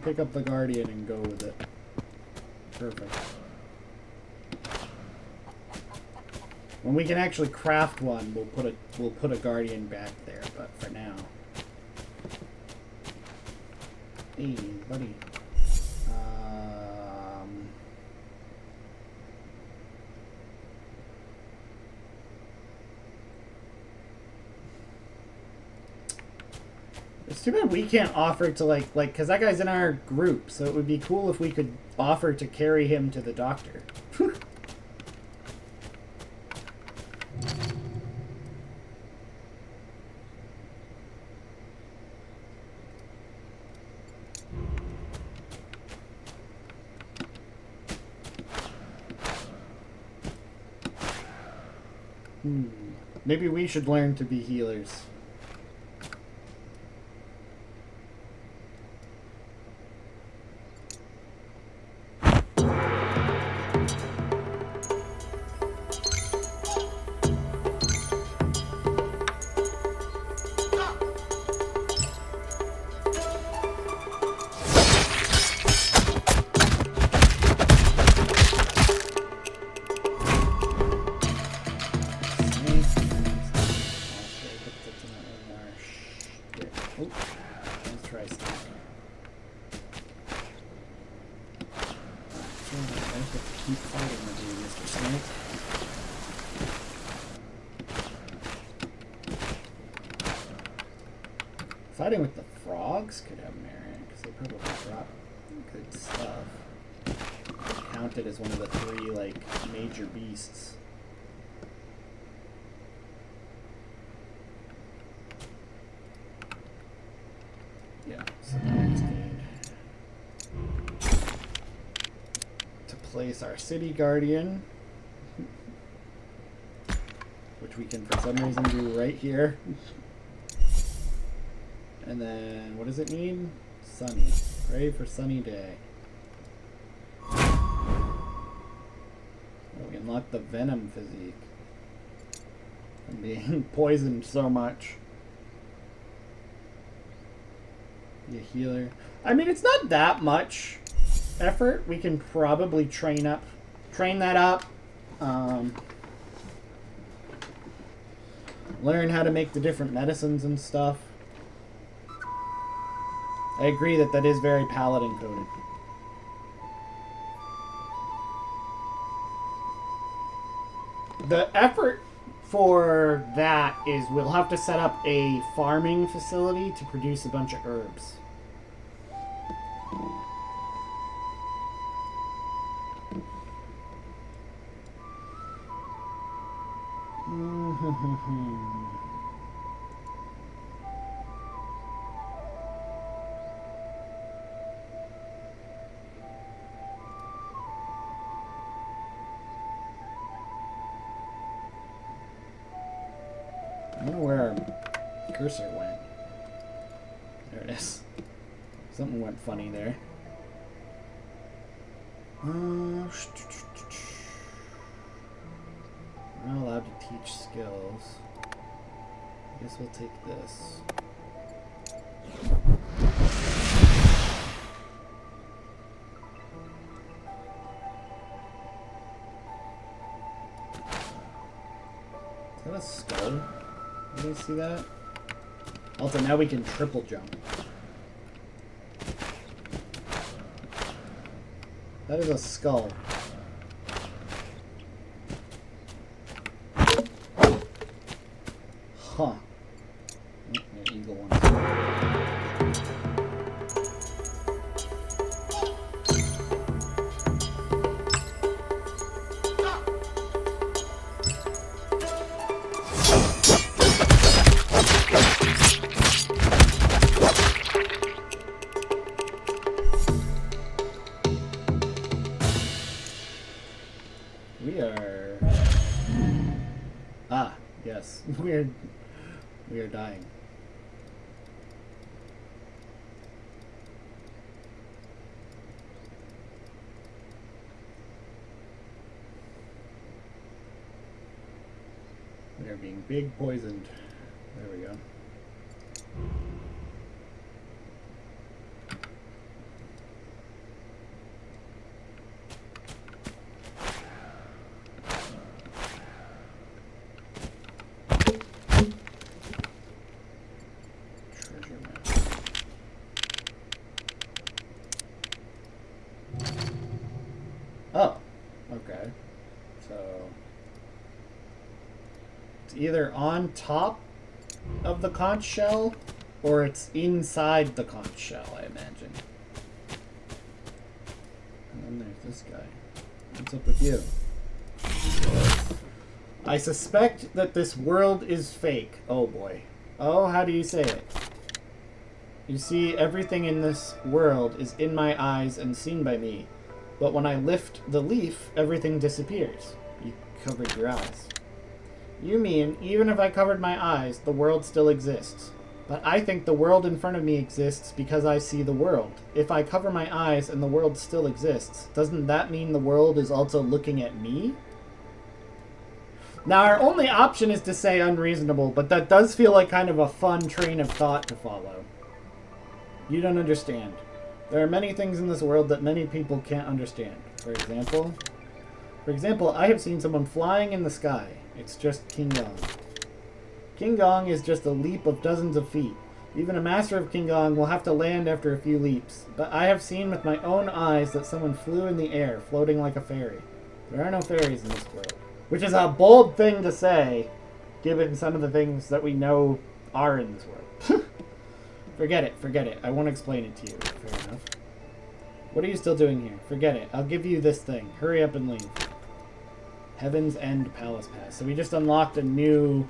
pick up the guardian and go with it. Perfect. When we can actually craft one, we'll put a guardian back there. But for now, hey, buddy. It's too bad we can't offer to like, cause that guy's in our group, so it would be cool if we could offer to carry him to the doctor. Maybe we should learn to be healers. Fighting with the frogs could have merit, because they probably drop good stuff. Counted as one of the three, like, major beasts. Yeah, so now we just need to place our city guardian, which we can for some reason do right here. And then, what does it need? Sunny. Pray for sunny day. We unlock the venom physique from being poisoned so much. Be a healer. I mean, it's not that much effort. We can probably train that up. Learn how to make the different medicines and stuff. I agree that is very paladin coded. The effort for that is we'll have to set up a farming facility to produce a bunch of herbs. I don't know where our cursor went. There it is. Something went funny there. We're not allowed to teach skills. I guess we'll take this. Is that a skull? Do you see that? Also, now we can triple jump. That is a skull. Huh. The eagle one. Yes, we are dying. We are being big poisoned. There we go. Oh, okay. So it's either on top of the conch shell or it's inside the conch shell, I imagine. And then there's this guy. What's up with you? I suspect that this world is fake. Oh boy. Oh, how do you say it? You see, everything in this world is in my eyes and seen by me. But when I lift the leaf, everything disappears. You covered your eyes. You mean, even if I covered my eyes, the world still exists. But I think the world in front of me exists because I see the world. If I cover my eyes and the world still exists, doesn't that mean the world is also looking at me? Now, our only option is to say unreasonable, but that does feel like kind of a fun train of thought to follow. You don't understand. There are many things in this world that many people can't understand. For example, I have seen someone flying in the sky. It's just King Gong. King Gong is just a leap of dozens of feet. Even a master of King Gong will have to land after a few leaps. But I have seen with my own eyes that someone flew in the air, floating like a fairy. There are no fairies in this world. Which is a bold thing to say, given some of the things that we know are in this world. Forget it. I won't explain it to you. Fair enough. What are you still doing here? Forget it. I'll give you this thing. Hurry up and leave. Heaven's End Palace Pass. So we just unlocked a new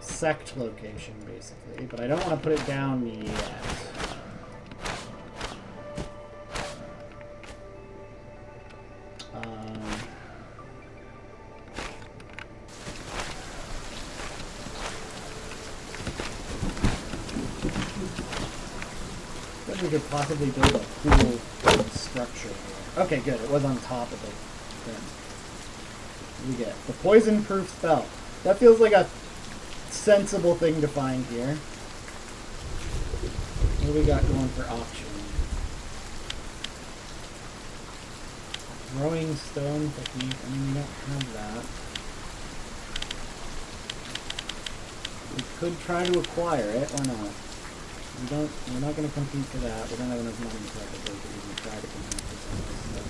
sect location, basically. But I don't want to put it down yet. We could possibly build a cool structure here. Okay, good. It was on top of it. Then we get the poison-proof spell. That feels like a sensible thing to find here. What do we got going for option? Throwing stone technique. I mean, we don't have that. We could try to acquire it or not. We're not going to compete for that. We don't have enough money to even try to compete for some of this stuff.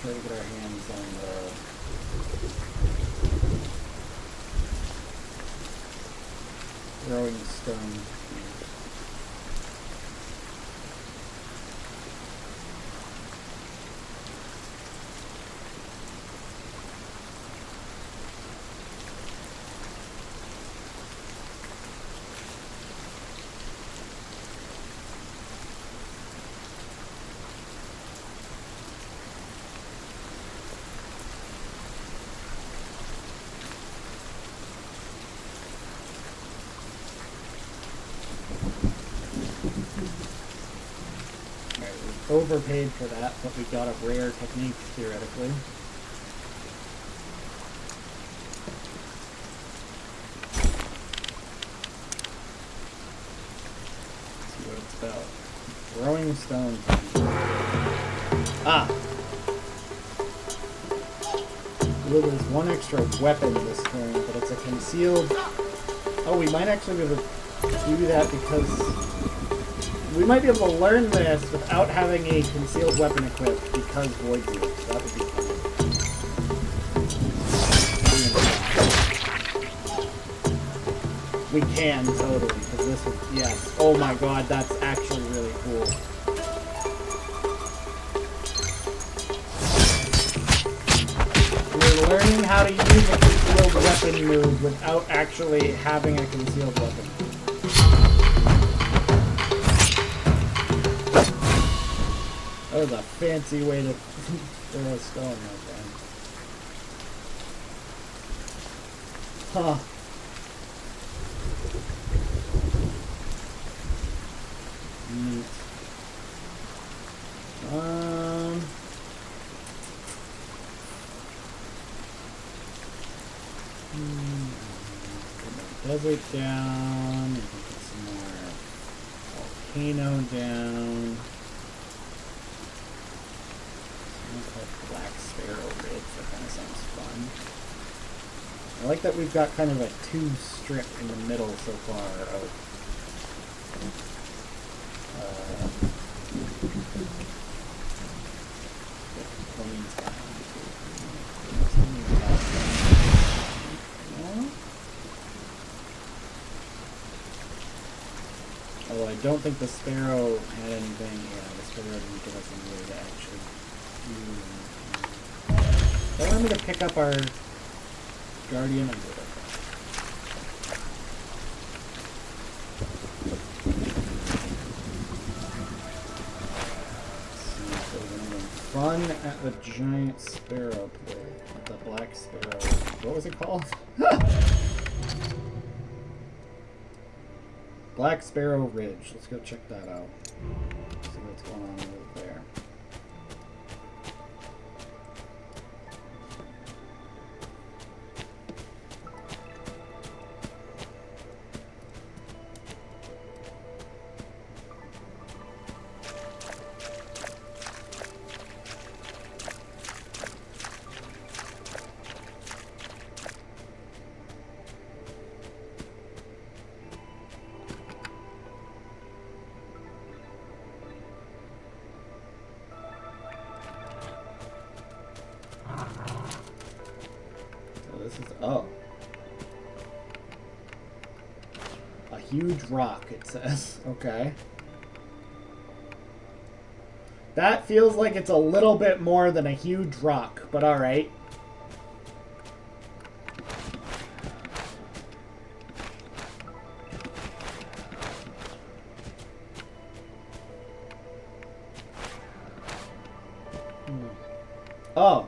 try to get our hands on the throwing stone. Overpaid for that, but we got a rare technique, theoretically. Let's see what it's about. Throwing stones. Ah! Well, there's one extra weapon this turn, but it's a concealed... Oh, we might actually be able to do that because... We might be able to learn this without having a concealed weapon equipped because Void Root. That would be fun. We can, totally, because this would... Yes. Oh my god, that's actually really cool. We're learning how to use a concealed weapon move without actually having a concealed weapon. That was a fancy way to throw a stone right there. Huh. Neat. Put my desert down. Put some more volcano down. Black Sparrow Ridge, that kind of sounds fun. I like that we've got kind of a two strip in the middle so far of although I don't think the Sparrow had anything, yeah, the Sparrow didn't give us any way to actually do anything. They want me to pick up our Guardian and do it. Fun at the giant sparrow play. At the black sparrow. What was it called? Black Sparrow Ridge. Let's go check that out. See what's going on over there. Huge rock, it says. Okay. That feels like it's a little bit more than a huge rock, but alright. Oh.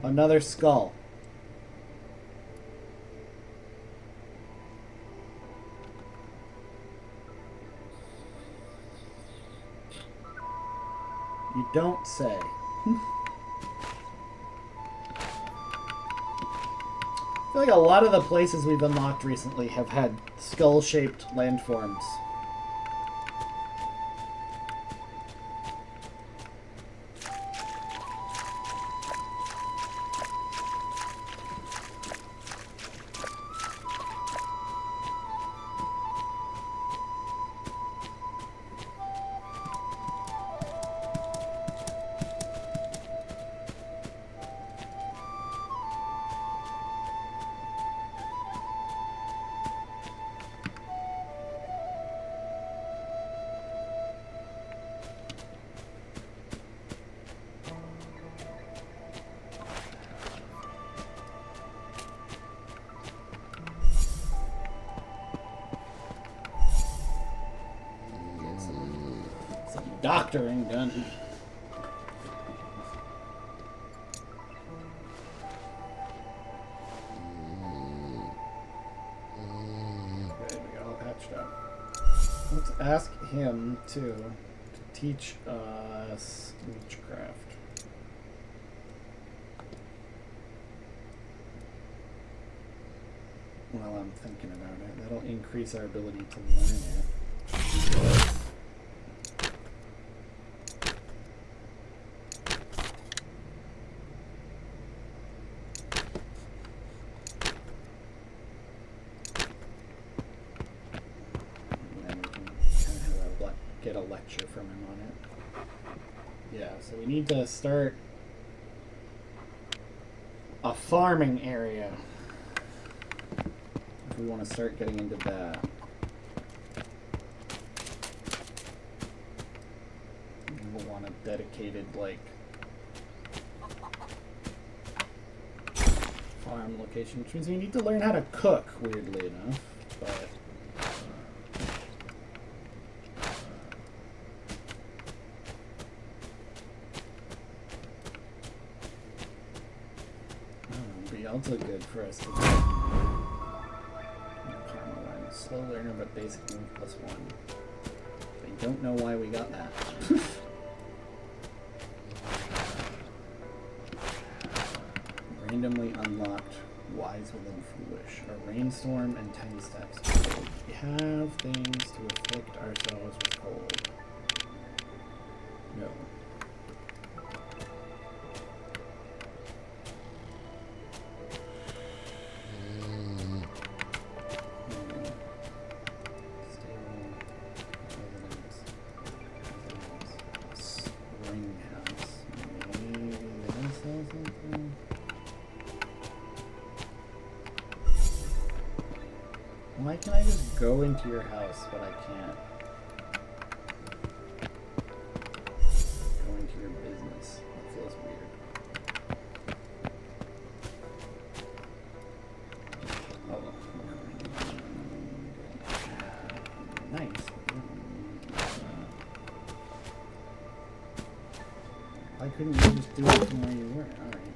Another skull. You don't say. I feel like a lot of the places we've unlocked recently have had skull-shaped landforms. doctoring done. Okay, we got all patched up. Let's ask him to teach us witchcraft. While I'm thinking about it, that'll increase our ability to learn it. Get a lecture from him on it. Yeah, so we need to start a farming area if we want to start getting into that. We'll want a dedicated, like, farm location, which means we need to learn how to cook, weirdly enough, but also good for us to get Karma 1. Slow learner, but basic move +1. I don't know why we got that. Randomly unlocked Wise Within Foolish. A rainstorm and 10 steps. We have things to afflict ourselves with cold. No. Why can I just go into your house, but I can't go into your business? That feels weird. Oh, nice. Why couldn't you just do it from where you were? Alright.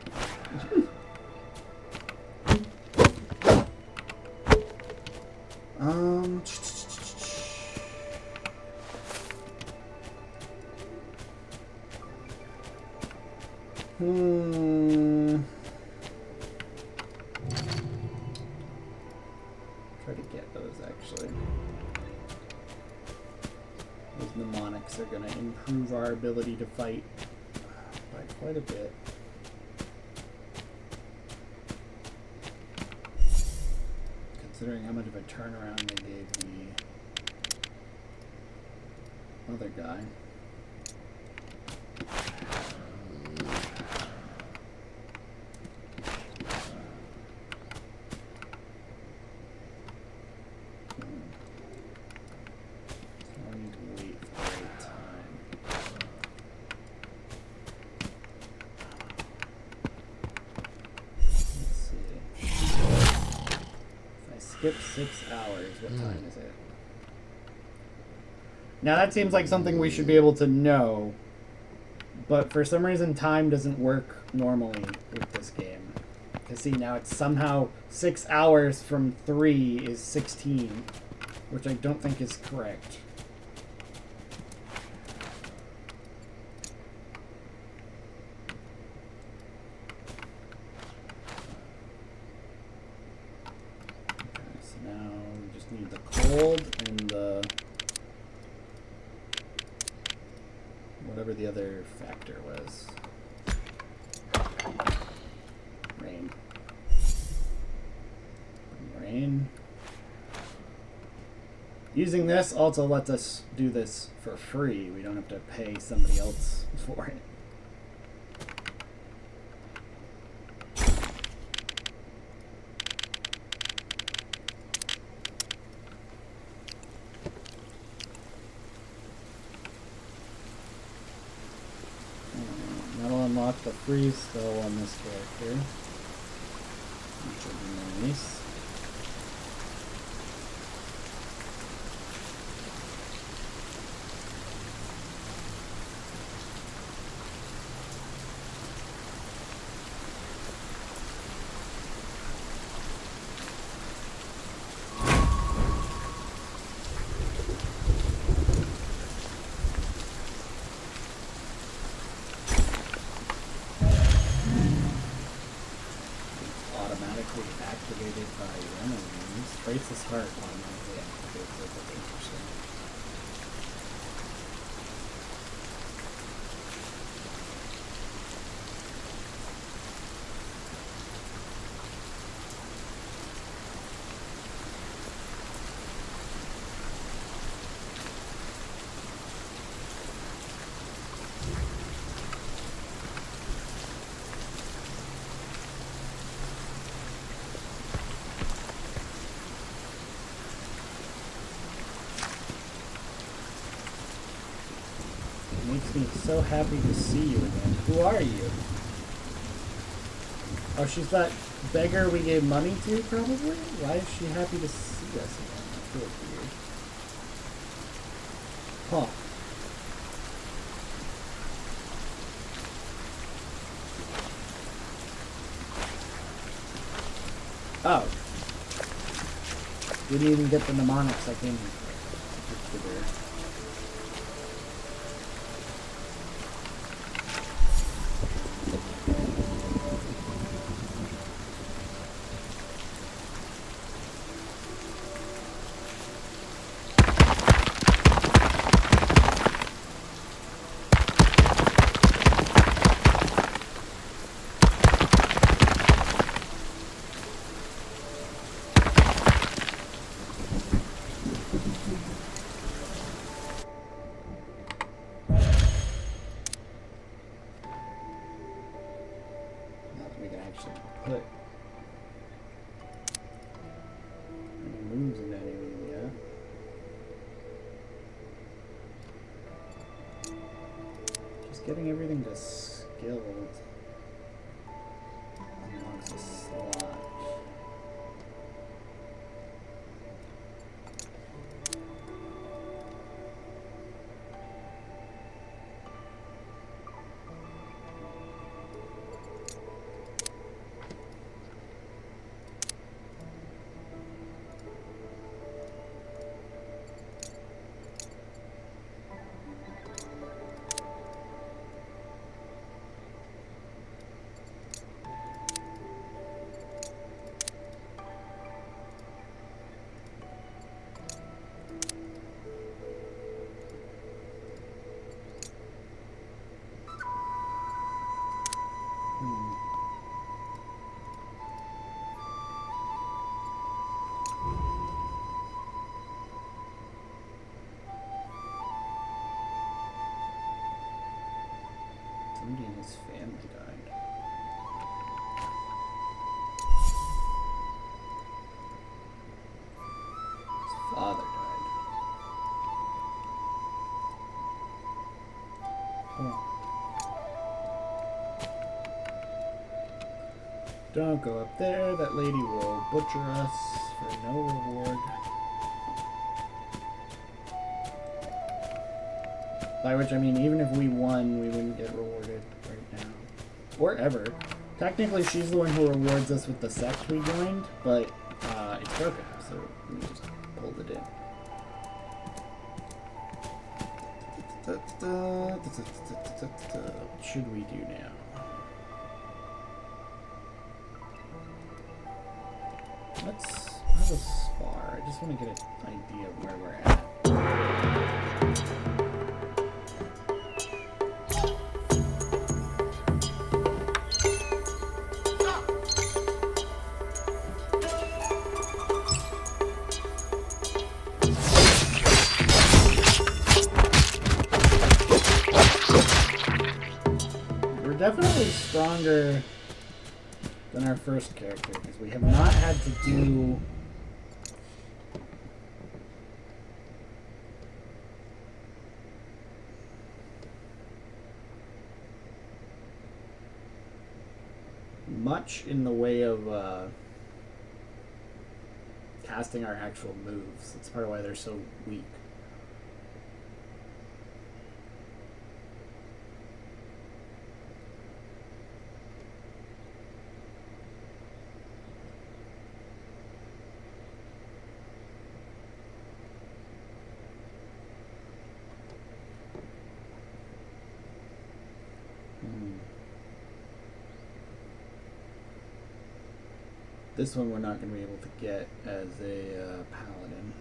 Try to get those, actually. Those mnemonics are going to improve our ability to fight by quite a bit. Considering how much of a turnaround they gave the other guy. Skip 6 hours. What time is it? Now that seems like something we should be able to know, but for some reason time doesn't work normally with this game. Because see, now it's somehow 6 hours from 3 is 16, which I don't think is correct. Cold and the whatever the other factor was. Rain. Rain. Using this also lets us do this for free. We don't have to pay somebody else for it. Unlock the freeze spell on this character, which will be nice. cart on my way out. It's like interesting. Makes me so happy to see you again. Who are you? Oh, she's that beggar we gave money to, probably? Why is she happy to see us again? That feels weird. Huh. Oh. Didn't even get the mnemonics I came here for. Getting everything to skilled unlocks a slot. Somebody in his family died. His father died. Huh. Don't go up there. That lady will butcher us for no reward. By which I mean, even if we won, we wouldn't get rewarded right now. Or ever. Technically, she's the one who rewards us with the sect we joined, but it's broken, so we just pulled it in. What should we do now? Let's have a spar. I just want to get an idea of where we're at. We're definitely stronger than our first character, because we have not had to do much in the way of casting our actual moves. That's part of why they're so weak. This one we're not going to be able to get as a paladin.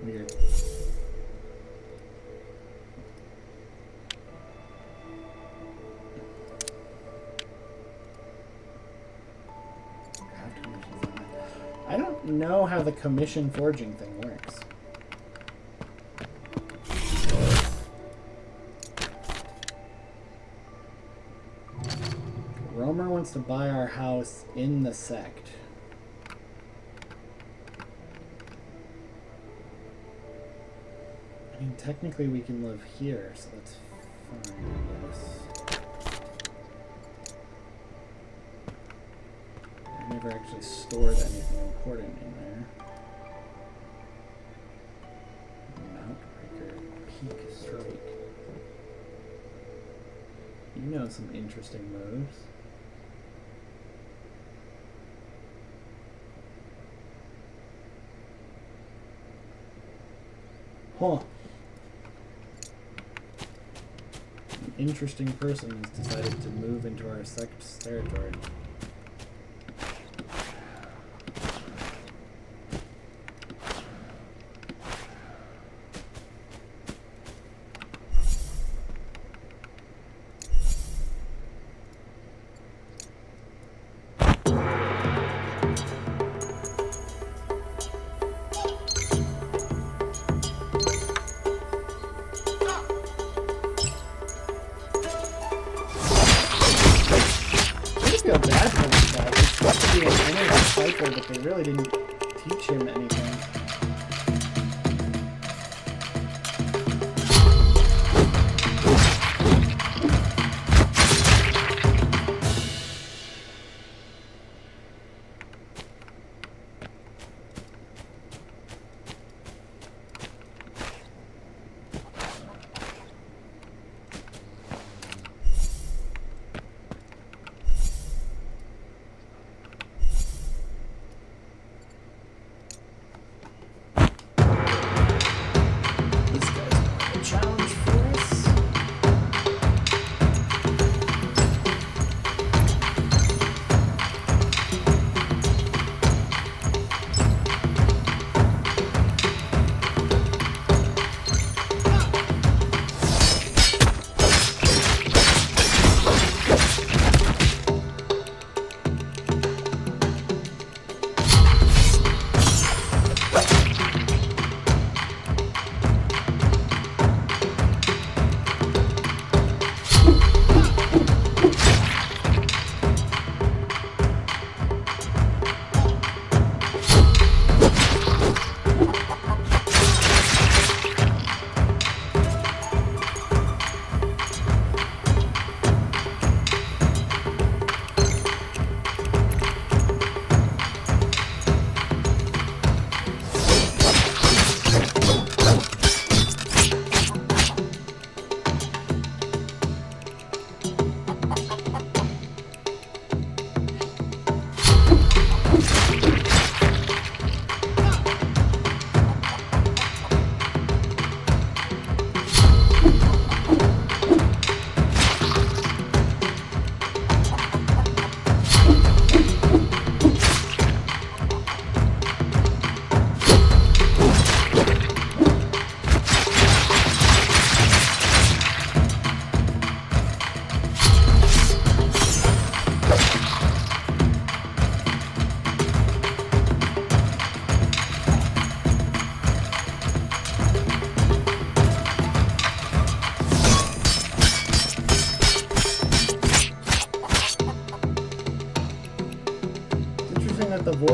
Weird. I don't know how the commission forging thing works. Romer wants to buy our house in the sect. I mean, technically we can live here, so that's fine, I guess. I never actually stored anything important in there. Mountbreaker, Peak Strike. You know some interesting moves. Huh. An interesting person has decided to move into our sect's territory. But they really didn't teach him anything.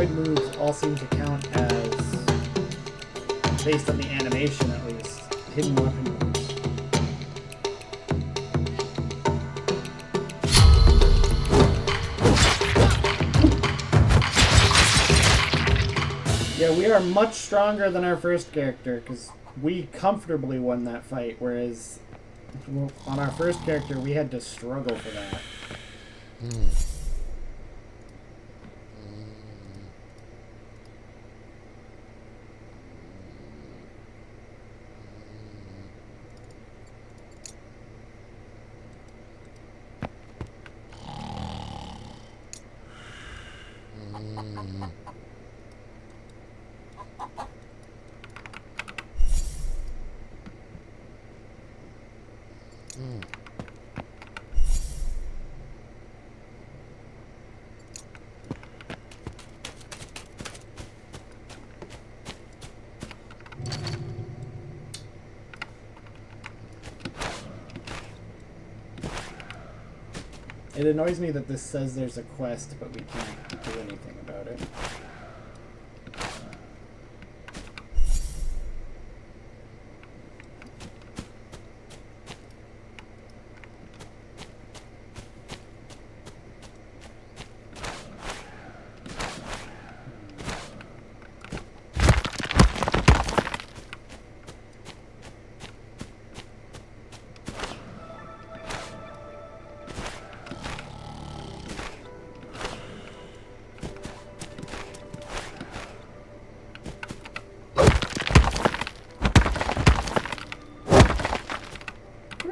droid moves all seem to count as, based on the animation at least, hidden weapon moves. Yeah, we are much stronger than our first character, because we comfortably won that fight, whereas on our first character, we had to struggle for that. It annoys me that this says there's a quest, but we can't do anything about it.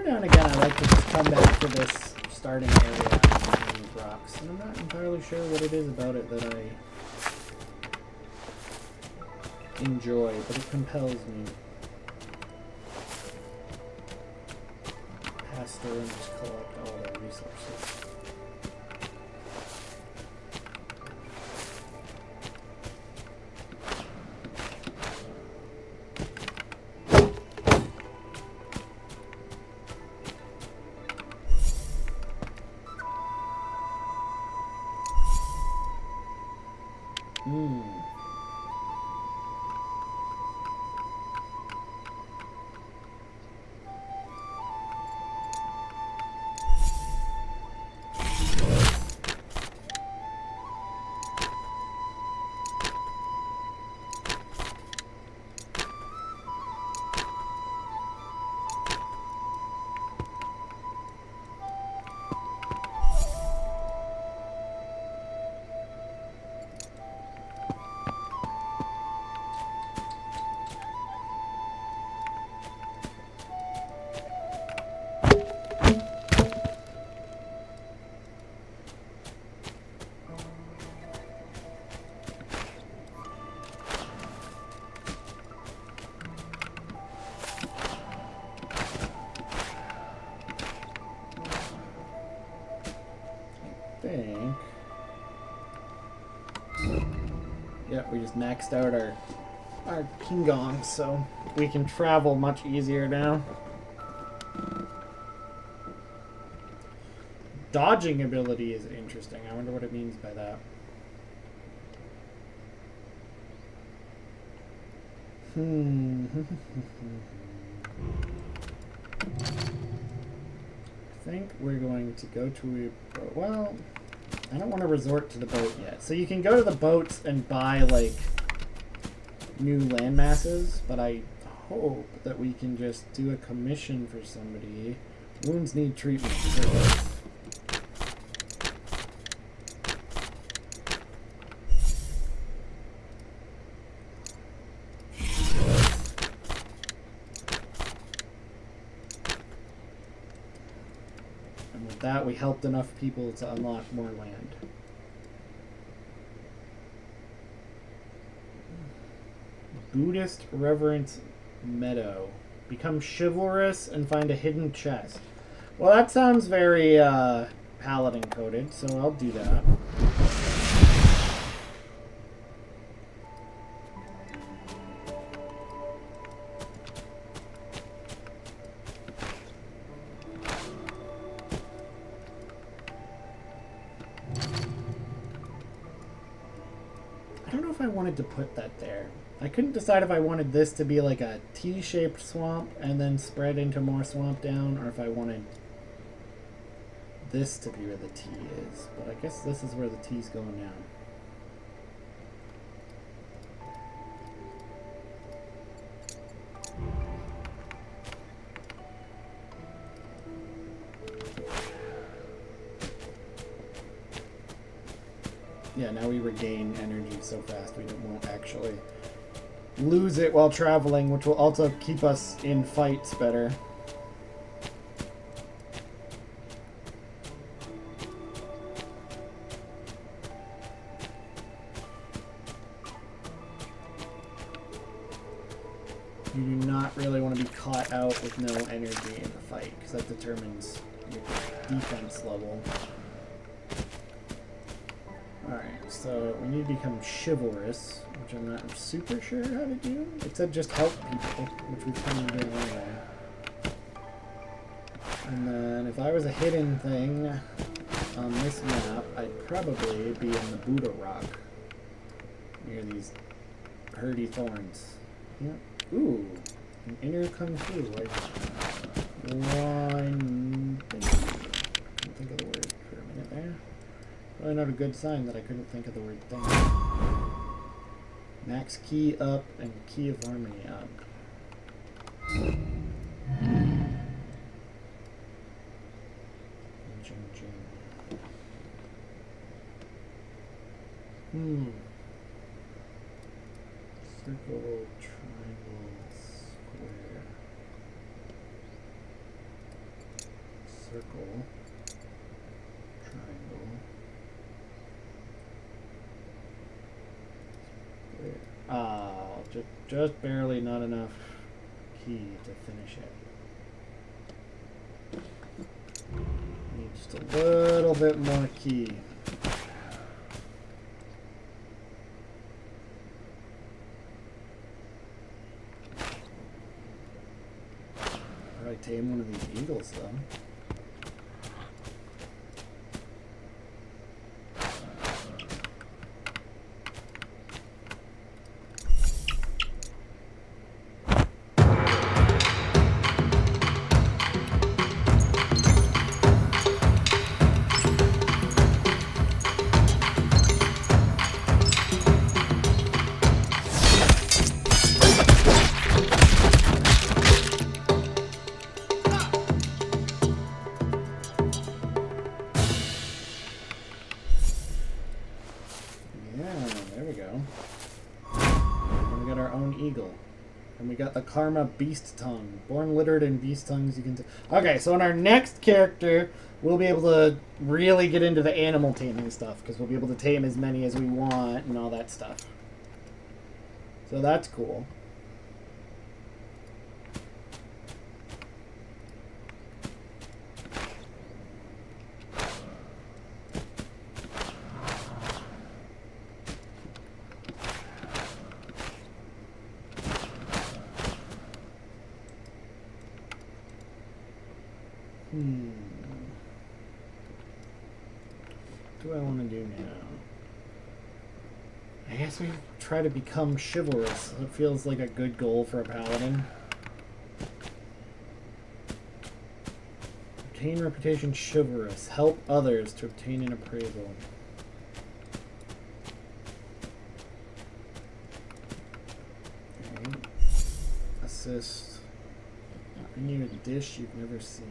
Now and again, I like to just come back to this starting area and mine rocks. And I'm not entirely sure what it is about it that I enjoy, but it compels me. Pass through and just collect all the resources. Yeah, we just maxed out our Kingong, so we can travel much easier now. Dodging ability is interesting. I wonder what it means by that. I think we're going to go to a boat. Well, I don't want to resort to the boat yet. So you can go to the boats and buy, like, new land masses, but I hope that we can just do a commission for somebody. Wounds need treatment. And with that, we helped enough people to unlock more land. Buddhist Reverence Meadow. Become chivalrous and find a hidden chest. Well, that sounds very paladin coded, so I'll do that. if I wanted to put that there. I couldn't decide if I wanted this to be like a T-shaped swamp and then spread into more swamp down, or if I wanted this to be where the T is. But I guess this is where the T's going down. Yeah, now we regain energy so fast we won't actually lose it while traveling, which will also keep us in fights better. You do not really want to be caught out with no energy in the fight, because that determines your defense level. Alright, so we need to become chivalrous, which I'm not super sure how to do. It said just help people, which we've kind of doing anyway. And then if I was a hidden thing on this map, I'd probably be in the Buddha Rock, near these herdy thorns. Yep. Ooh, an inner Kung Fu. Why couldn't think of the word for a minute there. Probably not a good sign that I couldn't think of the word thing. Max key up and key of harmony up. Circle, triangle, square. Circle, triangle. Just barely not enough key to finish it. Need just a little bit more key. Probably tame one of these eagles though. The Karma Beast Tongue. Born littered in beast tongues, you can... Okay, so in our next character, we'll be able to really get into the animal taming stuff, because we'll be able to tame as many as we want and all that stuff. So that's cool. What do I want to do now? I guess we try to become chivalrous. It feels like a good goal for a paladin. Obtain reputation chivalrous. Help others to obtain an appraisal. Okay. Assist. Bring you a dish you've never seen.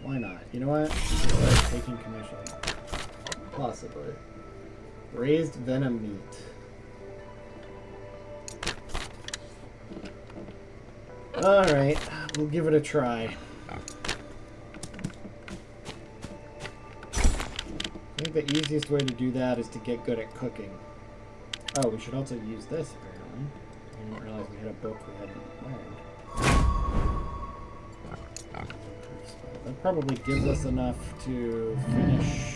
Why not? You know what? Start taking commission. Possibly. Raised venom meat. Alright, we'll give it a try. I think the easiest way to do that is to get good at cooking. Oh, we should also use this, apparently. I didn't realize we had a book we hadn't learned. That probably gives us enough to finish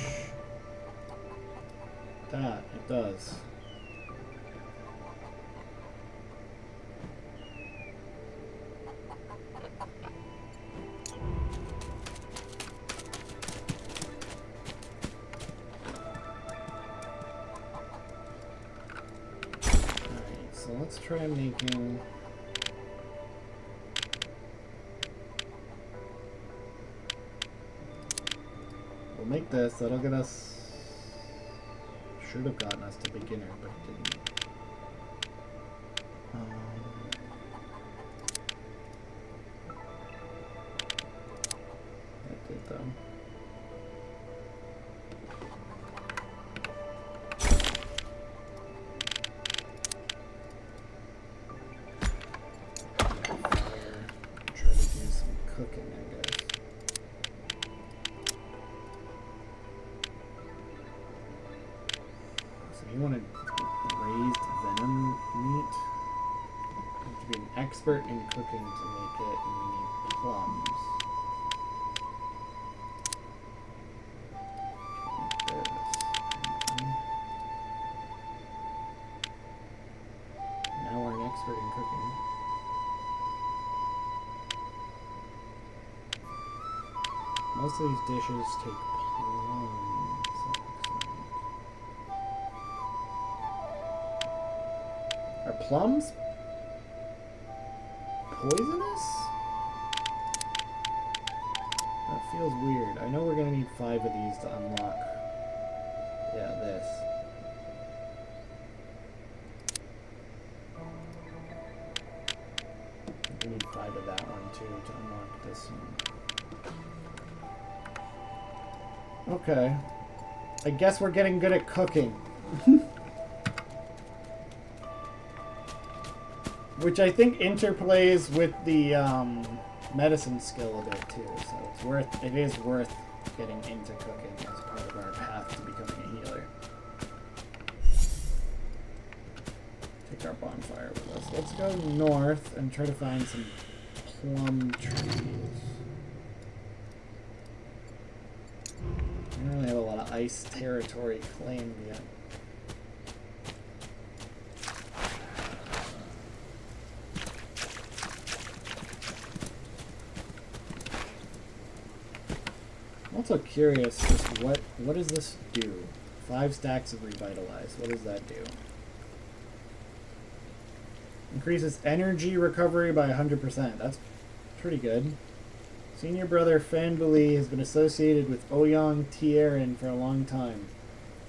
that. It does. let's try making... We'll make this. That'll get us... Should have gotten us to beginner, but it didn't. That did, though. Cooking, I guess. So you wanted braised venom meat? You have to be an expert in cooking to make it, and we need plums. This. Now we're an expert in cooking. Most of these dishes take plums. Are plums poisonous? That feels weird. I know we're gonna need 5 of these to unlock. Yeah, this. We need 5 of that one too to unlock this one. Okay. I guess we're getting good at cooking. Which I think interplays with the medicine skill a bit too. So it is worth getting into cooking as part of our path to becoming a healer. Take our bonfire with us. Let's go north and try to find some plum trees. I don't really have a lot of ice territory claimed yet. I'm also curious just what does this do? 5 stacks of revitalize. What does that do? Increases energy recovery by 100%. That's pretty good. Senior brother Fan Buli has been associated with Ouyang Tierin for a long time.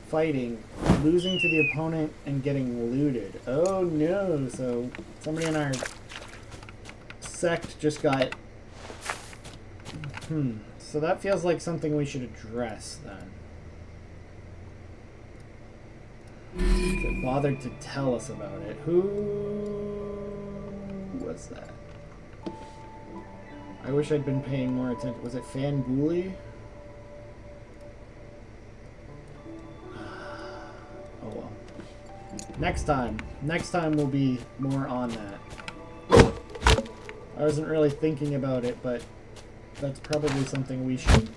Fighting, losing to the opponent, and getting looted. Oh no, so somebody in our sect just got... So that feels like something we should address then. They bothered to tell us about it. Who was that? I wish I'd been paying more attention. Was it Fan Buli? Oh well. Next time we'll be more on that. I wasn't really thinking about it, but that's probably something we should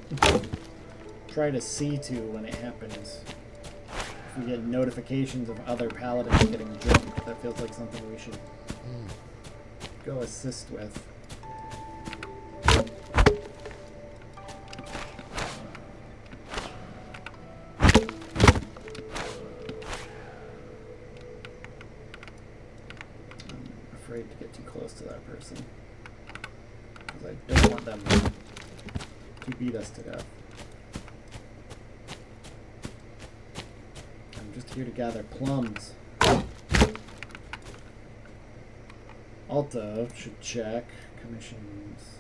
try to see to when it happens. If we get notifications of other paladins getting jumped, that feels like something we should go assist with. Afraid to get too close to that person because I don't want them to beat us to death. I'm just here to gather plums. Alta should check commissions.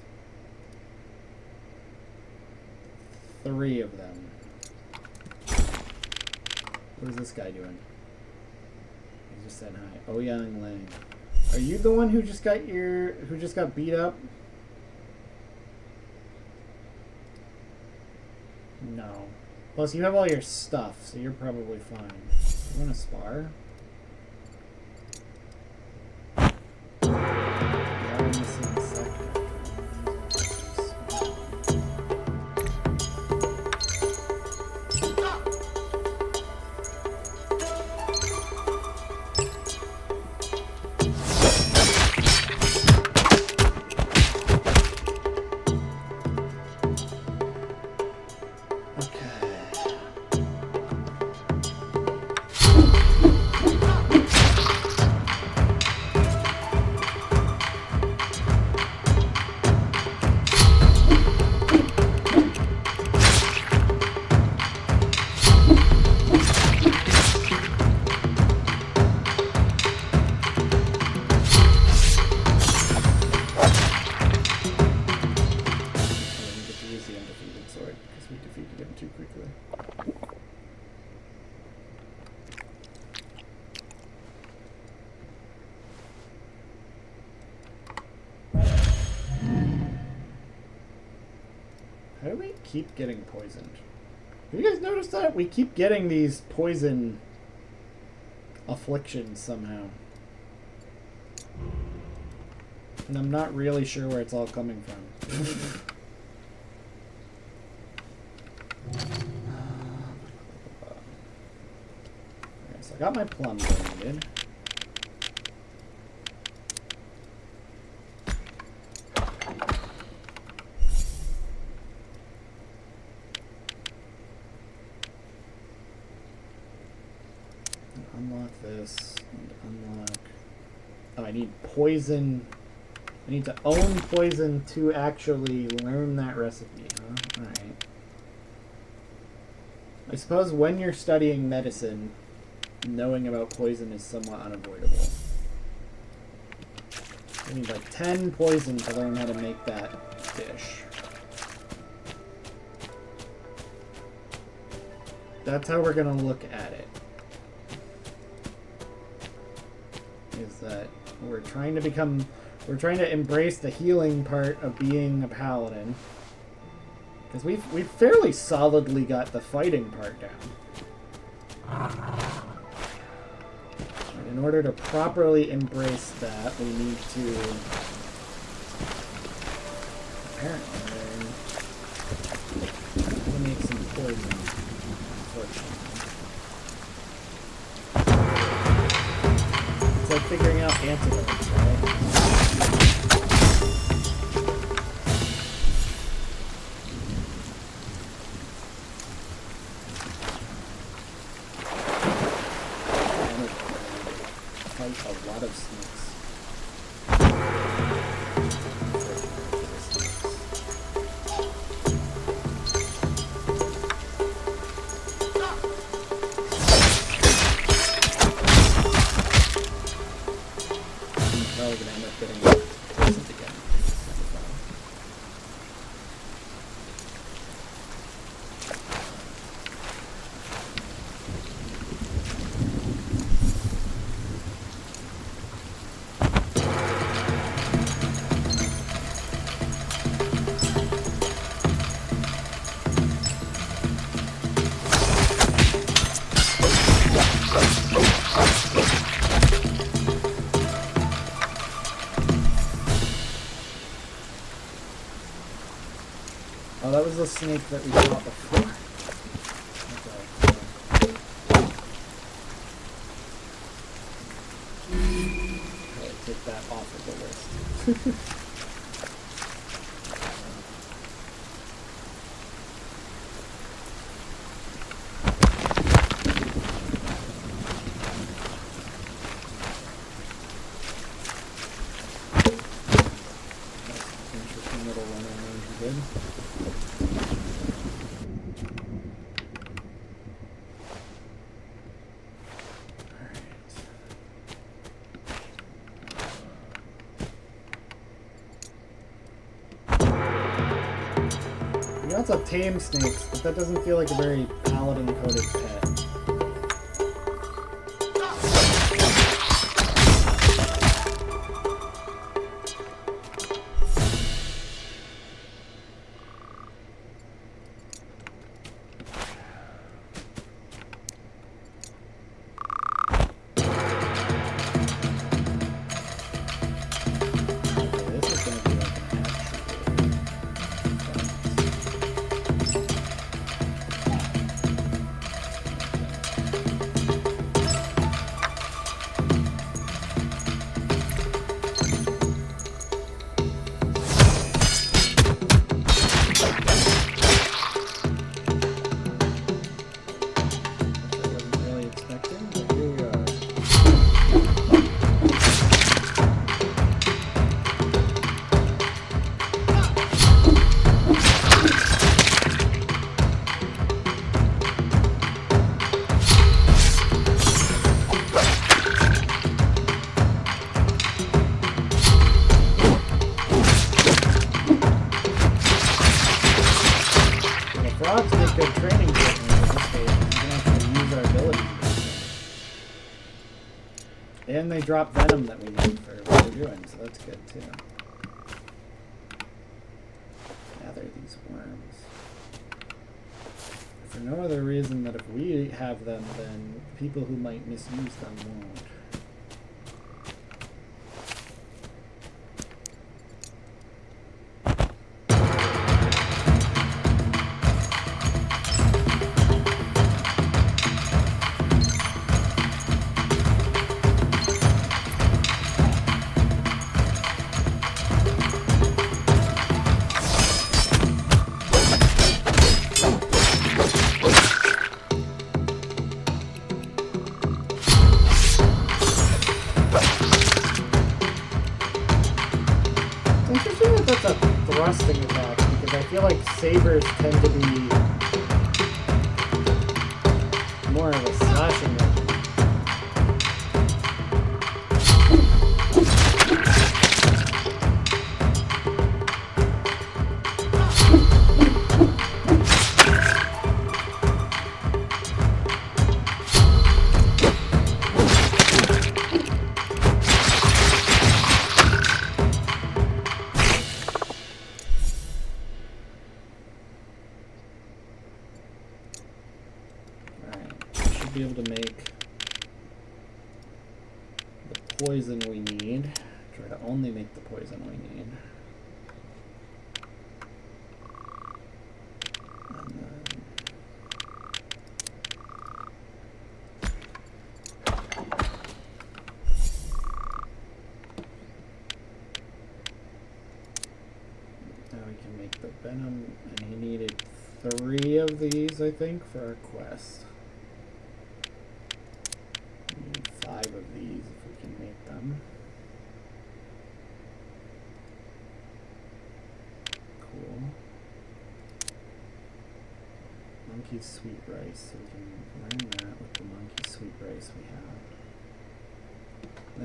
3 of them. What is this guy doing? He just said hi. Ouyang Lang. Are you the one who just got beat up? No. Plus, you have all your stuff, so you're probably fine. You want to spar? Yeah, I'm missing a second. defeated sword because we defeated him too quickly. How do we keep getting poisoned? Have you guys noticed that? We keep getting these poison afflictions somehow. And I'm not really sure where it's all coming from. Okay, so I got my plum donated. Unlock this and unlock. Oh, I need poison. I need to own poison to actually learn that recipe, huh? Alright. I suppose when you're studying medicine, knowing about poison is somewhat unavoidable. I need like 10 poison to learn how to make that dish. That's how we're gonna look at it. Is that we're trying to embrace the healing part of being a paladin. Because we've fairly solidly got the fighting part down. And in order to properly embrace that, we need to apparently make some poison, unfortunately. It's like figuring out antidotes, right? Fight a lot of snakes. Probably gonna end up getting poisoned again. Oh, that was the snake that we fought before. Okay, take that off of the list. Interesting little running range we did. We got some tame snakes, but that doesn't feel like a very paladin-coded pet. frogs get good training partners in this case. We can actually use our abilities. And they drop venom that we need for what we're doing, so that's good too. Gather these worms. For no other reason that if we have them, then people who might misuse them won't. Sabers tend to be more of a slashing weapon. Be able to make the poison we need. Try to only make the poison we need. And then now we can make the venom, and he needed 3 of these, I think, for our quest. 5 of these if we can make them. Cool. Monkey sweet rice, so we can learn that with the monkey sweet rice we have.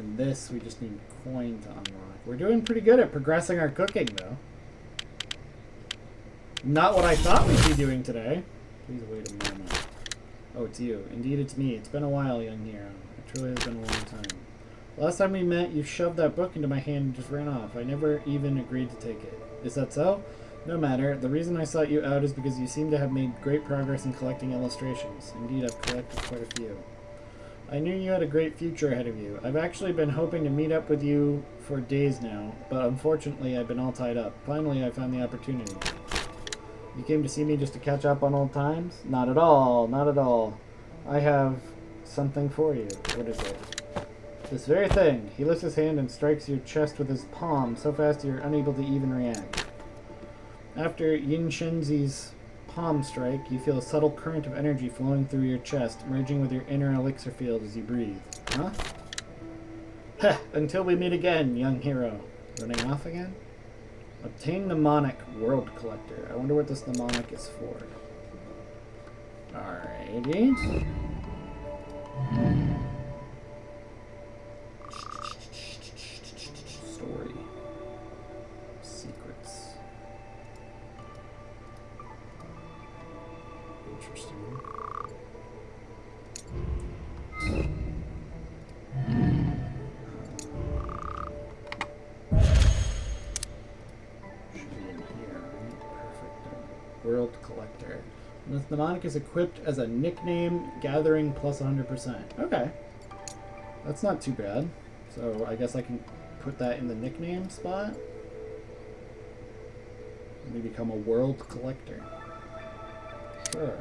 And this, we just need coin to unlock. We're doing pretty good at progressing our cooking, though. Not what I thought we'd be doing today. Please wait a moment. Oh, it's you. Indeed, it's me. It's been a while, young hero. It truly has been a long time. Last time we met, you shoved that book into my hand and just ran off. I never even agreed to take it. Is that so? No matter. The reason I sought you out is because you seem to have made great progress in collecting illustrations. Indeed, I've collected quite a few. I knew you had a great future ahead of you. I've actually been hoping to meet up with you for days now, but unfortunately I've been all tied up. Finally, I found the opportunity. You came to see me just to catch up on old times? Not at all, not at all. I have something for you. What is it? This very thing. He lifts his hand and strikes your chest with his palm so fast you're unable to even react. After Yin Shenzi's palm strike, you feel a subtle current of energy flowing through your chest, merging with your inner elixir field as you breathe. Huh? Heh, until we meet again, young hero. Running off again? Obtain mnemonic World Collector. I wonder what this mnemonic is for. Alrighty. Story. Secrets. Interesting. World Collector. And this mnemonic is equipped as a nickname, gathering plus 100%. Okay. That's not too bad. So I guess I can put that in the nickname spot. Let me become a World Collector. Sure.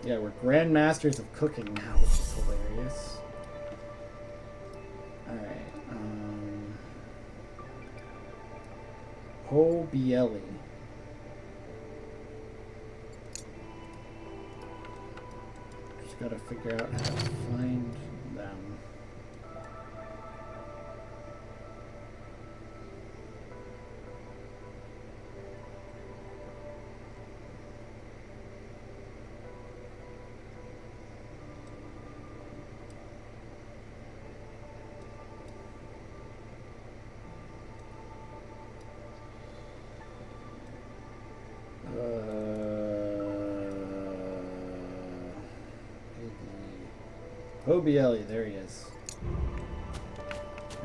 Yeah, we're grandmasters of cooking now, which is hilarious. Alright, Ho Bieli. Just gotta figure out how to find Hobielli, there he is.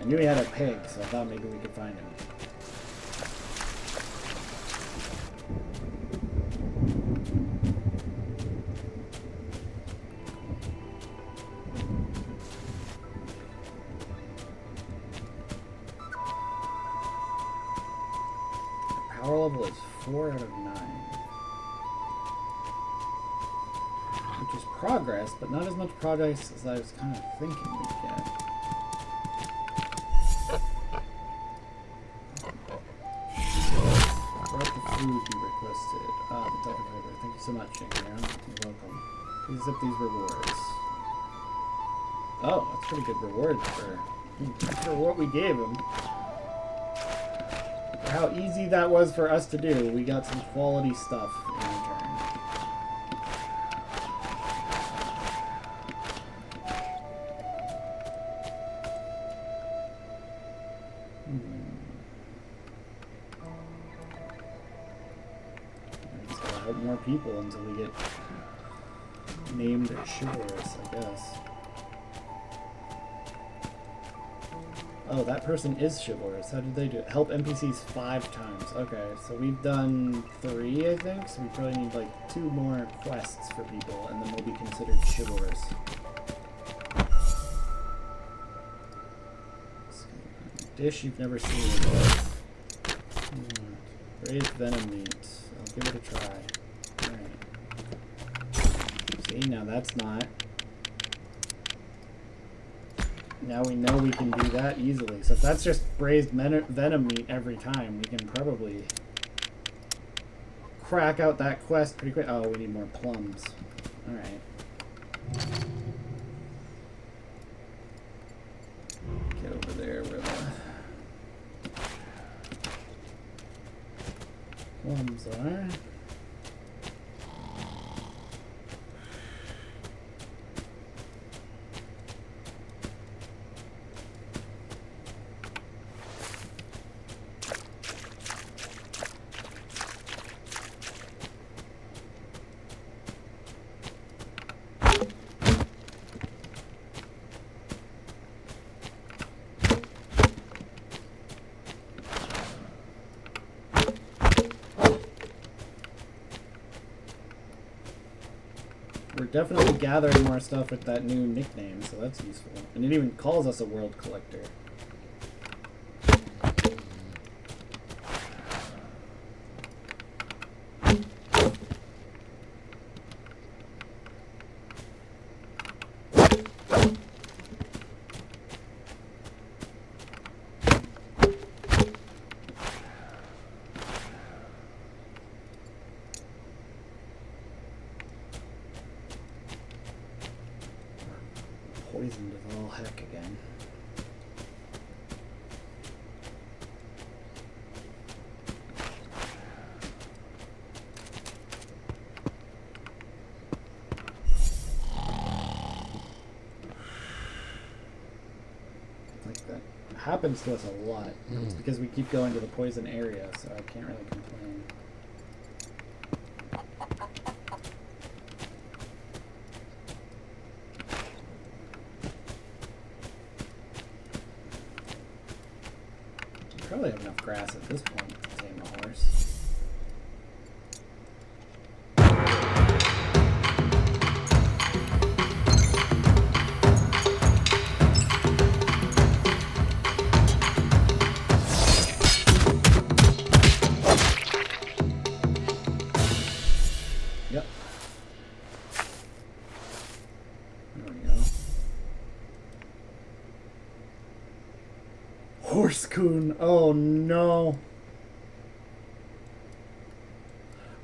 I knew he had a pig, so I thought maybe we could find him. The power level is 4 out of 9. Which is progress, but not as much progress as I was kind of thinking we'd get. Let the food be requested. Ah, the type of flavor. Thank you so much, Shankar. You're welcome. Please accept these rewards. Oh, that's pretty good reward for what we gave him. For how easy that was for us to do, we got some quality stuff in return. More people until we get named chivalrous, I guess. Oh, that person is chivalrous. How did they do it? Help NPCs 5 times. Okay, so we've done 3, I think, so we probably need like 2 more quests for people, and then we'll be considered chivalrous. Dish you've never seen before. Braised venom meat. I'll give it a try. See, now that's not. Now we know we can do that easily. So if that's just braised venom meat every time, we can probably crack out that quest pretty quick. Oh, we need more plums. Alright. Get over there where the plums are. We're definitely gathering more stuff with that new nickname, so that's useful. And it even calls us a world collector. Poisoned as all heck again. Like that happens to us a lot. It's because we keep going to the poison area, so I can't really complain. Probably have enough grass at this point to tame a horse. Yep. There we go. Horse-coon. Oh no.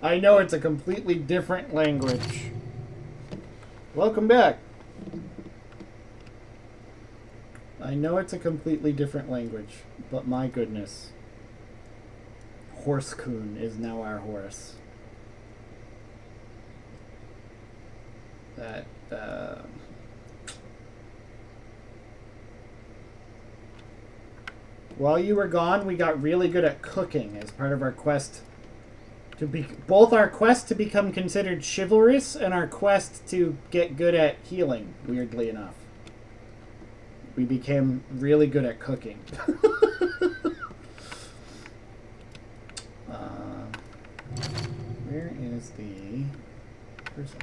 I know it's a completely different language. Welcome back. I know it's a completely different language, but my goodness. Horse-coon is now our horse. That, While you were gone, we got really good at cooking as part of our quest to be both our quest to become considered chivalrous and our quest to get good at healing, weirdly enough. We became really good at cooking. Where is the person?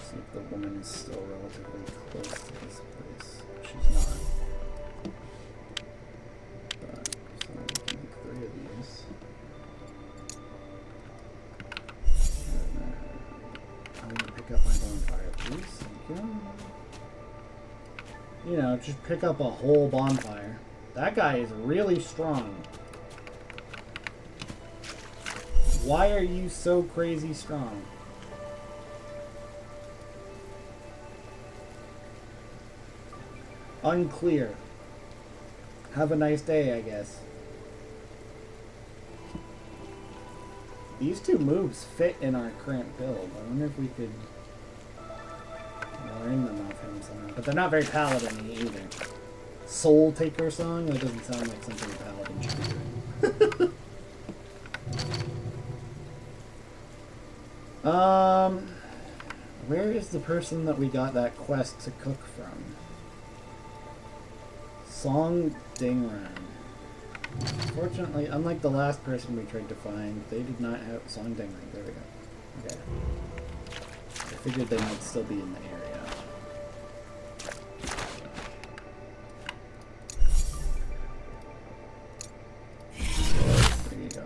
See if the woman is still relatively close to this place. She's not. But so we can make 3 of these. I'm gonna pick up my bonfire, please. Thank you. You know, just pick up a whole bonfire. That guy is really strong. Why are you so crazy strong? Unclear. Have a nice day, I guess. These 2 moves fit in our current build. I wonder if we could learn them off him somehow. But they're not very paladin-y either. Soul Taker Song? That doesn't sound like something a paladin should be doing. Where is the person that we got that quest to cook from? Song Dingran. Fortunately, unlike the last person we tried to find, they did not have Song Dingran. There we go. Okay. I figured they might still be in the area. There you go.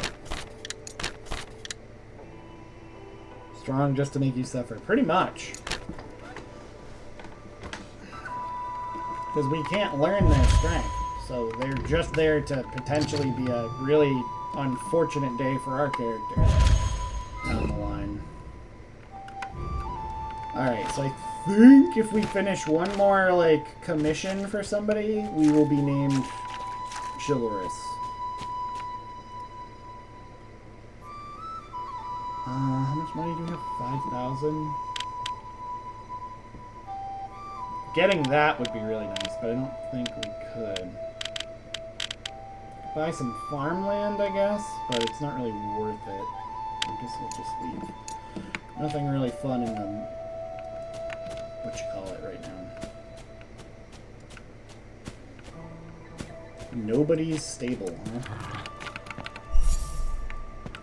Strong just to make you suffer. Pretty much. Because we can't learn their strength. So they're just there to potentially be a really unfortunate day for our characters down the line. Alright, so I think if we finish one more, like, commission for somebody, we will be named Chivalrous. How much money do we have? 5,000? Getting that would be really nice, but I don't think we could. Buy some farmland, I guess, but it's not really worth it. I guess we'll just leave. Nothing really fun in the whatchamacallit right now. Nobody's stable, huh?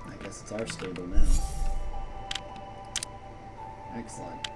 I guess it's our stable now. Excellent.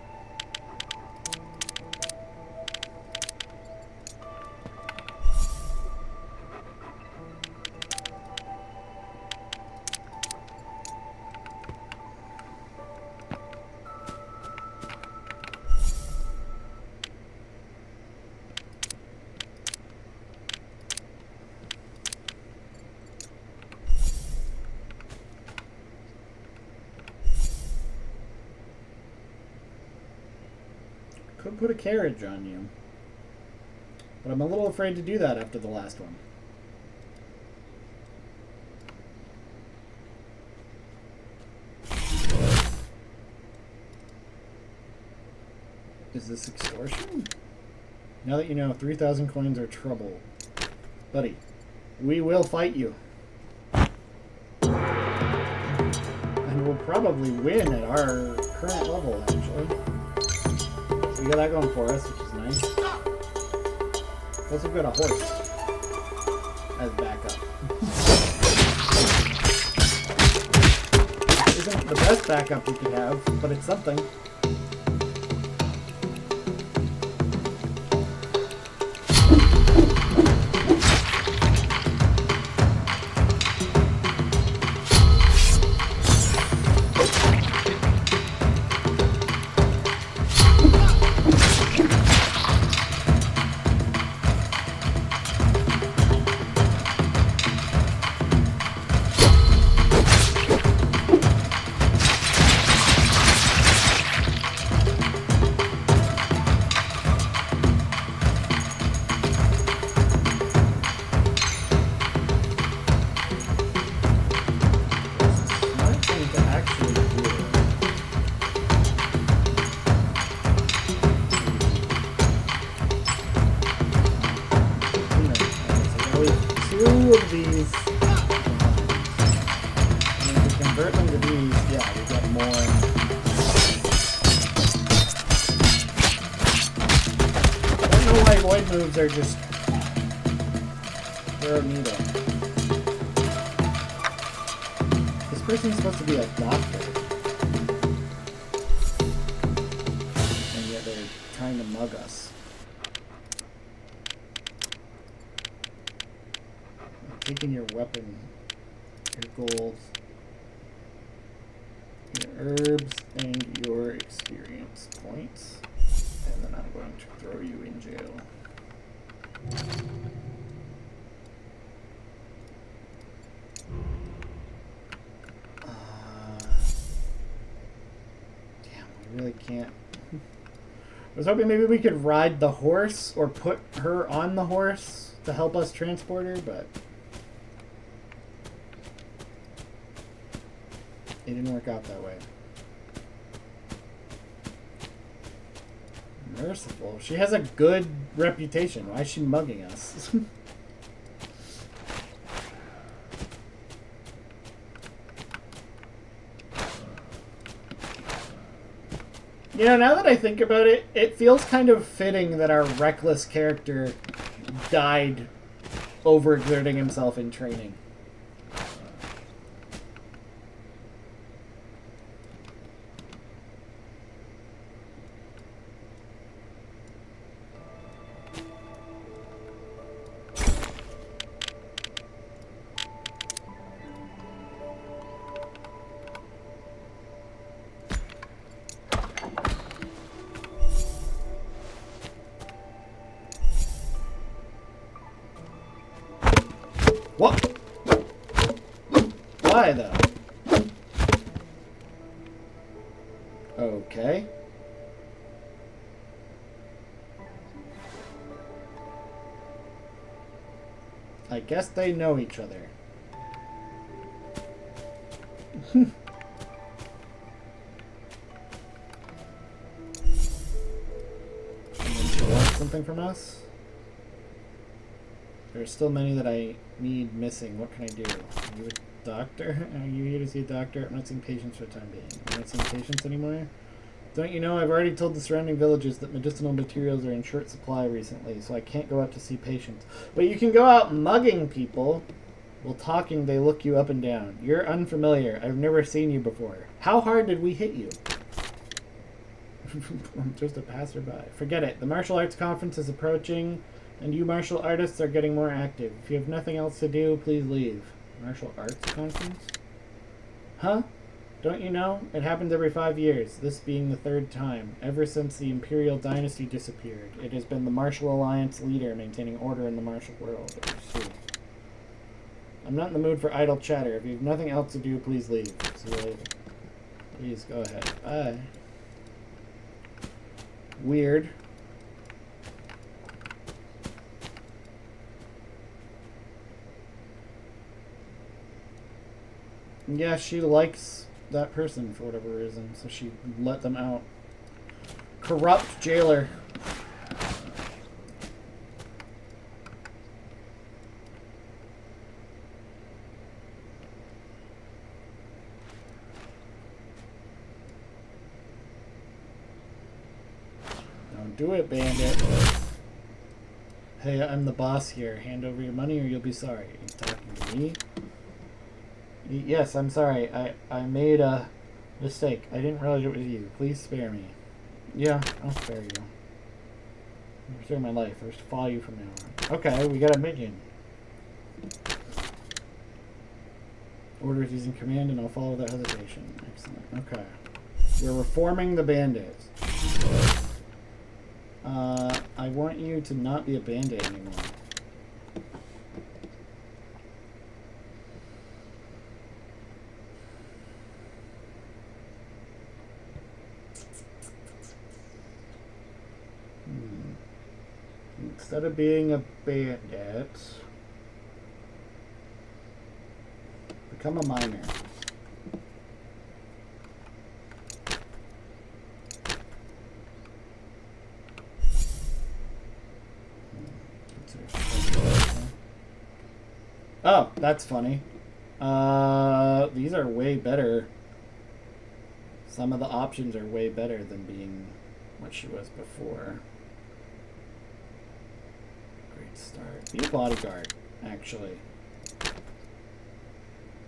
Could put a carriage on you. But I'm a little afraid to do that after the last one. Is this extortion? Now that you know, 3,000 coins are trouble. Buddy, we will fight you. And we'll probably win at our current level, actually. So we got that going for us, which is nice. Plus we've got a horse as backup. Isn't the best backup we could have, but it's something. 2 of these. And if we convert them to these, yeah, we get more. I don't know why void moves are just throw a needle. This person's supposed to be a doctor. And yet they're trying to mug us. I'm taking your weapon, your gold, your herbs, and your experience points. And then I'm going to throw you in jail. Really can't. I was hoping maybe we could ride the horse or put her on the horse to help us transport her, but it didn't work out that way. Merciful. She has a good reputation. Why is she mugging us? You know, now that I think about it, it feels kind of fitting that our reckless character died overexerting himself in training. What? Why, though? Okay. I guess they know each other. And then she wants something from us? There are still many that I need missing. What can I do? Are you a doctor? Are you here to see a doctor? I'm not seeing patients for the time being. I'm not seeing patients anymore? Don't you know, I've already told the surrounding villages that medicinal materials are in short supply recently, so I can't go out to see patients. But you can go out mugging people. While talking, they look you up and down. You're unfamiliar. I've never seen you before. How hard did we hit you? I'm just a passerby. Forget it. The martial arts conference is approaching. And you martial artists are getting more active. If you have nothing else to do, please leave. Martial arts conference? Huh? Don't you know? It happens every 5 years, this being the 3rd time. Ever since the Imperial Dynasty disappeared, it has been the Martial Alliance leader maintaining order in the martial world. I'm not in the mood for idle chatter. If you have nothing else to do, please leave. See you later. Please, go ahead. Bye. Weird. Yeah, she likes that person for whatever reason, so she let them out. Corrupt jailer. Don't do it, bandit. Hey, I'm the boss here. Hand over your money or you'll be sorry. Are you talking to me? Yes, I'm sorry. I made a mistake. I didn't realize it was you. Please spare me. Yeah, I'll spare you. You're sparing my life. I was to follow you from now on. Okay, we got a minion. Orders using command and I'll follow without hesitation. Excellent. Okay. We're reforming the bandits. I want you to not be a bandit anymore. Instead of being a bandit, become a miner. Oh, that's funny. These are way better. Some of the options are way better than being what she was before. Great start. Be a bodyguard, actually.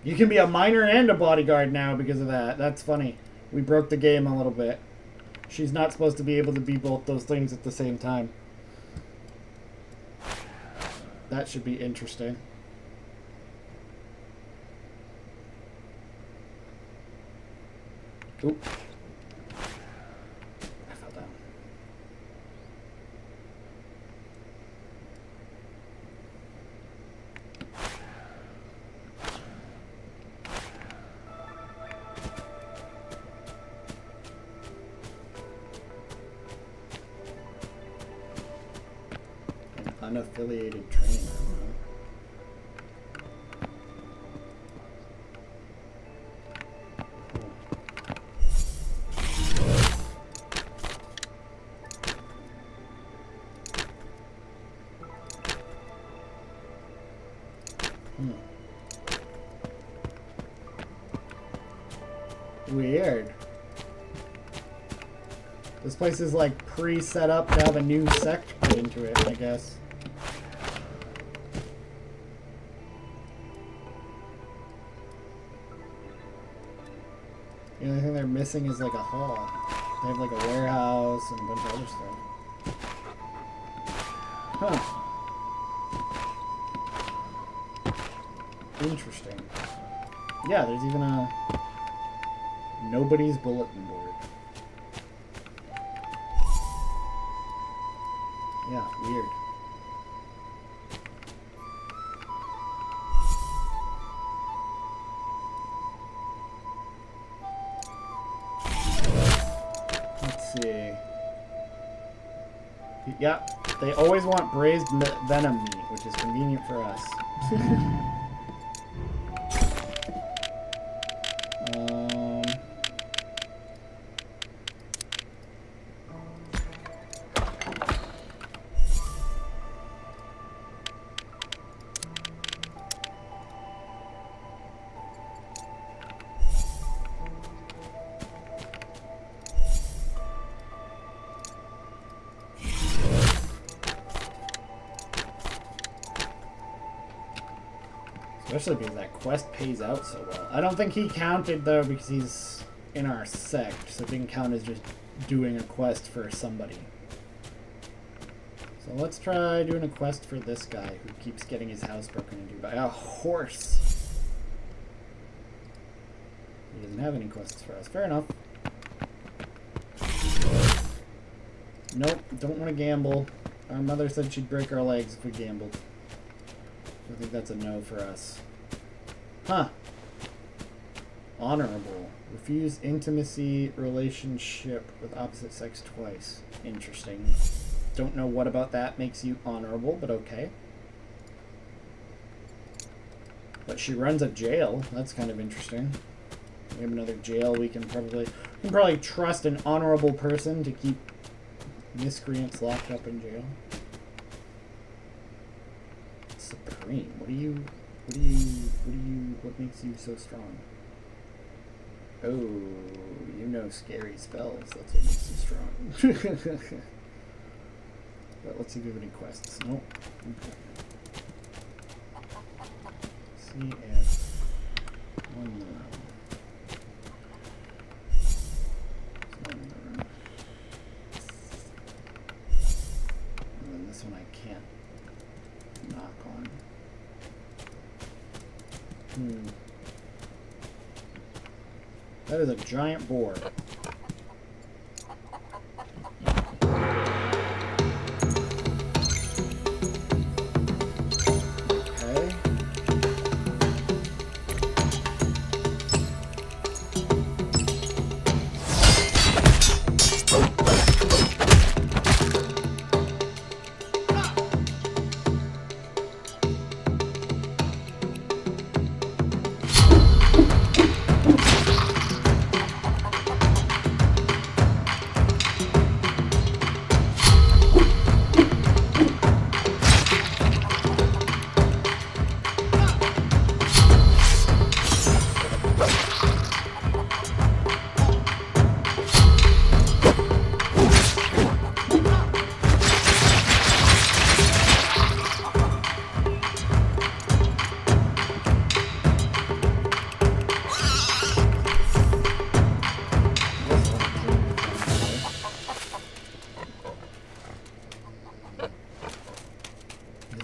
You can be a miner and a bodyguard now because of that. That's funny. We broke the game a little bit. She's not supposed to be able to be both those things at the same time. That should be interesting. Oop. I fell down. An unaffiliated trainer. Weird. This place is like pre-set up to have a new sect put into it, I guess. The only thing they're missing is like a hall. They have like a warehouse and a bunch of other stuff. Huh. Interesting. Yeah, there's even a nobody's bulletin board. Yeah, weird. Let's see. Yeah, they always want braised venom meat, which is convenient for us. Especially because that quest pays out so well. I don't think he counted, though, because he's in our sect, so it didn't count as just doing a quest for somebody. So let's try doing a quest for this guy who keeps getting his house broken into by a horse. He doesn't have any quests for us. Fair enough. Nope, don't want to gamble. Our mother said she'd break our legs if we gambled. I think that's a no for us. Huh. Honorable. Refuse intimacy relationship with opposite sex twice. Interesting. Don't know what about that makes you honorable, but okay. But she runs a jail. That's kind of interesting. We have another jail we can probably trust an honorable person to keep miscreants locked up in jail. Supreme. What makes you so strong? Oh, you know scary spells. That's what makes you strong. But let's see if we have any quests. Nope. Okay. See if one more. And then this one I can't knock on. That is a giant boar. Okay.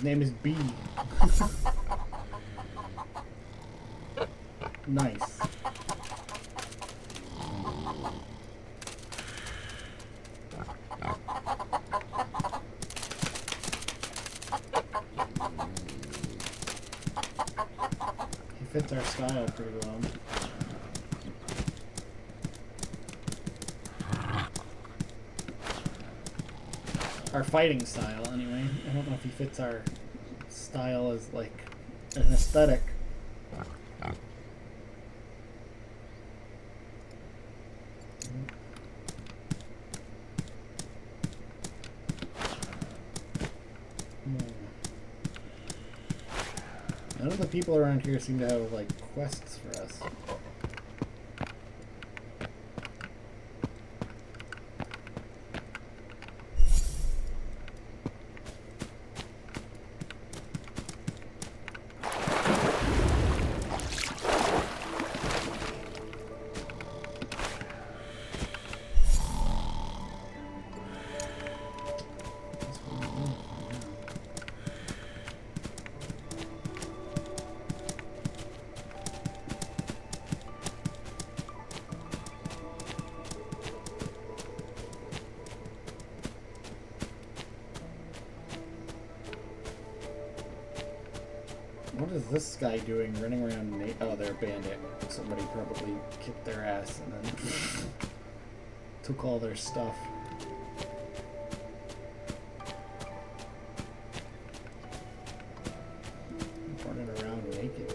name is B. Nice. He fits our style pretty well. Our fighting style, anyway. I don't know if he fits our style as, like, an aesthetic. None of the people around here seem to have, like, quests for us. What is this guy doing running around? Oh, they're a bandit. Somebody probably kicked their ass and then took all their stuff. Running around naked.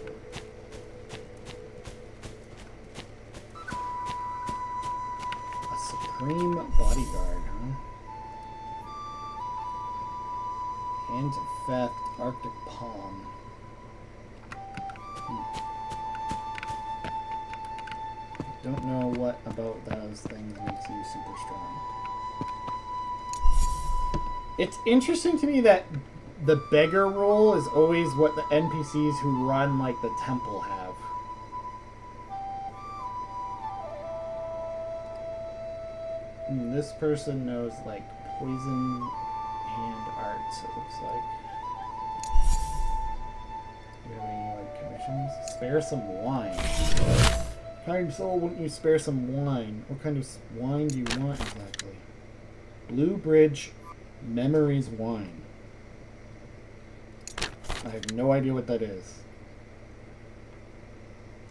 A supreme bodyguard, huh? Hands of Feth, Arctic Palm. Don't know what about those things makes you super strong. It's interesting to me that the beggar role is always what the NPCs who run, like, the temple have. This person knows, like, poison hand arts, it looks like. Do you have any, like, commissions? Spare some wine. Kind soul, wouldn't you spare some wine? What kind of wine do you want exactly? Blue Bridge Memories wine. I have no idea what that is.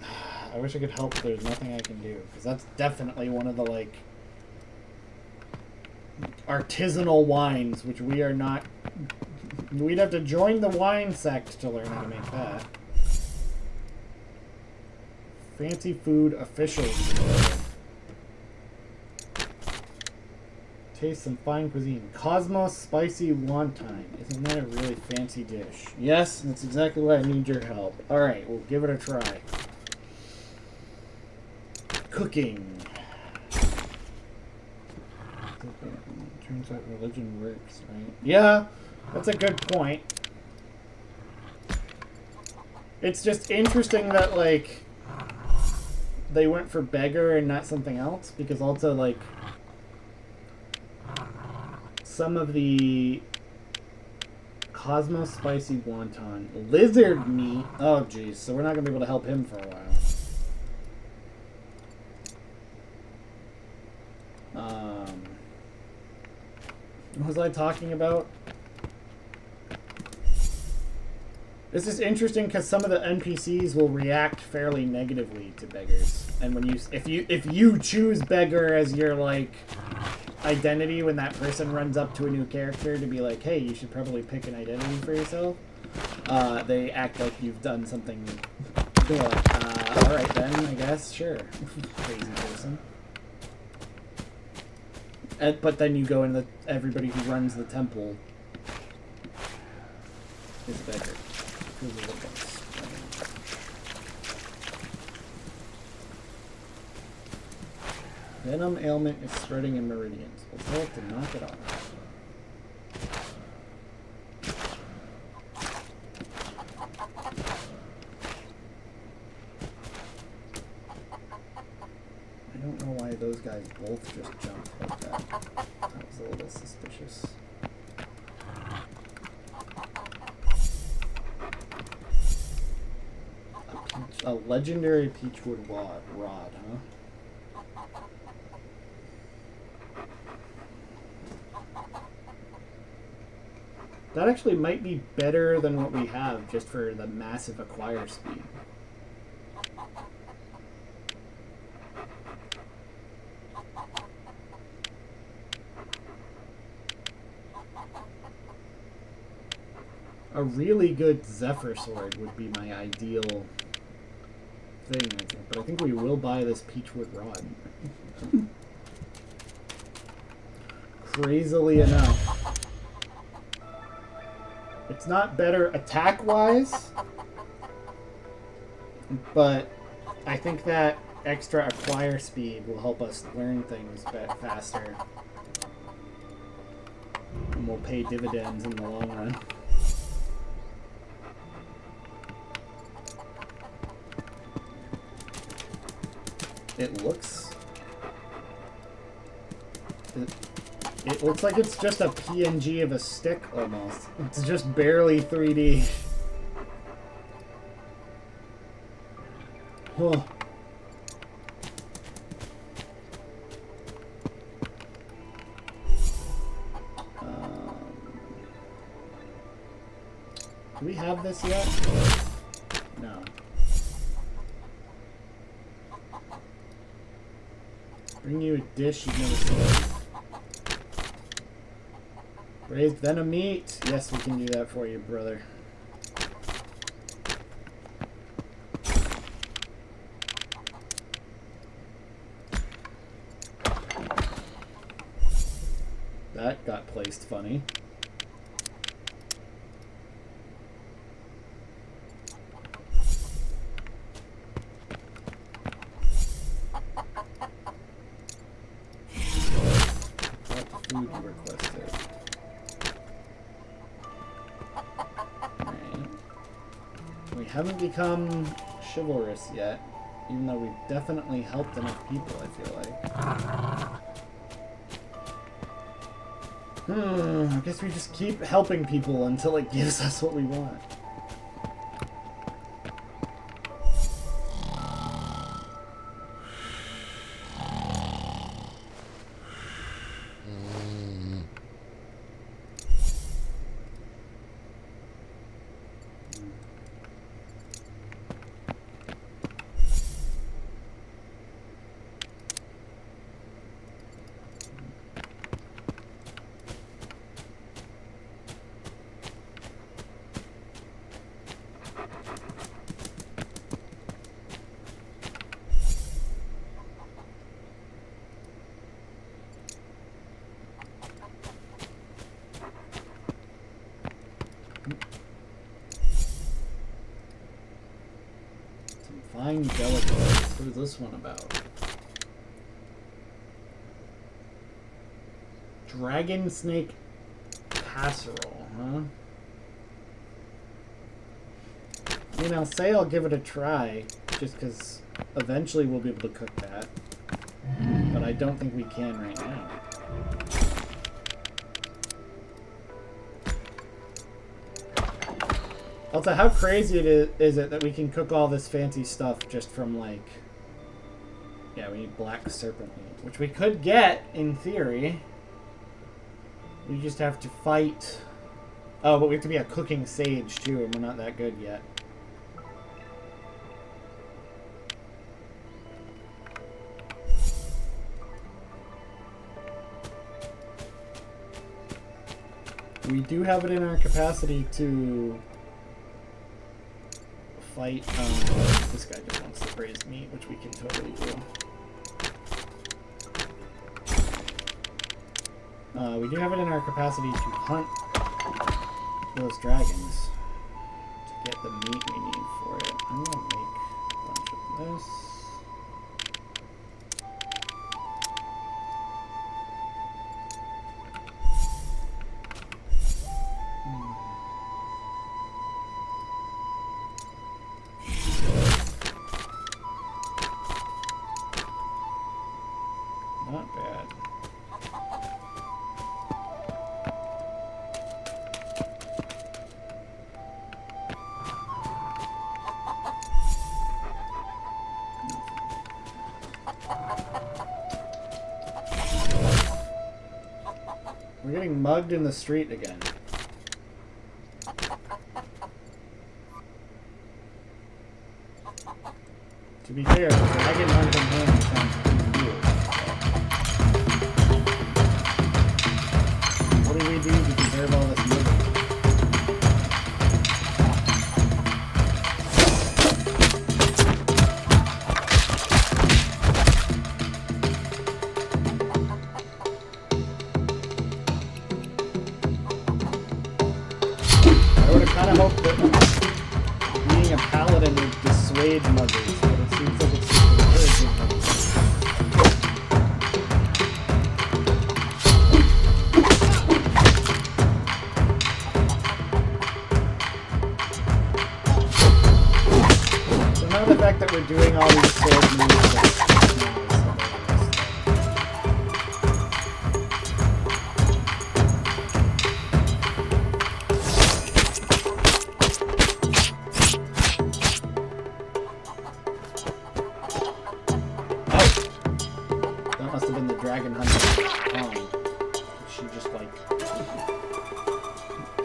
I wish I could help, but there's nothing I can do. Because that's definitely one of the, like, artisanal wines, which we are not... We'd have to join the wine sect to learn how to make that. Fancy food officials. Taste some fine cuisine. Cosmos spicy wonton. Isn't that a really fancy dish? Yes, that's exactly why I need your help. Alright, we'll give it a try. Cooking. Turns out religion works, right? Yeah, that's a good point. It's just interesting that, like, they went for beggar and not something else, because also, like, some of the Cosmos spicy wonton, lizard meat. Oh, geez, so we're not gonna be able to help him for a while. What was I talking about? This is interesting because some of the NPCs will react fairly negatively to beggars, and when if you choose beggar as your, like, identity when that person runs up to a new character to be like, hey, you should probably pick an identity for yourself, they act like you've done something. They're like, all right then, I guess, sure, crazy person. But then you go in everybody who runs the temple is a beggar. Venom ailment is spreading in meridians. We'll tell it to knock it off. I don't know why those guys both just jumped like that. That was a little suspicious. A legendary peachwood rod, huh? That actually might be better than what we have just for the massive acquire speed. A really good Zephyr sword would be my ideal thing, I think. But I think we will buy this peachwood rod. Crazily enough. It's not better attack-wise, but I think that extra acquire speed will help us learn things faster. And will pay dividends in the long run. It looks like it's just a PNG of a stick almost. It's just barely 3D. Huh. Do we have this yet? No. Bring you a dish you've never seen. Raised venom meat. Yes, we can do that for you, brother. That got placed funny. What food you requested? Alright. We haven't become chivalrous yet, even though we've definitely helped enough people, I feel like. I guess we just keep helping people until it gives us what we want. Fine delicacies. What is this one about? Dragon snake casserole, huh? I mean, I'll say I'll give it a try, just because eventually we'll be able to cook that. But I don't think we can right now. Also, how crazy is it that we can cook all this fancy stuff just from, like... Yeah, we need black serpent meat, which we could get, in theory. We just have to fight... Oh, but we have to be a cooking sage, too, and we're not that good yet. We do have it in our capacity to... fight, this guy just wants the braised meat, which we can totally do. We do have it in our capacity to hunt those dragons to get the meat we need for it. I'm gonna make a bunch of this. Not bad. We're getting mugged in the street again. To be fair, dragon hunting him sounds pretty cool. What do we do to deserve all this money? I would have kind of hoped that being a paladin would dissuade muggers, but it seems like it's just encouraging them. So now the fact that we're doing all these sword moves, that must have been the dragon hunter. She just like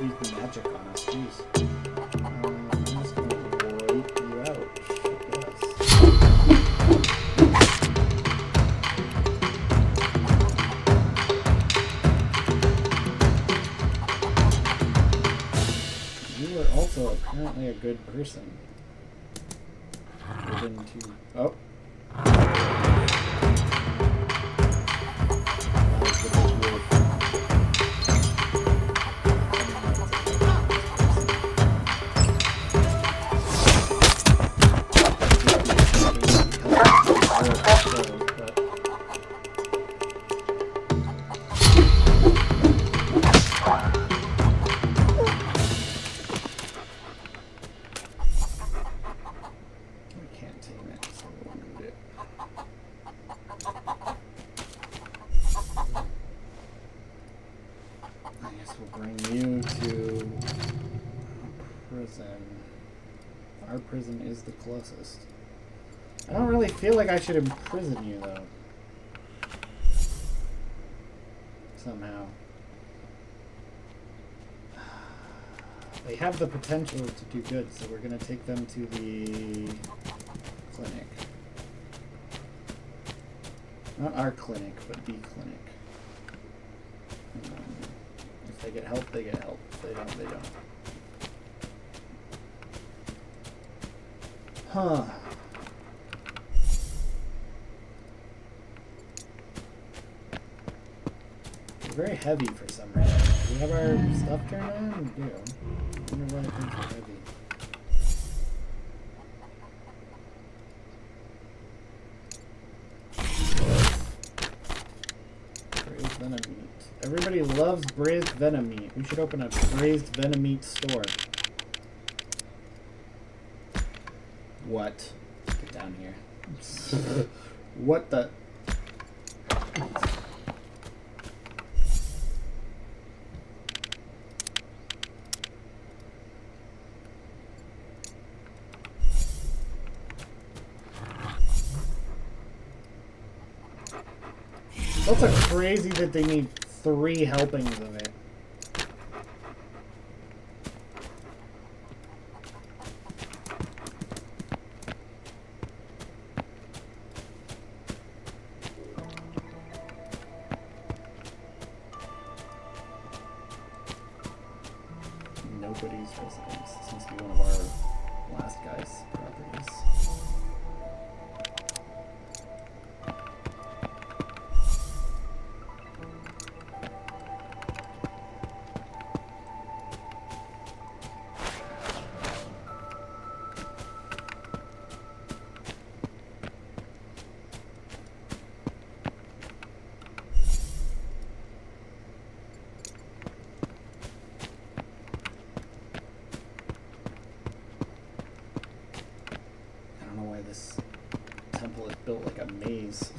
used the magic on us. Jeez. I'm just gonna wipe you out. Yes. You are also apparently a good person. Given to oh. Our prison is the closest. I don't really feel like I should imprison you, though. Somehow. They have the potential to do good, so we're going to take them to the clinic. Not our clinic, but the clinic. If they get help, they get help. If they don't, they don't. Huh. It's very heavy for some reason. Do we have our stuff turned on? We do. I wonder why things are heavy. Braised venom meat. Everybody loves braised venom meat. We should open a braised venom meat store. What? Get down here. What the? That's a crazy that they need 3 helpings of it. Nobody's residence. This must be one of our last guy's properties. This temple is built like a maze.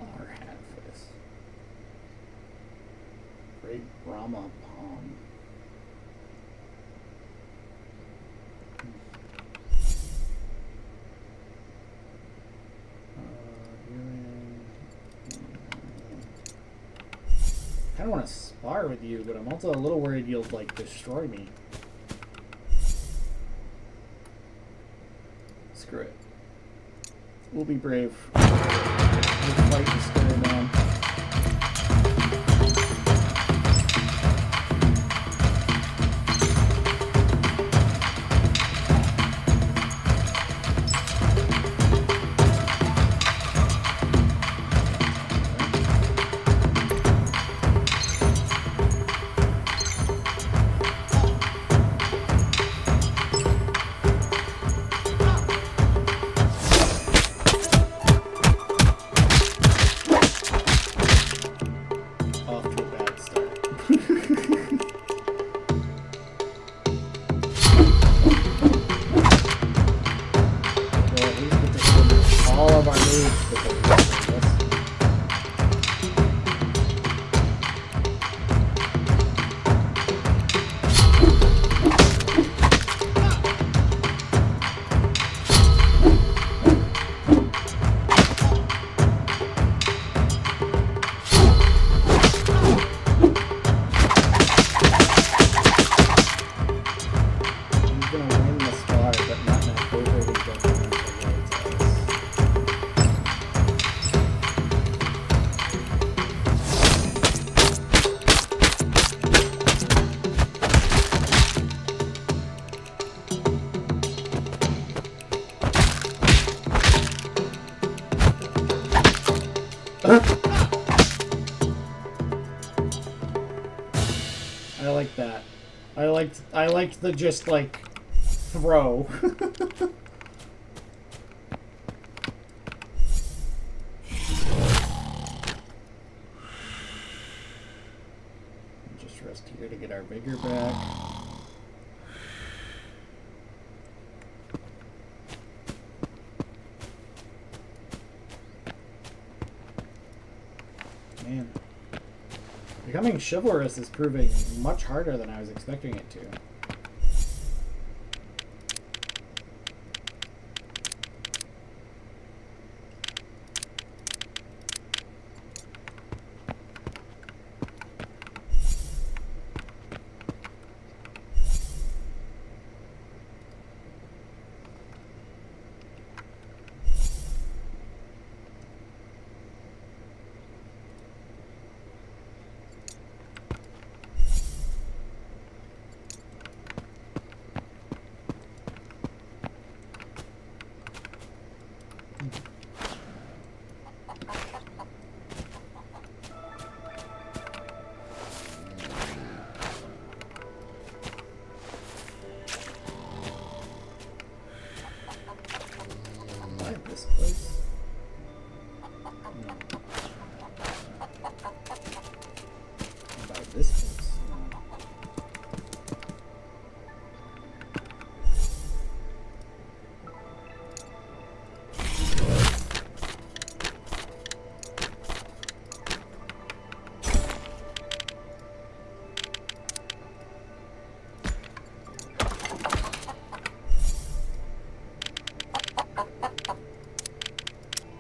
R hat for this. Great Brahma Palm. kind of want to spar with you, but I'm also a little worried you'll, like, destroy me. Screw it. We'll be brave. We'll fight the scare man. I like that. I liked the just like throw. Just rest here to get our vigor back. Man. Becoming chivalrous is proving much harder than I was expecting it to.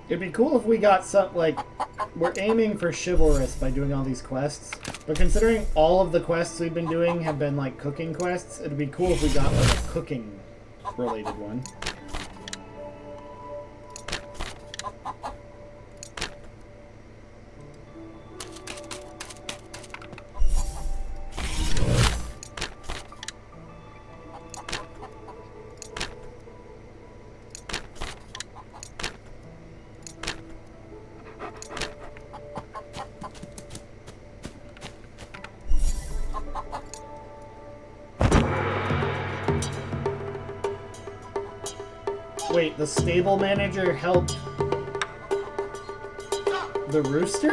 It'd be cool if we got some, like, we're aiming for chivalrous by doing all these quests, but considering all of the quests we've been doing have been, like, cooking quests, it'd be cool if we got, like, a cooking-related one. Wait, the stable manager helped the rooster?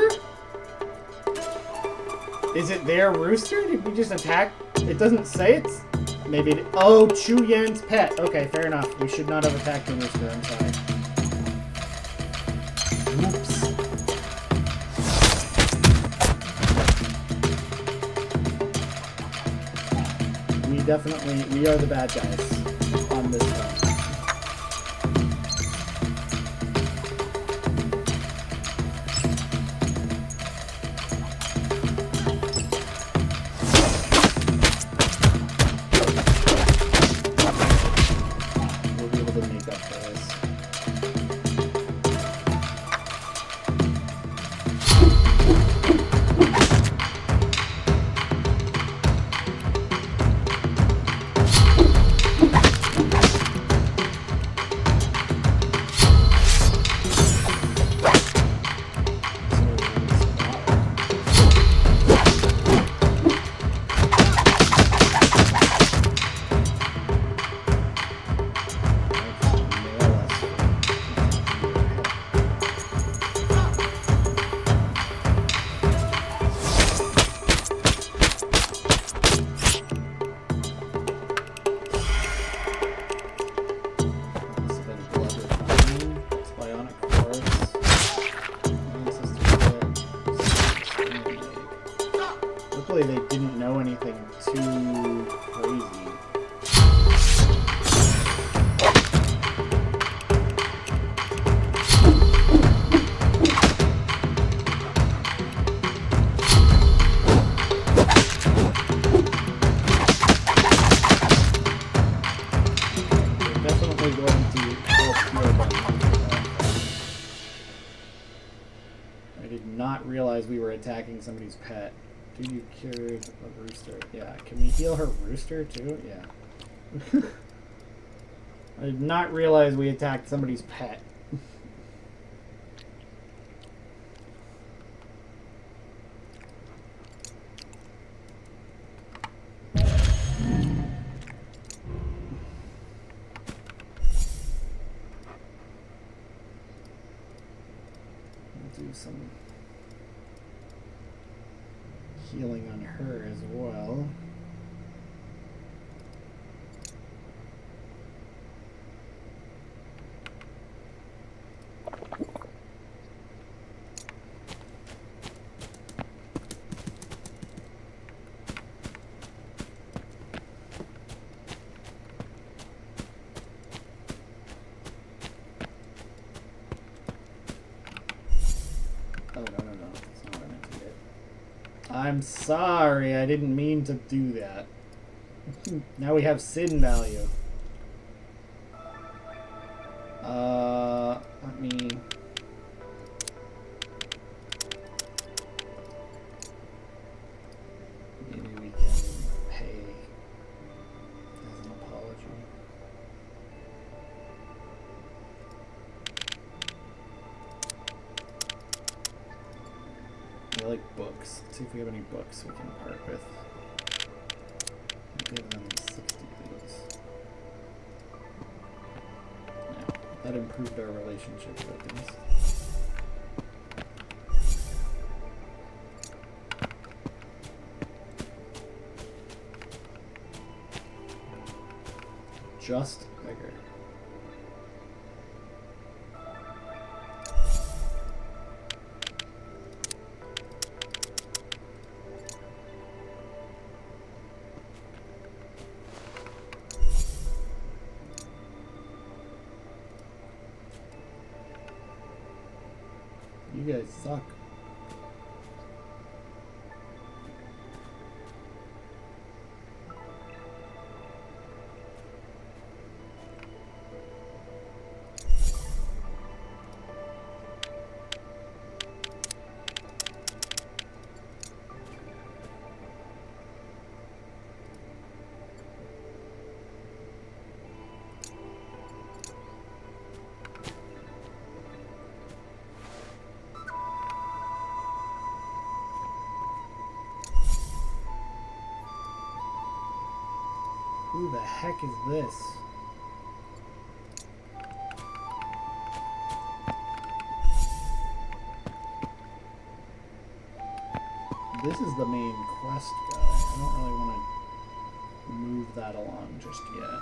Is it their rooster? Did we just attack? It doesn't say it's... Maybe it... Oh, Chu Yan's pet. Okay, fair enough. We should not have attacked the rooster. I'm sorry. Oops. We are the bad guys on this one. Hopefully they didn't know anything too crazy. They're definitely going to full steal them. I did not realize we were attacking somebody's pet. Dude, you cured a rooster. Yeah, can we heal her rooster too? Yeah. I did not realize we attacked somebody's pet. Do some healing on her as well. I'm sorry, I didn't mean to do that. Now we have sin value. Let me... Maybe we can pay as an apology. I like books. Let's see if we have any books we can part with. Give them 60 please. Yeah, that improved our relationship with these. Just bigger. You guys suck. Who the heck is this? This is the main quest guy. I don't really want to move that along just yet.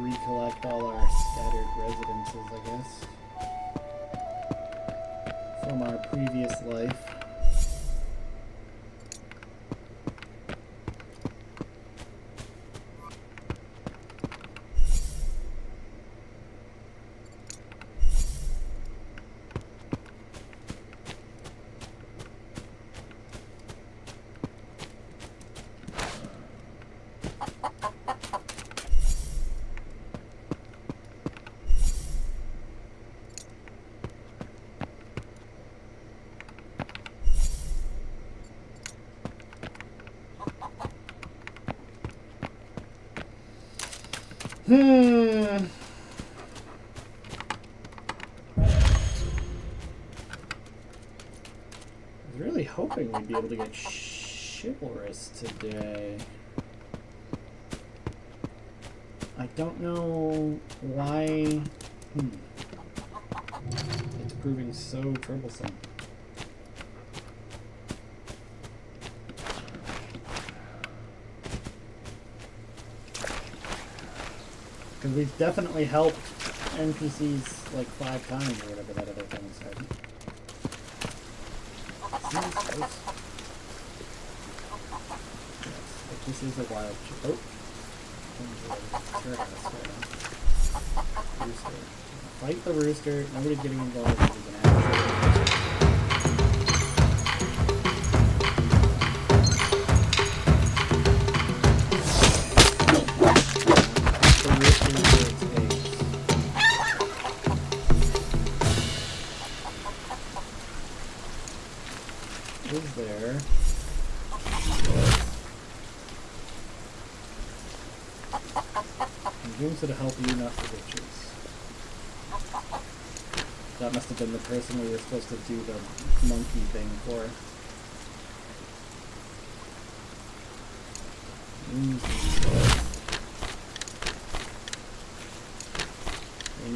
Recollect all our scattered residences, I guess, from our previous life. Hmm. I was really hoping we'd be able to get chivalrous today. I don't know why. It's proving so troublesome. Because we've definitely helped NPCs like 5 times or whatever that other thing said. Yes, like this is a wild rooster. Fight the rooster. Nobody's getting involved. We can actually is there. I'm doing so to help you, not the witches. That must have been the person we were supposed to do the monkey thing for. We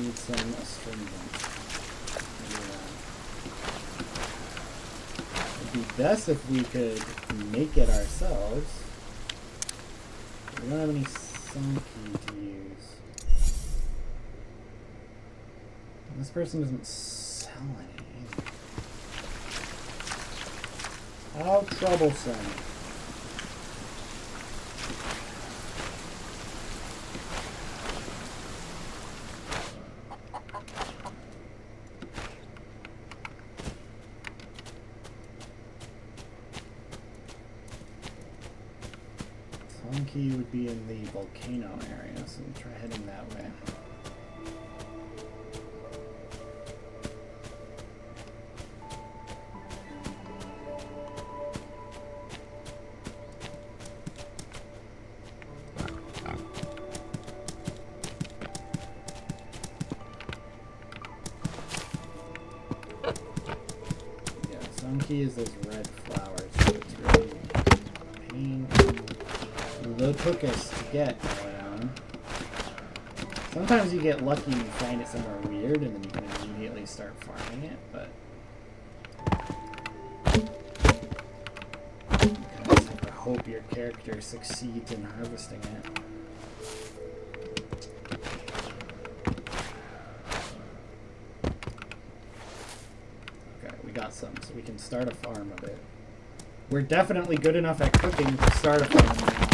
need some astringent. It'd be best if we could make it ourselves. We don't have any Sunky to use. And this person doesn't sell any either. How troublesome. Sunky would be in the volcano area, so we'll try heading that way. Is those red flowers, so it's really painful. Though took us to get around. Sometimes you get lucky and you find it somewhere weird and then you can immediately start farming it, but you kind of just have to hope your character succeeds in harvesting it. So we can start a farm of it. We're definitely good enough at cooking to start a farm now,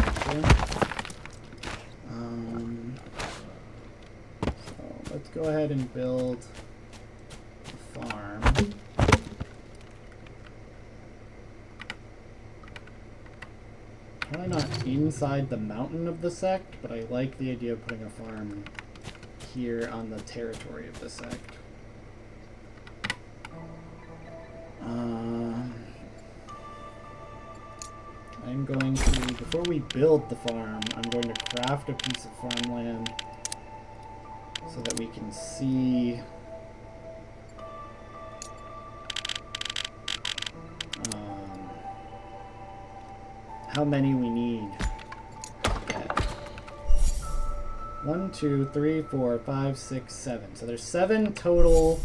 so let's go ahead and build a farm. Probably not inside the mountain of the sect, but I like the idea of putting a farm here on the territory of the sect. I'm going to, before we build the farm, I'm going to craft a piece of farmland so that we can see how many we need to get. 1, 2, 3, 4, 5, 6, 7. So there's 7 total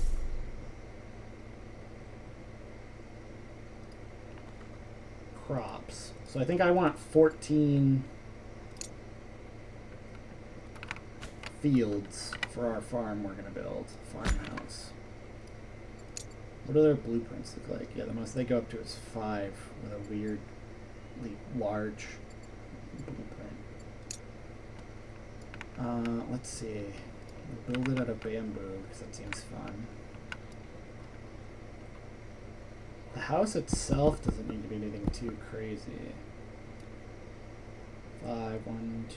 crops. So I think I want 14 fields for our farm we're going to build. Farmhouse. What do their blueprints look like? Yeah, the most they go up to is 5 with a weirdly large blueprint. Let's see. We'll build it out of bamboo because that seems fun. The house itself doesn't need to be anything too crazy. 5, 1, 2,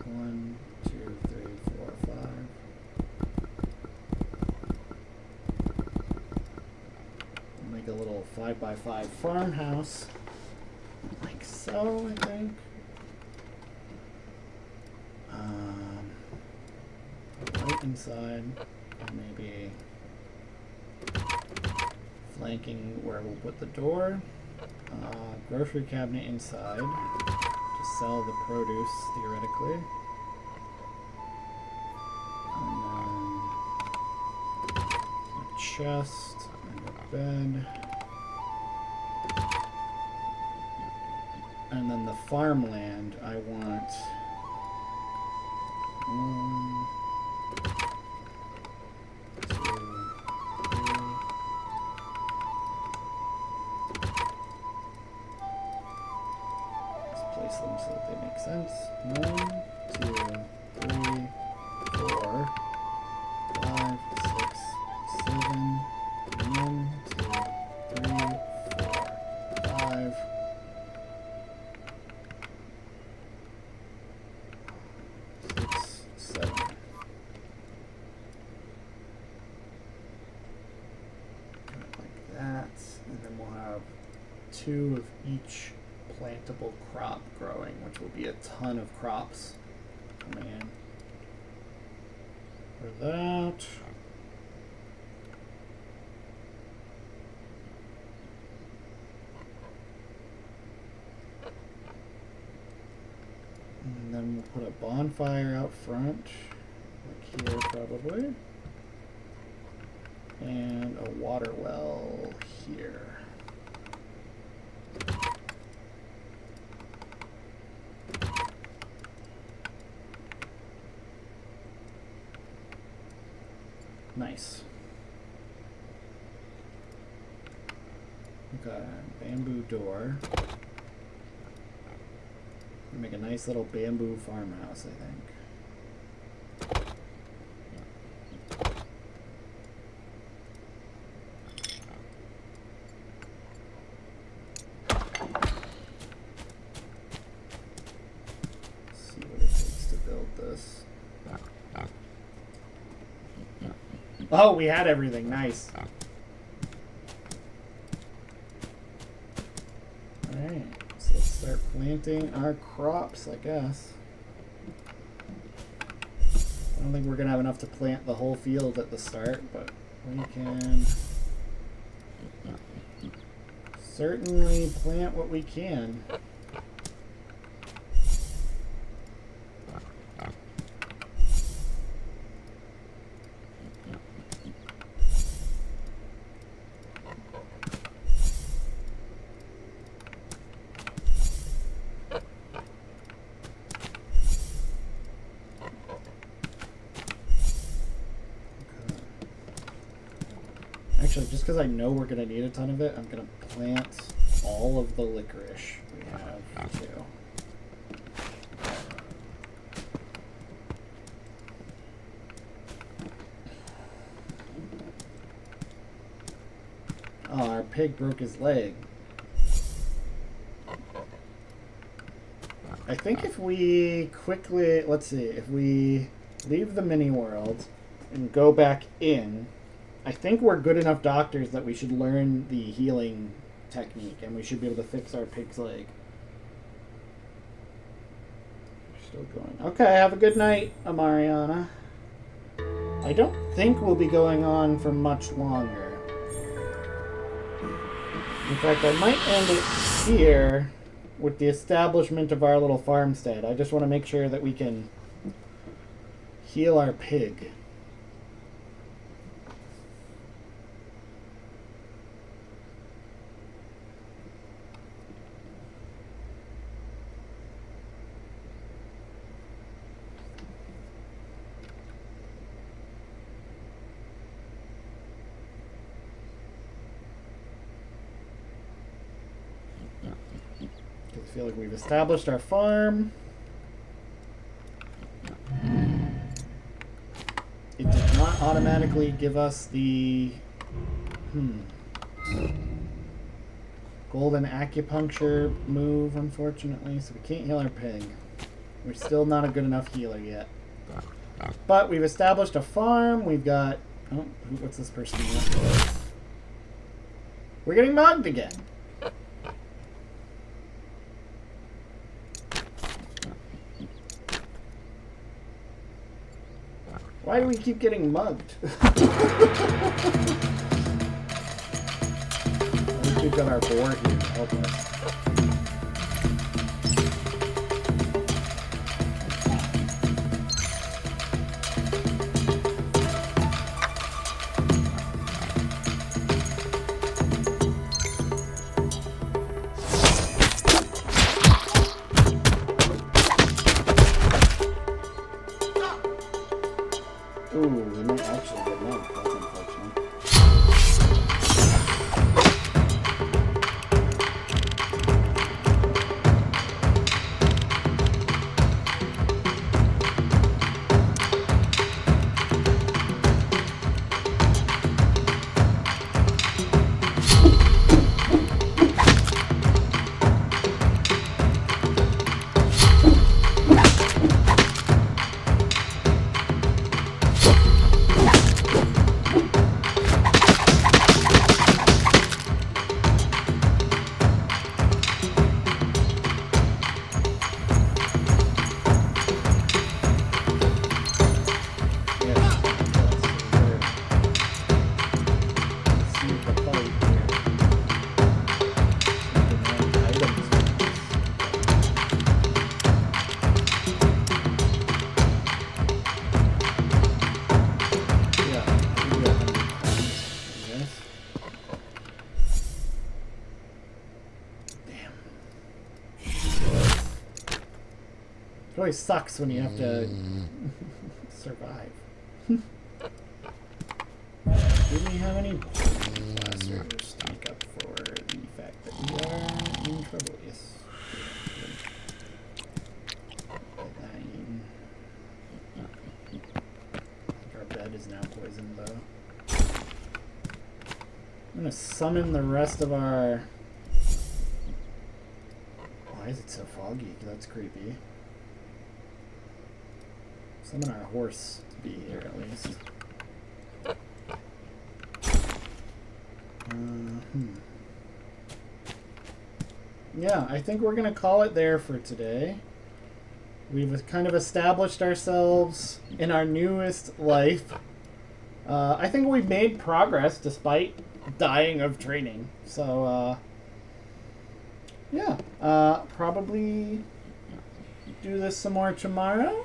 1, 2, 3, 4, 5. We'll make a little 5x5 farmhouse, like so, I think. inside, and maybe flanking where we'll put the door. Grocery cabinet inside to sell the produce, theoretically. And then a chest and a bed. And then the farmland, I want... them so that they make sense. 1, 2, 3, 4, 5, 6, 7. 1, 2, 3, 4, 5. 6, 7. Like that, and then we'll have 2 of each plantable crop growing, which will be a ton of crops coming in. For that, and then we'll put a bonfire out front, like here probably, and a water well here. Nice. Okay, bamboo door. Make a nice little bamboo farmhouse, I think. Let's see what it takes to build this. Oh, we had everything. Nice. Alright, so let's start planting our crops, I guess. I don't think we're going to have enough to plant the whole field at the start, but we can certainly plant what we can. Actually, just because I know we're going to need a ton of it, I'm going to plant all of the licorice we have, too. Oh, our pig broke his leg. I think if we quickly, let's see, if we leave the mini world and go back in, I think we're good enough doctors that we should learn the healing technique and we should be able to fix our pig's leg. We're still going. Okay, have a good night, Amariana. I don't think we'll be going on for much longer. In fact, I might end it here with the establishment of our little farmstead. I just want to make sure that we can heal our pig. I feel like we've established our farm. It did not automatically give us the golden acupuncture move, unfortunately, so we can't heal our pig. We're still not a good enough healer yet. But we've established a farm. We've got... Oh, what's this person doing? We're getting mugged again. Why do we keep getting mugged? At least we've got our boar here to help us. Ooh, we might actually get mugged. That's unfortunate. It always sucks when you have to survive. Do we have any blasters to make up for the fact that we are in trouble? Yes. Our bed is now poisoned, though. I'm gonna summon the rest of our... Why is it so foggy? That's creepy. Summon our horse to be here at least. Yeah, I think we're gonna call it there for today. We've kind of established ourselves in our newest life. I think we've made progress despite dying of training. So, yeah, probably do this some more tomorrow.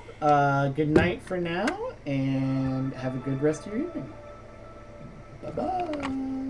Good night for now, and have a good rest of your evening. Bye-bye.